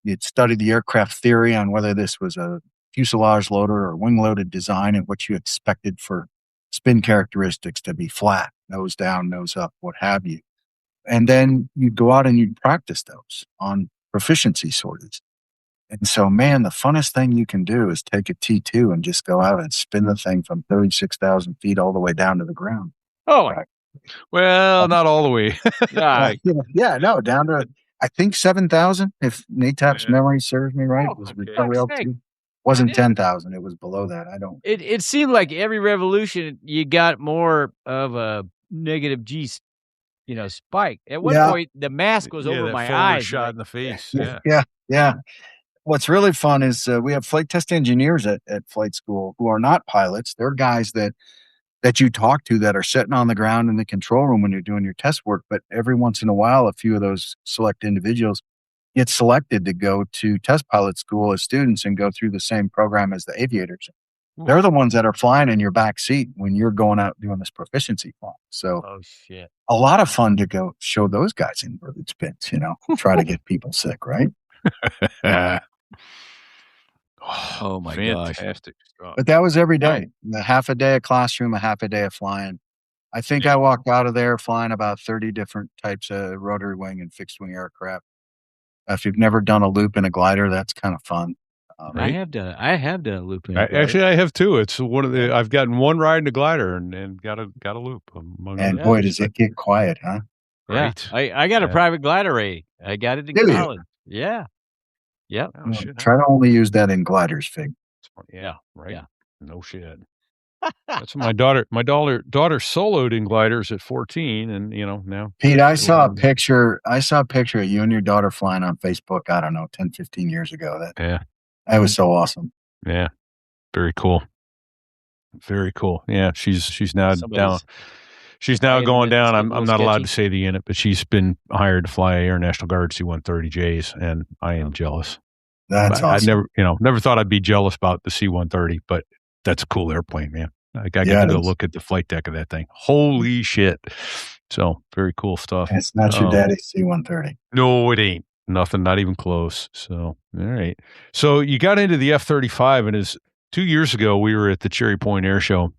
You'd study the aircraft theory on whether this was a fuselage loader or wing loaded design and what you expected for spin characteristics to be flat, nose down, nose up, what have you. And then you'd go out and you'd practice those on proficiency sorties. And so, man, the funnest thing you can do is take a T2 and just go out and spin the thing from 36,000 feet all the way down to the ground. Oh, Right. Well, not all the way. No, down to, I think 7,000, if NATAP's Yeah. memory serves me right. Oh, It was okay. recovery Fuck's altitude. sake. Wasn't Yeah. 10,000. It was below that. I don't. It seemed like every revolution you got more of a negative G, spike. At one Yeah. point, the mask was over that my forward eyes. shot like, in the face. Yeah. What's really fun is we have flight test engineers at flight school who are not pilots. They're guys that you talk to that are sitting on the ground in the control room when you're doing your test work. But every once in a while, a few of those select individuals get selected to go to test pilot school as students and go through the same program as the aviators. They're the ones that are flying in your back seat when you're going out doing this proficiency flying. So oh, shit. a lot of fun to go show those guys inverted spins, try to get people sick, right? Oh, my gosh. Fantastic stuff. But that was every day. A half a day of classroom, a half a day of flying. I think I walked out of there flying about 30 different types of rotary wing and fixed wing aircraft. If you've never done a loop in a glider, that's kind of fun. I have done a loop in. Actually, I have too. It's one of the. I've gotten one ride in a glider and got a loop. And boy, does it get quiet, huh? Great. Yeah. I got a Yeah. private glider rating. I got it in Did you? college. Yeah. Yep. Oh, shit. Try to only use that in gliders, Fig. Yeah. Right. Yeah. No shit. That's what my daughter soloed in gliders at 14, and now. Pete, I saw a picture of you and your daughter flying on Facebook, I don't know, 10, 15 years ago. That was so awesome. Yeah. Very cool. Very cool. Yeah. She's now down. She's now going down. I'm not allowed to say the unit, but she's been hired to fly Air National Guard C-130Js, and I am jealous. That's awesome. I never thought I'd be jealous about the C-130, but that's a cool airplane, man. I got to go look at the flight deck of that thing. Holy shit. So very cool stuff. And it's not your daddy's C-130. No, it ain't. Nothing, not even close. So, all right. So you got into the F-35, and 2 years ago we were at the Cherry Point Air Show,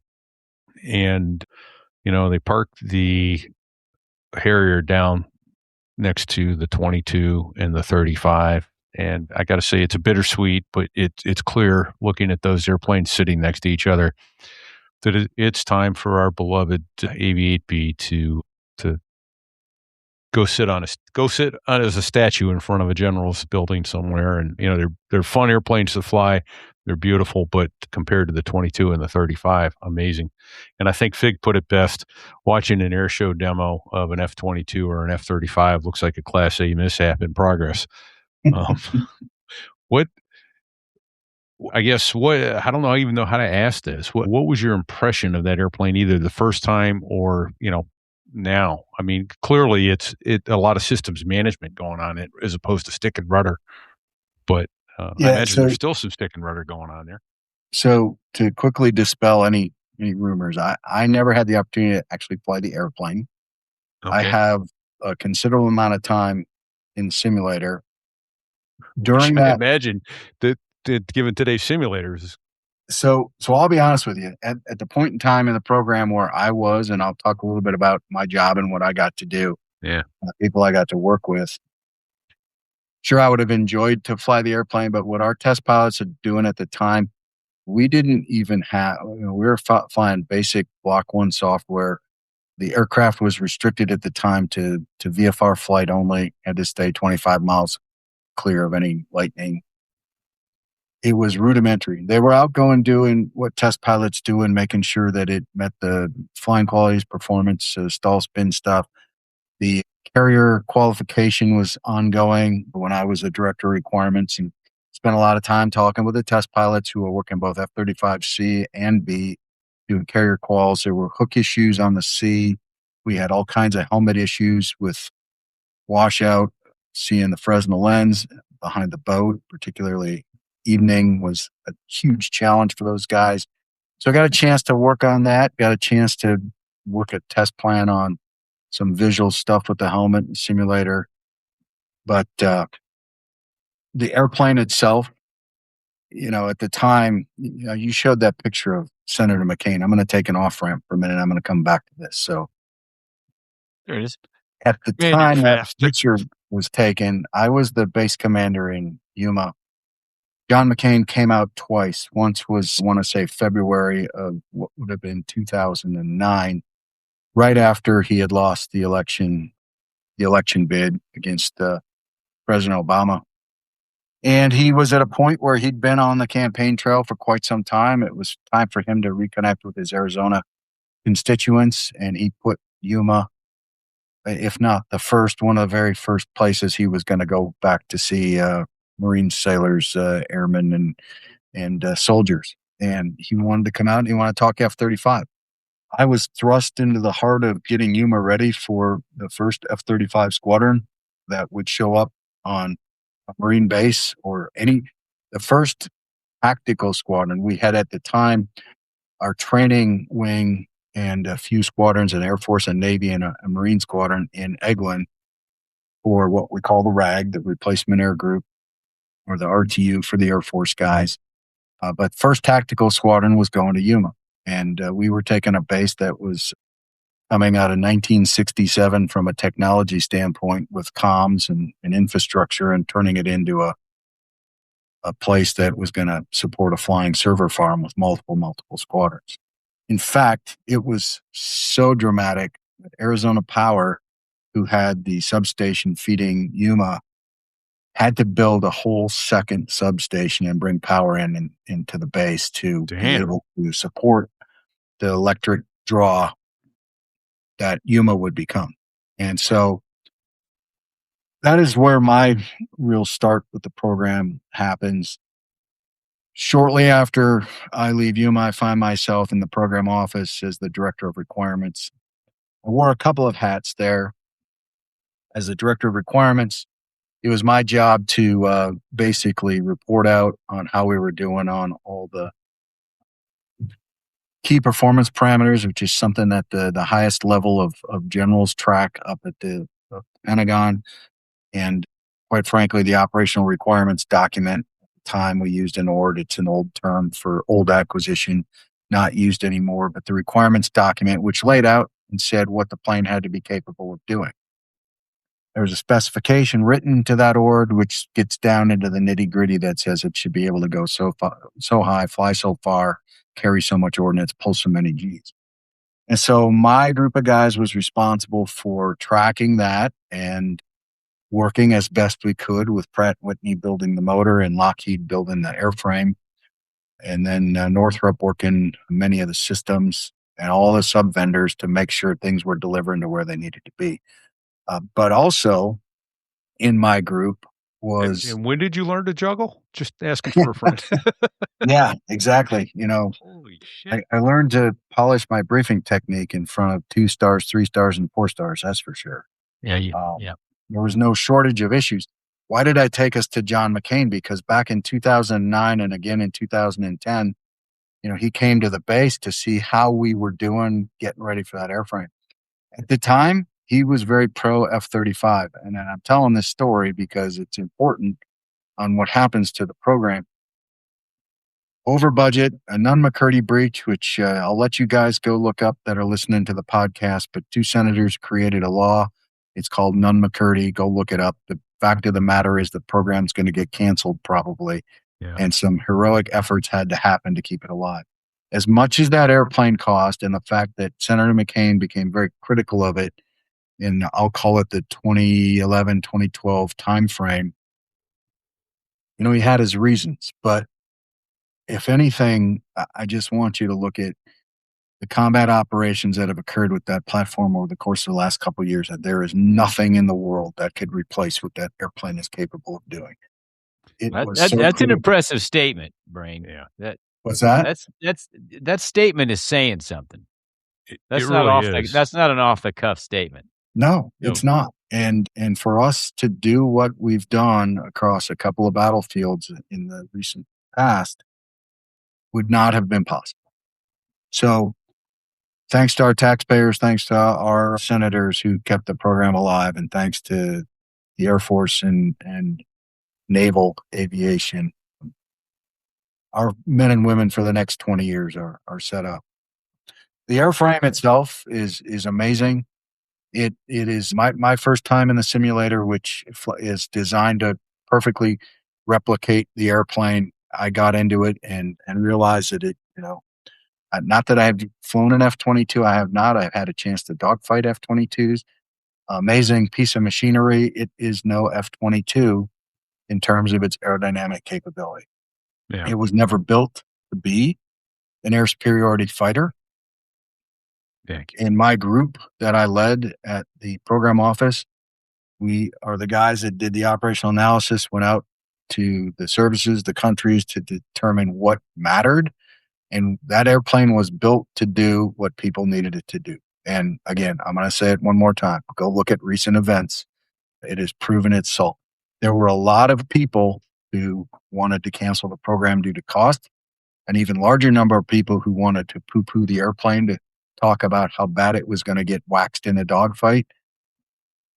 and they parked the Harrier down next to the 22 and the 35. And I got to say, it's a bittersweet, but it's clear looking at those airplanes sitting next to each other that it's time for our beloved AV-8B to go sit as a statue in front of a general's building somewhere. And they're fun airplanes to fly. They're beautiful, but compared to the 22 and the 35, amazing. And I think Fig put it best. Watching an air show demo of an F-22 or an F-35 looks like a Class A mishap in progress. What I don't know, I even know how to ask this. What was your impression of that airplane, either the first time or now? I mean, clearly it's a lot of systems management going on it as opposed to stick and rudder. But I imagine there's still some stick and rudder going on there. So to quickly dispel any rumors, I never had the opportunity to actually fly the airplane. Okay. I have a considerable amount of time in simulator. During that, imagine that given today's simulators. So I'll be honest with you. At the point in time in the program where I was, and I'll talk a little bit about my job and what I got to do. Yeah, people I got to work with. Sure, I would have enjoyed to fly the airplane, but what our test pilots are doing at the time, we didn't even have. We were flying basic Block 1 software. The aircraft was restricted at the time to VFR flight only. Had to stay 25 miles clear of any lightning. It was rudimentary. They were out going doing what test pilots do and making sure that it met the flying qualities, performance, stall spin stuff. The carrier qualification was ongoing when I was a director of requirements, and spent a lot of time talking with the test pilots who were working both F-35C and B, doing carrier quals. There were hook issues on the C. We had all kinds of helmet issues with washout, seeing the Fresnel lens behind the boat, particularly evening was a huge challenge for those guys. So I got a chance to work on that, got a chance to work a test plan on some visual stuff with the helmet and simulator. But the airplane itself, at the time, you showed that picture of Senator McCain. I'm going to take an off ramp for a minute. I'm going to come back to this. So there it is. At the time that picture was taken, I was the base commander in Yuma. John McCain came out twice. Once was, I want to say, February of what would have been 2009, right after he had lost the election bid against President Obama. And he was at a point where he'd been on the campaign trail for quite some time. It was time for him to reconnect with his Arizona constituents, and he put Yuma, if not one of the very first places he was going to go back to see Marine sailors, airmen, and soldiers. And he wanted to come out and he wanted to talk F-35. I was thrust into the heart of getting Yuma ready for the first F-35 squadron that would show up on a Marine base or the first tactical squadron we had at the time. Our training wing and a few squadrons in Air Force and Navy and a Marine squadron in Eglin for what we call the RAG, the Replacement Air Group, or the RTU for the Air Force guys. But first tactical squadron was going to Yuma. And we were taking a base that was coming out of 1967 from a technology standpoint with comms and infrastructure, and turning it into a place that was going to support a flying server farm with multiple squadrons. In fact, it was so dramatic that Arizona Power, who had the substation feeding Yuma, had to build a whole second substation and bring power into the base to be able to support the electric draw that Yuma would become. And so that is where my real start with the program happens. Shortly after I leave Yuma, I find myself in the program office as the director of requirements. I wore a couple of hats there. As the director of requirements, it was my job to basically report out on how we were doing on all the key performance parameters, which is something that the highest level of generals track up at the Pentagon. And quite frankly, the operational requirements document. At the time we used an ORD. It's an old term for old acquisition, not used anymore. But the requirements document, which laid out and said what the plane had to be capable of doing. There's a specification written to that ORD, which gets down into the nitty gritty that says it should be able to go so far, so high, fly so far, carry so much ordnance, pull so many Gs. And so my group of guys was responsible for tracking that and working as best we could with Pratt & Whitney building the motor and Lockheed building the airframe. And then Northrop working many of the systems and all the sub vendors to make sure things were delivering to where they needed to be. But also in my group was... And when did you learn to juggle? Just asking for a friend. Yeah, exactly. Holy shit. I learned to polish my briefing technique in front of 2 stars, 3 stars, and 4 stars. That's for sure. Yeah. There was no shortage of issues. Why did I take us to John McCain? Because back in 2009 and again in 2010, he came to the base to see how we were doing getting ready for that airframe. At the time, he was very pro F-35. And I'm telling this story because it's important on what happens to the program. Over budget, a Nunn-McCurdy breach, which I'll let you guys go look up that are listening to the podcast, but 2 senators created a law. It's called Nunn-McCurdy. Go look it up. The fact of the matter is the program's going to get canceled probably. Yeah. And some heroic efforts had to happen to keep it alive. As much as that airplane cost and the fact that Senator McCain became very critical of it in, I'll call it the 2011, 2012 timeframe, he had his reasons. But if anything, I just want you to look at the combat operations that have occurred with that platform over the course of the last couple of years, that there is nothing in the world that could replace what that airplane is capable of doing. That's an impressive statement, Brain. Yeah. What's that? That statement is saying something. That's it not really is. That's not an off the cuff statement. No, it's not. And for us to do what we've done across a couple of battlefields in the recent past would not have been possible. So thanks to our taxpayers, thanks to our senators who kept the program alive, and thanks to the Air Force and naval aviation, our men and women for the next 20 years are set up. The airframe itself is amazing. It is my first time in the simulator, which is designed to perfectly replicate the airplane. I got into it and realized that not that I've flown an F-22. I have not. I've had a chance to dogfight F-22s. Amazing piece of machinery. It is no F-22 in terms of its aerodynamic capability. Yeah. It was never built to be an air superiority fighter. Thank you. In my group that I led at the program office, we are the guys that did the operational analysis, went out to the services, the countries to determine what mattered. And that airplane was built to do what people needed it to do. And again, I'm going to say it one more time. Go look at recent events. It has proven itself. There were a lot of people who wanted to cancel the program due to cost, an even larger number of people who wanted to poo-poo the airplane to talk about how bad it was going to get waxed in a dogfight.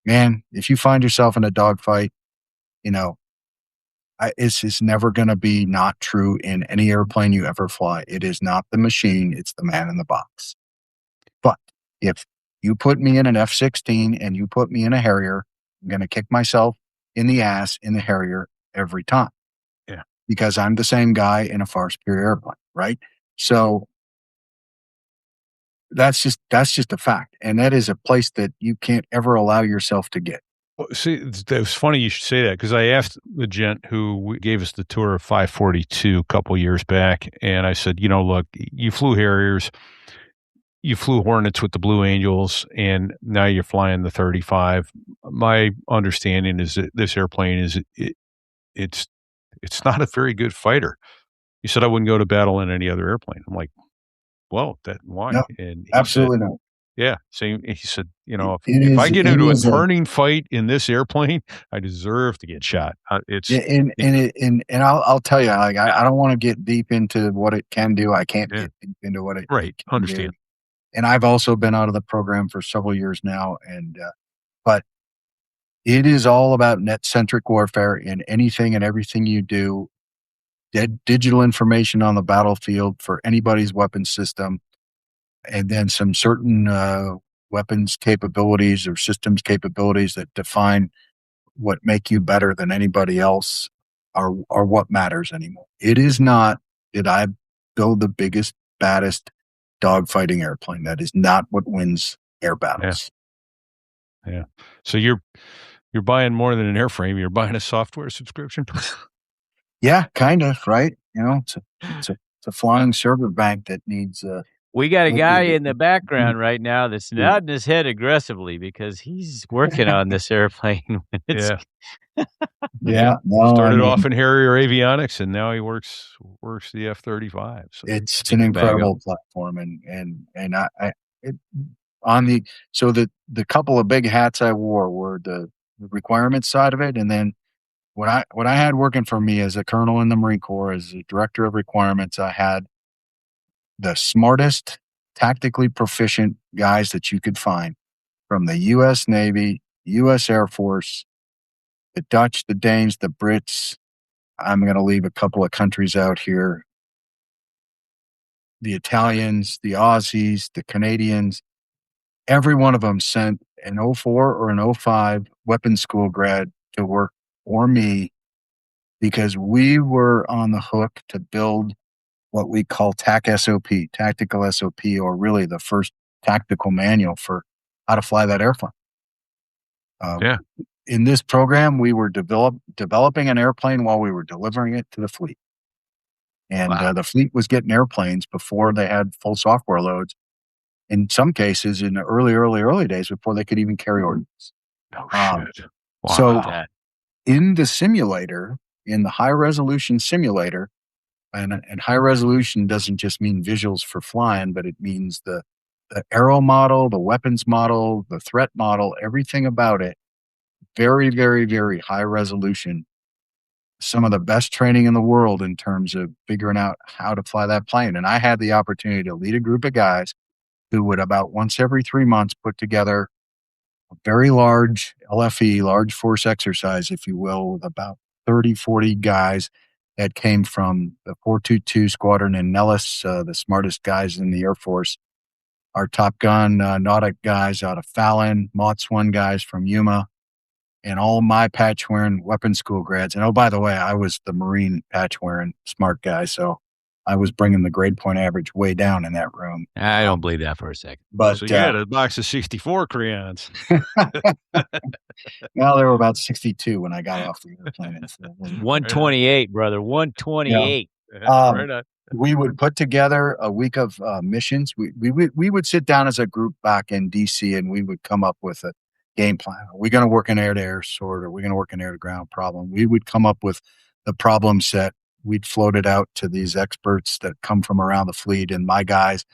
Man, if you find yourself in a dogfight, it's just never going to be not true in any airplane you ever fly. It is not the machine, it's the man in the box. But if you put me in an F-16 and you put me in a Harrier, I'm going to kick myself in the ass in the Harrier every time. Yeah. Because I'm the same guy in a far superior airplane, right? So that's just a fact. And that is a place that you can't ever allow yourself to get. Well, see, it was funny you should say that, because I asked the gent who gave us the tour of 542 a couple years back, and I said, look, you flew Harriers, you flew Hornets with the Blue Angels, and now you're flying the 35. My understanding is that this airplane it's not a very good fighter. He said, I wouldn't go to battle in any other airplane. I'm like, well, why? No, and he absolutely said, not. Yeah. So he said, if I get into a turning fight in this airplane, I deserve to get shot. I'll tell you, like, I don't want to get deep into what it can do. I can't get deep into what it can do. Understand. And I've also been out of the program for several years now. But It is all about net-centric warfare in anything and everything you do. Digital information on the battlefield for anybody's weapon system, and then some certain weapons capabilities or systems capabilities that define what make you better than anybody else are what matters anymore. It is not, did I build the biggest, baddest dogfighting airplane? That is not what wins air battles. Yeah. So you're buying more than an airframe. You're buying a software subscription. Yeah, kind of, right? You know, it's a flying server bank that needs. We got a guy in the background right now that's nodding his head aggressively because he's working on this airplane. Yeah. Yeah. No, Started off in Harrier avionics, and now he works the F-35. So it's an incredible platform, and I it, on the so the couple of big hats I wore were the requirements side of it, and then what I had working for me as a colonel in the Marine Corps, as a director of requirements, I had the smartest, tactically proficient guys that you could find from the U.S. Navy, U.S. Air Force, the Dutch, the Danes, the Brits. I'm going to leave a couple of countries out here. The Italians, the Aussies, the Canadians. Every one of them sent an 04 or an 05 weapons school grad to work for me because we were on the hook to build what we call TAC SOP, tactical SOP, or really the first tactical manual for how to fly that airplane. In this program, we were developing an airplane while we were delivering it to the fleet. And the fleet was getting airplanes before they had full software loads. In some cases, in the early days, before they could even carry ordnance. Oh, shit. Wow. So in the simulator, in the high-resolution simulator, and high resolution doesn't just mean visuals for flying, but it means the aero model, the weapons model, the threat model, everything about it. Very, very, very high resolution. Some of the best training in the world in terms of figuring out how to fly that plane. And I had the opportunity to lead a group of guys who would about once every 3 months put together a very large LFE, large force exercise, if you will, with about 30, 40 guys that came from the 422 Squadron in Nellis, the smartest guys in the Air Force, our Top Gun Nautic guys out of Fallon, MOTS 1 guys from Yuma, and all my patch-wearing weapons school grads. And oh, by the way, I was the Marine patch-wearing smart guy, so I was bringing the grade point average way down in that room. I don't believe that for a second. But so you had a box of 64 crayons. Well, there were about 62 when I got off the airplane. 128, brother. 128. Yeah. We would put together a week of missions. We would sit down as a group back in DC, and we would come up with a game plan. Are we going to work an air-to-air sort? Are we going to work an air-to-ground problem? We would come up with the problem set. We'd float it out to these experts that come from around the fleet and my guys.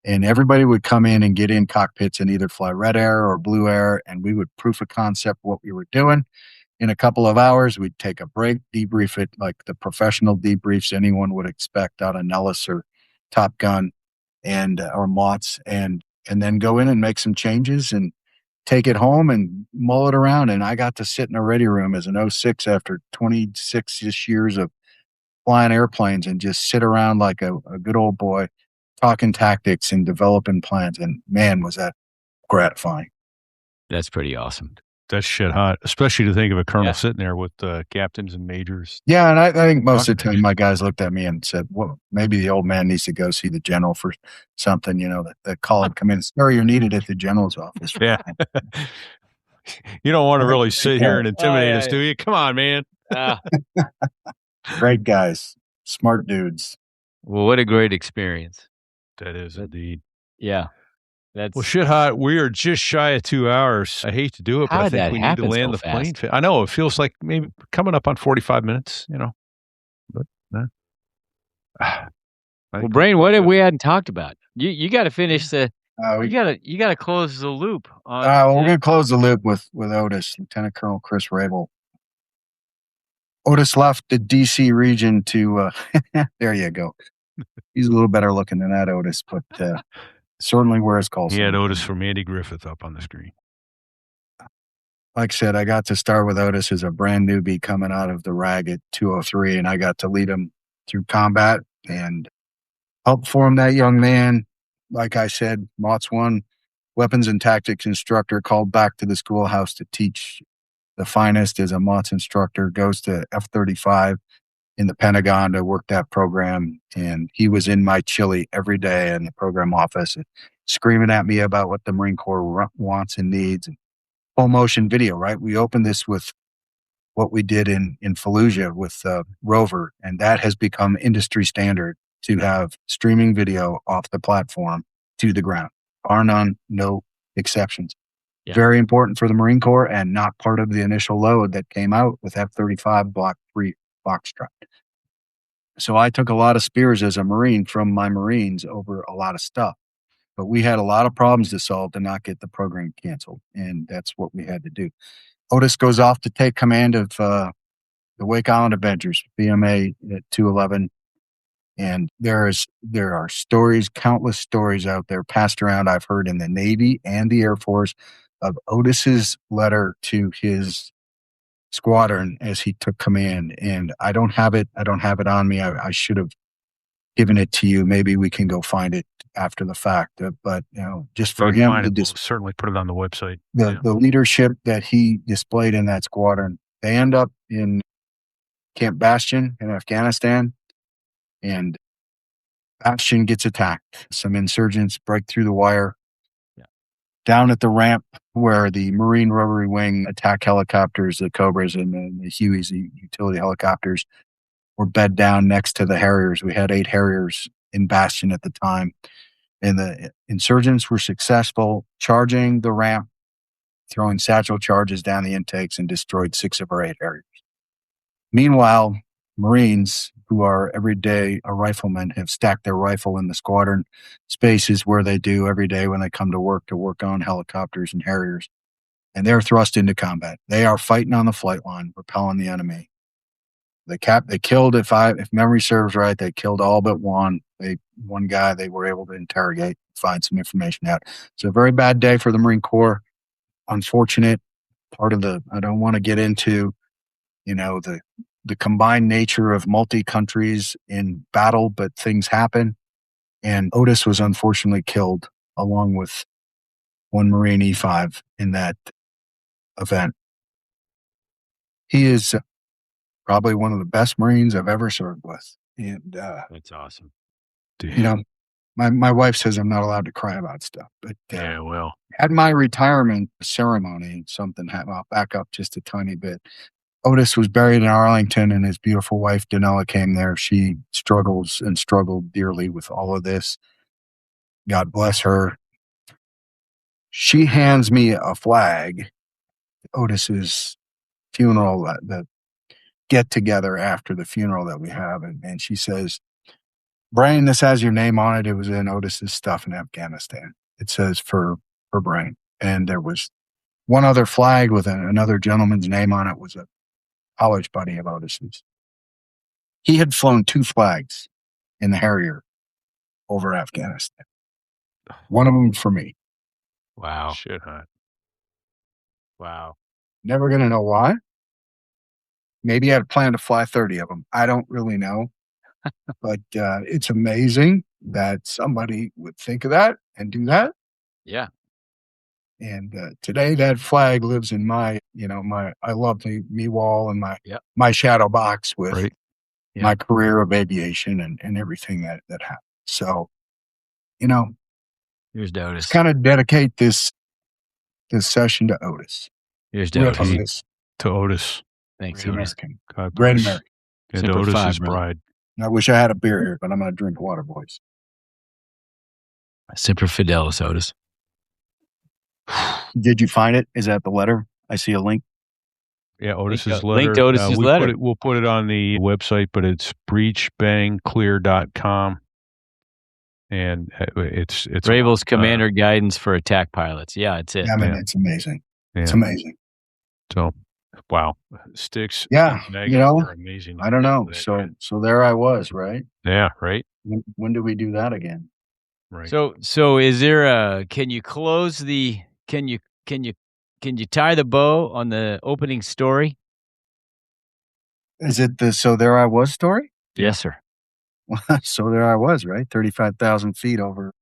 And everybody would come in and get in cockpits and either fly red air or blue air, and we would proof of concept what we were doing. In a couple of hours, we'd take a break, debrief it like the professional debriefs anyone would expect out of Nellis or Top Gun and or MOTS, and then go in and make some changes and take it home and mull it around. And I got to sit in a ready room as an 06 after 26-ish years of flying airplanes and just sit around like a good old boy, talking tactics and developing plans. And man, was that gratifying. That's pretty awesome. That's shit hot, especially to think of a colonel sitting there with captains and majors. Yeah, and I think most of the time my guys looked at me and said, well, maybe the old man needs to go see the general for something, that call him come in. Sir, you're needed at the general's office. Yeah. You don't want to really sit here and intimidate us, do you? Come on, man. Great guys. Smart dudes. Well, what a great experience. That is indeed. Yeah. Well, shit hot. We are just shy of 2 hours. I hate to do it, but I think we need to land the plane. I know it feels like maybe coming up on 45 minutes, but well, Brain, what have we hadn't talked about? You got to finish the. You got to close the loop. We're going to close the loop with Otis, Lieutenant Colonel Chris Rabel. Otis left the DC region to. There you go. He's a little better looking than that Otis, but. Certainly wears calls. He had Otis from Andy Griffith up on the screen. like I said, I got to start with Otis as a brand newbie coming out of the RAG at 203, and I got to lead him through combat and help form that young man. Like I said, Mott's 1 weapons and tactics instructor called back to the schoolhouse to teach the finest as a Mott's instructor, goes to F-35 in the Pentagon to work that program. And he was in my chili every day in the program office, screaming at me about what the Marine Corps wants and needs. And full motion video, right? We opened this with what we did in Fallujah with Rover, and that has become industry standard to have streaming video off the platform to the ground. Bar none, no exceptions. Yeah. Very important for the Marine Corps and not part of the initial load that came out with F-35 Block 3 Foxtrot. So I took a lot of spears as a Marine from my Marines over a lot of stuff. But we had a lot of problems to solve to not get the program canceled, and that's what we had to do. Otis goes off to take command of the Wake Island Avengers, BMA at 211. And there are stories, countless stories out there passed around I've heard in the Navy and the Air Force of Otis's letter to his squadron as he took command. And I don't have it on me. I should have given it to you. Maybe we can go find it after the fact. But just for him, we'll certainly put it on the website. The leadership that he displayed in that squadron. They end up in Camp Bastion in Afghanistan, and Bastion gets attacked. Some insurgents break through the wire. Yeah. Down at the ramp where the Marine Rotary Wing attack helicopters, the Cobras and the Hueys, the utility helicopters, were bed down next to the Harriers. We had 8 Harriers in Bastion at the time. And the insurgents were successful charging the ramp, throwing satchel charges down the intakes, and destroyed 6 of our 8 Harriers. Meanwhile, Marines, who are every day a rifleman, have stacked their rifle in the squadron spaces where they do every day when they come to work on helicopters and Harriers. And they're thrust into combat. They are fighting on the flight line, repelling the enemy. They killed, if memory serves right, they killed all but one. One guy they were able to interrogate, find some information out. It's a very bad day for the Marine Corps. Unfortunate. I don't want to get into, the combined nature of multi-countries in battle, but things happen. And Otis was unfortunately killed along with 1 Marine E5 in that event. He is probably one of the best Marines I've ever served with. And that's awesome. My wife says I'm not allowed to cry about stuff, but well, at my retirement ceremony, something happened. I'll back up just a tiny bit. Otis was buried in Arlington, and his beautiful wife, Danella, came there. She struggles and struggled dearly with all of this. God bless her. She hands me a flag, Otis's funeral, the get together after the funeral that we have. And she says, Brain, this has your name on it. It was in Otis's stuff in Afghanistan. It says for Brain. And there was one other flag with another gentleman's name on it, was a college buddy of Otis's. He had flown 2 flags in the Harrier over Afghanistan. One of them for me. Wow. Shit hot. Wow. Never going to know why. Maybe I had planned to fly 30 of them. I don't really know. But it's amazing that somebody would think of that and do that. Yeah. And today that flag lives in my I love me wall and my shadow box with my career of aviation and everything that happened. So, here's to Otis. Kind of dedicate this session to Otis. Here's to Otis. Otis. To Otis. Thanks, Great Otis. American. God Great bless. American. And Semper Otis's Fi, brother. bride. I wish I had a beer here, but I'm going to drink water, boys. Semper Fidelis, Otis. Did you find it? Is that the letter? I see a link. Yeah, Otis's Link letter. to Otis's letter. We'll put it on the website, but it's breachbangclear.com. And it's Rabel's Commander Guidance for Attack Pilots. Yeah, it's it. I mean, it's amazing. Yeah. It's amazing. So, wow. Sticks. Yeah, are amazing. I don't know. So there I was, right? Yeah, right. When do we do that again? Right. So is there can you close the Can you tie the bow on the opening story? Is it the "So There I Was" story? Yes, sir. So there I was, right? 35,000 feet over,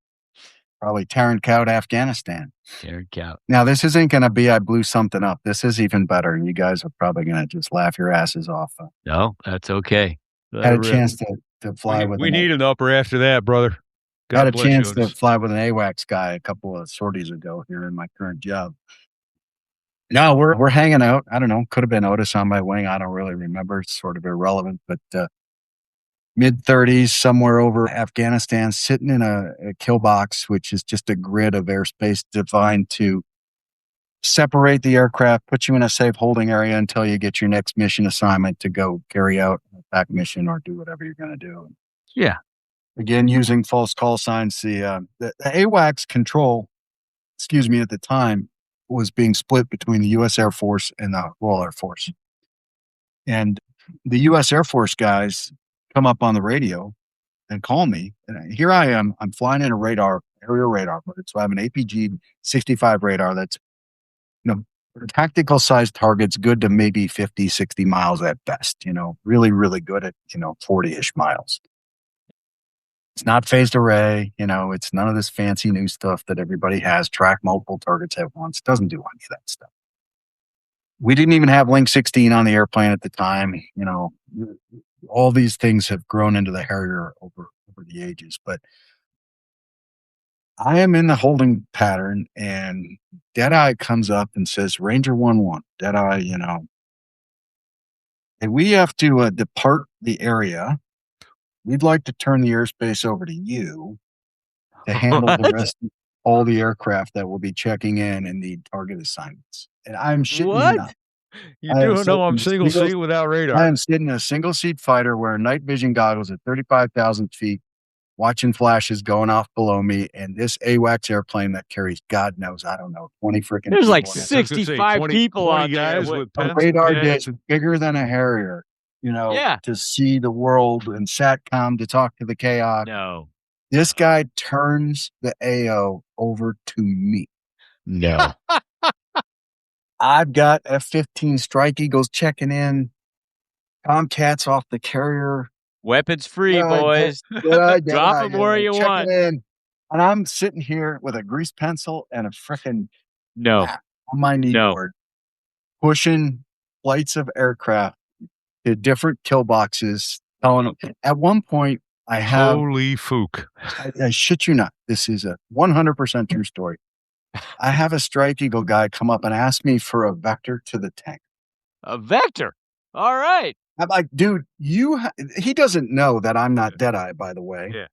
probably tearing out Afghanistan. Jared Cow. Now, this isn't going to be I blew something up. This is even better. You guys are probably going to just laugh your asses off. No, that's okay. Had a chance to fly with we need an upper after that, brother. God had a bless chance you, to Otis. fly with an AWACS guy a couple of sorties ago here in my current job. No, we're hanging out. I don't know. Could have been Otis on my wing. I don't really remember. It's sort of irrelevant, but mid-30s, somewhere over Afghanistan, sitting in a kill box, which is just a grid of airspace designed to separate the aircraft, put you in a safe holding area until you get your next mission assignment to go carry out a back mission or do whatever you're going to do. Yeah. Again, using false call signs, the AWACS control, at the time, was being split between the U.S. Air Force and the Royal Air Force. And the U.S. Air Force guys come up on the radio and call me. And here I am. I'm flying in a Harrier radar mode. So I have an APG 65 radar that's, tactical sized targets, good to maybe 50, 60 miles at best, really, really good at, 40-ish miles. It's not phased array, it's none of this fancy new stuff that everybody has, track multiple targets at once. It doesn't do any of that stuff. We didn't even have Link 16 on the airplane at the time. All these things have grown into the Harrier over the ages. But I am in the holding pattern, and Deadeye comes up and says, Ranger 1-1, Deadeye, and we have to depart the area. We'd like to turn the airspace over to you to handle the rest of all the aircraft that will be checking in and need target assignments. And I'm shitting you not. You do know I'm single seat without radar. I am sitting in a single seat fighter wearing night vision goggles at 35,000 feet, watching flashes going off below me, and this AWACS airplane that carries, God knows, 20 freaking. There's like people. 65 people on guys there. with A radar dish bigger than a Harrier, to see the world, and SATCOM to talk to the KOC. No. This guy turns the AO over to me. No. I've got F-15 Strike Eagles checking in, Tomcats off the carrier. Weapons free, boys. Drop them where you want. In. And I'm sitting here with a grease pencil and a frickin' map on my kneeboard, pushing flights of aircraft to different kill boxes. Telling them, at one point, I have... Holy fook. I shit you not. This is a 100% true story. I have a Strike Eagle guy come up and ask me for a vector to the tank. A vector? All right. I'm like, dude, he doesn't know that I'm not Deadeye, by the way. Yeah.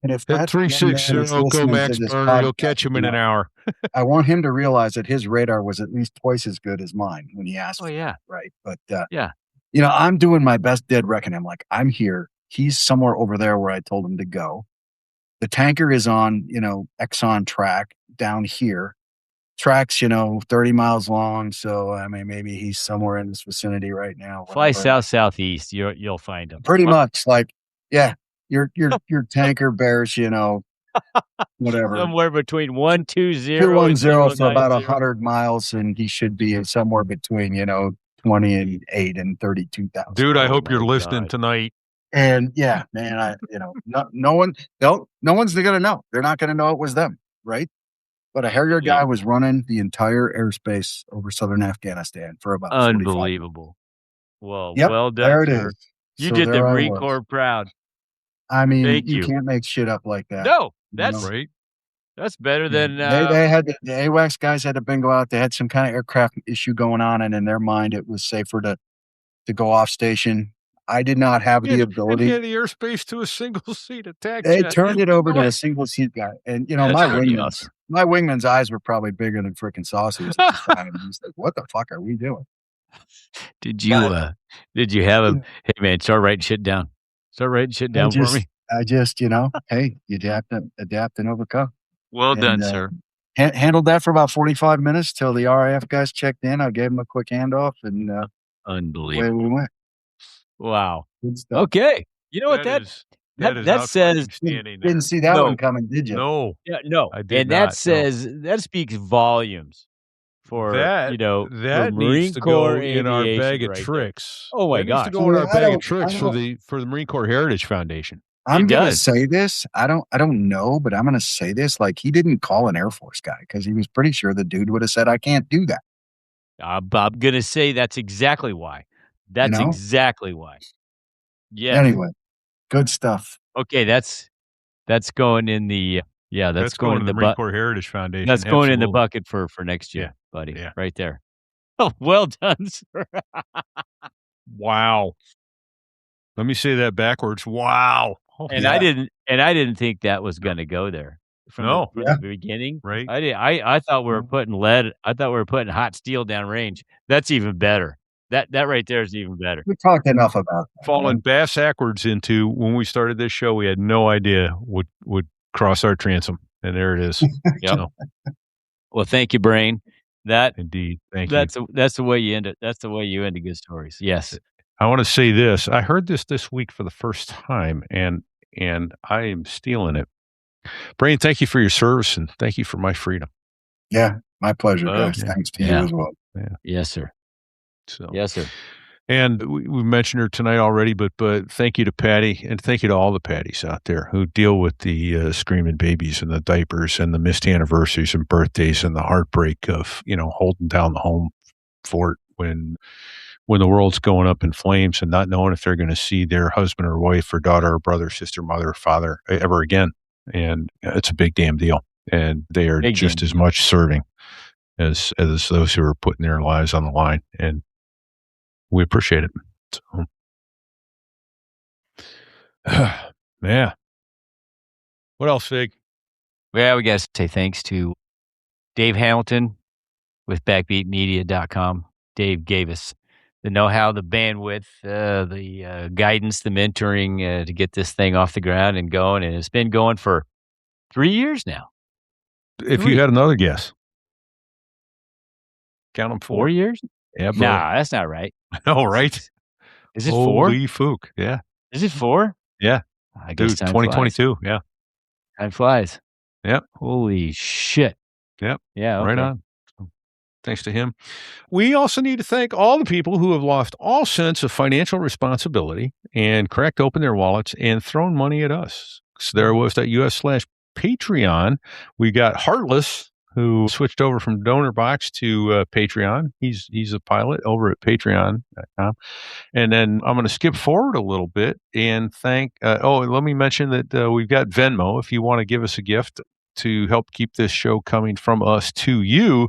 And if that that's 360 go Max Burner, you'll catch him in an hour. I want him to realize that his radar was at least twice as good as mine when he asked. Oh, yeah. Me, right. But, yeah. I'm doing my best dead reckoning. I'm like, I'm here. He's somewhere over there where I told him to go. The tanker is on, Exxon track down here. Track's, 30 miles long. So, I mean, maybe he's somewhere in this vicinity right now. Fly southeast. You'll find him. Pretty much. Like, yeah, your tanker bears, whatever. Somewhere between 120 210 for about 100 miles. And he should be somewhere between, 28 and 32,000. Dude, I hope you're listening tonight. And yeah, man, no one's going to know. They're not going to know it was them. Right. But a Harrier guy was running the entire airspace over southern Afghanistan for about 45 unbelievable. Well, yep, well done. There it sir. is. You did the Marine Corps proud. I mean, Thank you can't make shit up like that. No, that's right. That's better than they had the AWACS guys had to bingo out. They had some kind of aircraft issue going on, and in their mind, it was safer to go off station. I did not have the ability. And the airspace to a single seat attack. They turned it over to a single seat guy, and my wingman's eyes were probably bigger than freaking saucers at the time. He's like, "What the fuck are we doing?" Did you have him? Hey man, start writing shit down. Start writing shit down for me. I just, hey, you adapt and overcome. Well done, sir. Handled that for about 45 minutes till the RAF guys checked in. I gave them a quick handoff, and unbelievable. Away we went. Wow. Okay. You know what that says? Didn't see that one coming, did you? No. Yeah, no. I did and not, that says that speaks volumes for that for needs Marine to Corps go in our aviation bag of right there. tricks. Oh my That needs to gosh. go in our I bag of don't- tricks I for don't- the Marine Corps Heritage Foundation. I'm gonna does. say this. I don't know, but I'm gonna say this. Like, he didn't call an Air Force guy because he was pretty sure the dude would have said, "I can't do that." I'm gonna say that's exactly why. That's know? exactly why. Yes. Anyway, good stuff. Okay, that's going in the that's going in to the the Marine Corps Heritage Foundation. That's going in the Absolutely. bucket for next year, Yeah. buddy. Yeah. Right there. Oh, well done, sir. Wow. Let me say that backwards. Wow. Oh, And Yeah. I didn't think that was going to go there from No. the beginning. Right. I thought we were putting lead. I thought we were putting hot steel down range. That's even better. That right there is even better. We talked enough about that. Falling bass backwards into when we started this show, we had no idea what would cross our transom. And there it is. Yep. So, Well, thank you, Brain. indeed. Thank you. That's the way you end it. That's the way you end the good stories. Yes. I want to say this. I heard this week for the first time, and I am stealing it. Brain, thank you for your service, and thank you for my freedom. Yeah, my pleasure, guys. Okay. Thanks to Yeah. you as well. Yes, sir. So, Yes, sir. and we mentioned her tonight already, but thank you to Patty, and thank you to all the Patties out there who deal with the screaming babies and the diapers and the missed anniversaries and birthdays and the heartbreak of holding down the home fort when the world's going up in flames and not knowing if they're going to see their husband or wife or daughter or brother, sister, mother, or father ever again. And it's a big damn deal. And they are Big just damn as deal. much serving as those who are putting their lives on the line. And we appreciate it. So, yeah. What else, Fig? Well, we got to say thanks to Dave Hamilton with backbeatmedia.com. Dave gave us the know-how, the bandwidth, the guidance, the mentoring to get this thing off the ground and going. And it's been going for 3 years now. If 3. you had another guess, count them 4 4. years? Yeah, bro. Nah, that's not right. No, right? Is it 4? Holy fook. Yeah. Is it 4? Yeah. I guess Dude, time 2022. Yeah. flies. Time flies. Yep. Holy shit. Yep. Yeah. Okay. Right on. Thanks to him. We also need to thank all the people who have lost all sense of financial responsibility and cracked open their wallets and thrown money at us. So there was that US/Patreon. We got Heartless, who switched over from DonorBox to Patreon. He's a pilot over at patreon.com. And then I'm going to skip forward a little bit and thank, let me mention that we've got Venmo. If you want to give us a gift to help keep this show coming from us to you,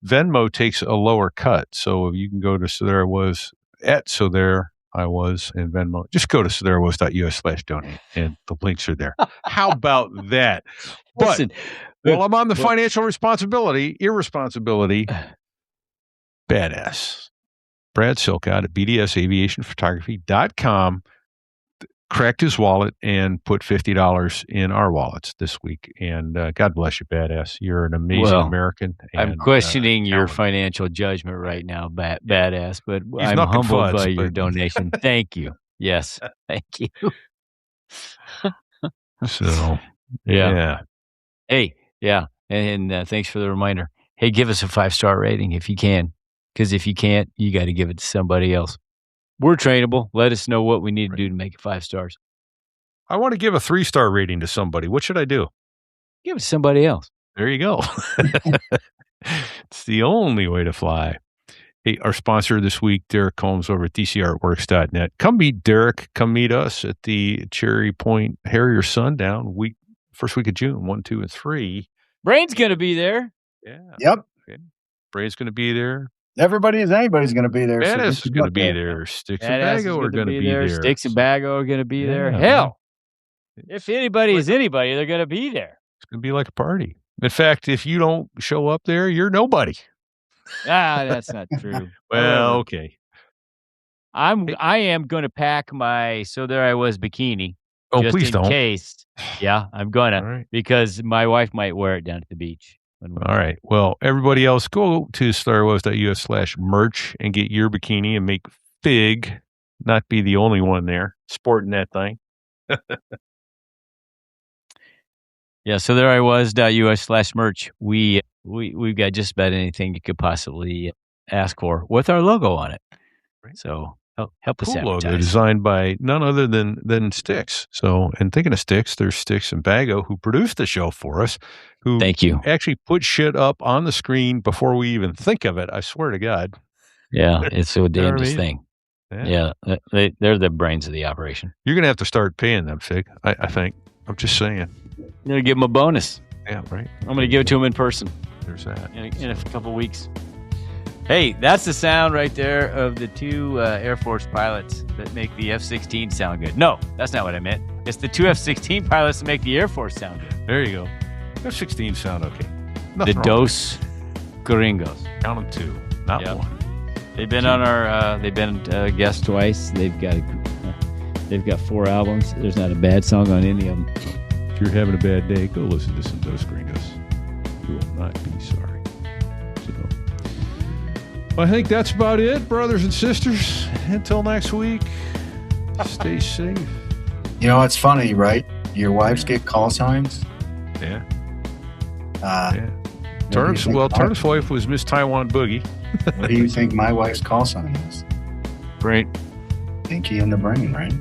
Venmo takes a lower cut. So you can go to So There I Was at So There I Was in Venmo. Just go to sotherewas.us/donate and the links are there. How about that? But Listen, while I'm on the financial irresponsibility, badass. Brad Silcott at bdsaviationphotography.com cracked his wallet and put $50 in our wallets this week. And God bless you, badass. You're an amazing American. I'm and, questioning your talented. financial judgment right now, badass, but He's I'm knucking humbled fuds, by your but- donation. Thank you. Yes. Thank you. So, Yeah. yeah. Hey, yeah. And thanks for the reminder. Hey, give us a 5-star rating if you can. Because if you can't, you got to give it to somebody else. We're trainable. Let us know what we need to do to make it 5 stars. I want to give a 3-star rating to somebody. What should I do? Give it to somebody else. There you go. It's the only way to fly. Hey, our sponsor this week, Derek Combs over at dcartworks.net. Come meet Derek. Come meet us at the Cherry Point Harrier Sundown first week of June, 1, 2, and 3. Brain's going to be there. Yeah. Yep. Bray's going to be there. Anybody's going to be there. so Badass get is your going to butt be there. there. Sticks Badass and is Bago are gonna going to be there. Sticks and Bago are going to be there. Yeah. Hell, if anybody is anybody, they're going to be there. It's going to be like a party. In fact, if you don't show up there, you're nobody. That's not true. Well, However, okay. I am going to pack my So There I Was bikini. Oh, just please in don't. case. Yeah, I'm going to. All right. Because my wife might wear it down at the beach. All right. Well, everybody else, go to starwars.us/merch and get your bikini and make Fig not be the only one there sporting that thing. Yeah, so there I was.us/merch. We we've got just about anything you could possibly ask for with our logo on it. Right. So help us Cool advertise. logo designed by none other than Styx. So, and thinking of Styx, there's Styx and Bago who produced the show for us, who Thank you. actually put shit up on the screen before we even think of it. I swear to God. Yeah, it's so You know what I damnedest mean? thing. Yeah, they're the brains of the operation. You're going to have to start paying them, Fig. I think. I'm just saying. You're going to give them a bonus. Yeah, right. I'm going to give it to them in person There's that. in a couple weeks. Hey, that's the sound right there of the two Air Force pilots that make the F-16 sound good. No, that's not what I meant. It's the two F-16 pilots that make the Air Force sound good. There you go. F-16 sound okay. The Nothing wrong. Dos Gringos. Count them two, not Yep. one. They've been on our. They've been guests twice. They've got 4 albums. There's not a bad song on any of them. If you're having a bad day, go listen to some Dos Gringos. You will not be sorry. So, well, I think that's about it, brothers and sisters. Until next week, stay safe. You know, it's funny, right? Your wives get call signs. Yeah. Yeah. Turnip's wife was Miss Taiwan Boogie. What do you think my wife's call sign is? Great. Pinky in the brain, right?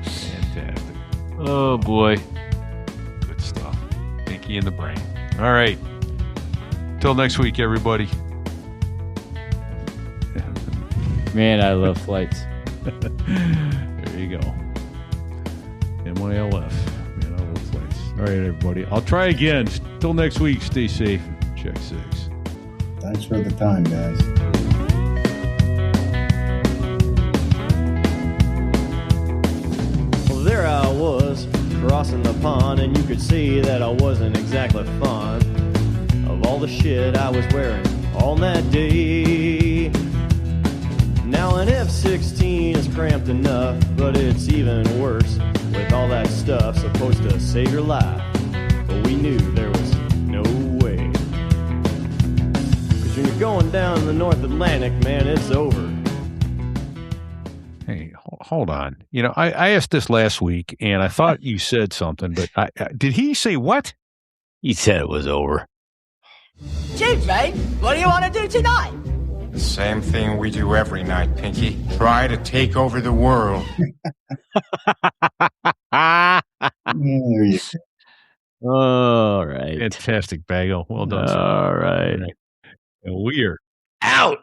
Fantastic. Oh boy. Good stuff. Pinky in the brain. All right. Till next week, everybody. Man, I love flights. There you go. MILF. Man, I love flights. All right, everybody. I'll try again. Till next week, stay safe. Check 6. Thanks for the time, guys. Well, there I was, crossing the pond, and you could see that I wasn't exactly fond of all the shit I was wearing on that day. Now an F-16 is cramped enough, but it's even worse with all that stuff supposed to save your life. But we knew there was no way. 'Cause when you're going down the North Atlantic, man, it's over. Hey, hold on. You know, I asked this last week, and I thought you said something, but did he say what? He said it was over. Chief, mate, what do you want to do tonight? The same thing we do every night, Pinky. Try to take over the world. Yeah, there you go. All right. Fantastic, Bago. Well done, sir. All right. And we are Out!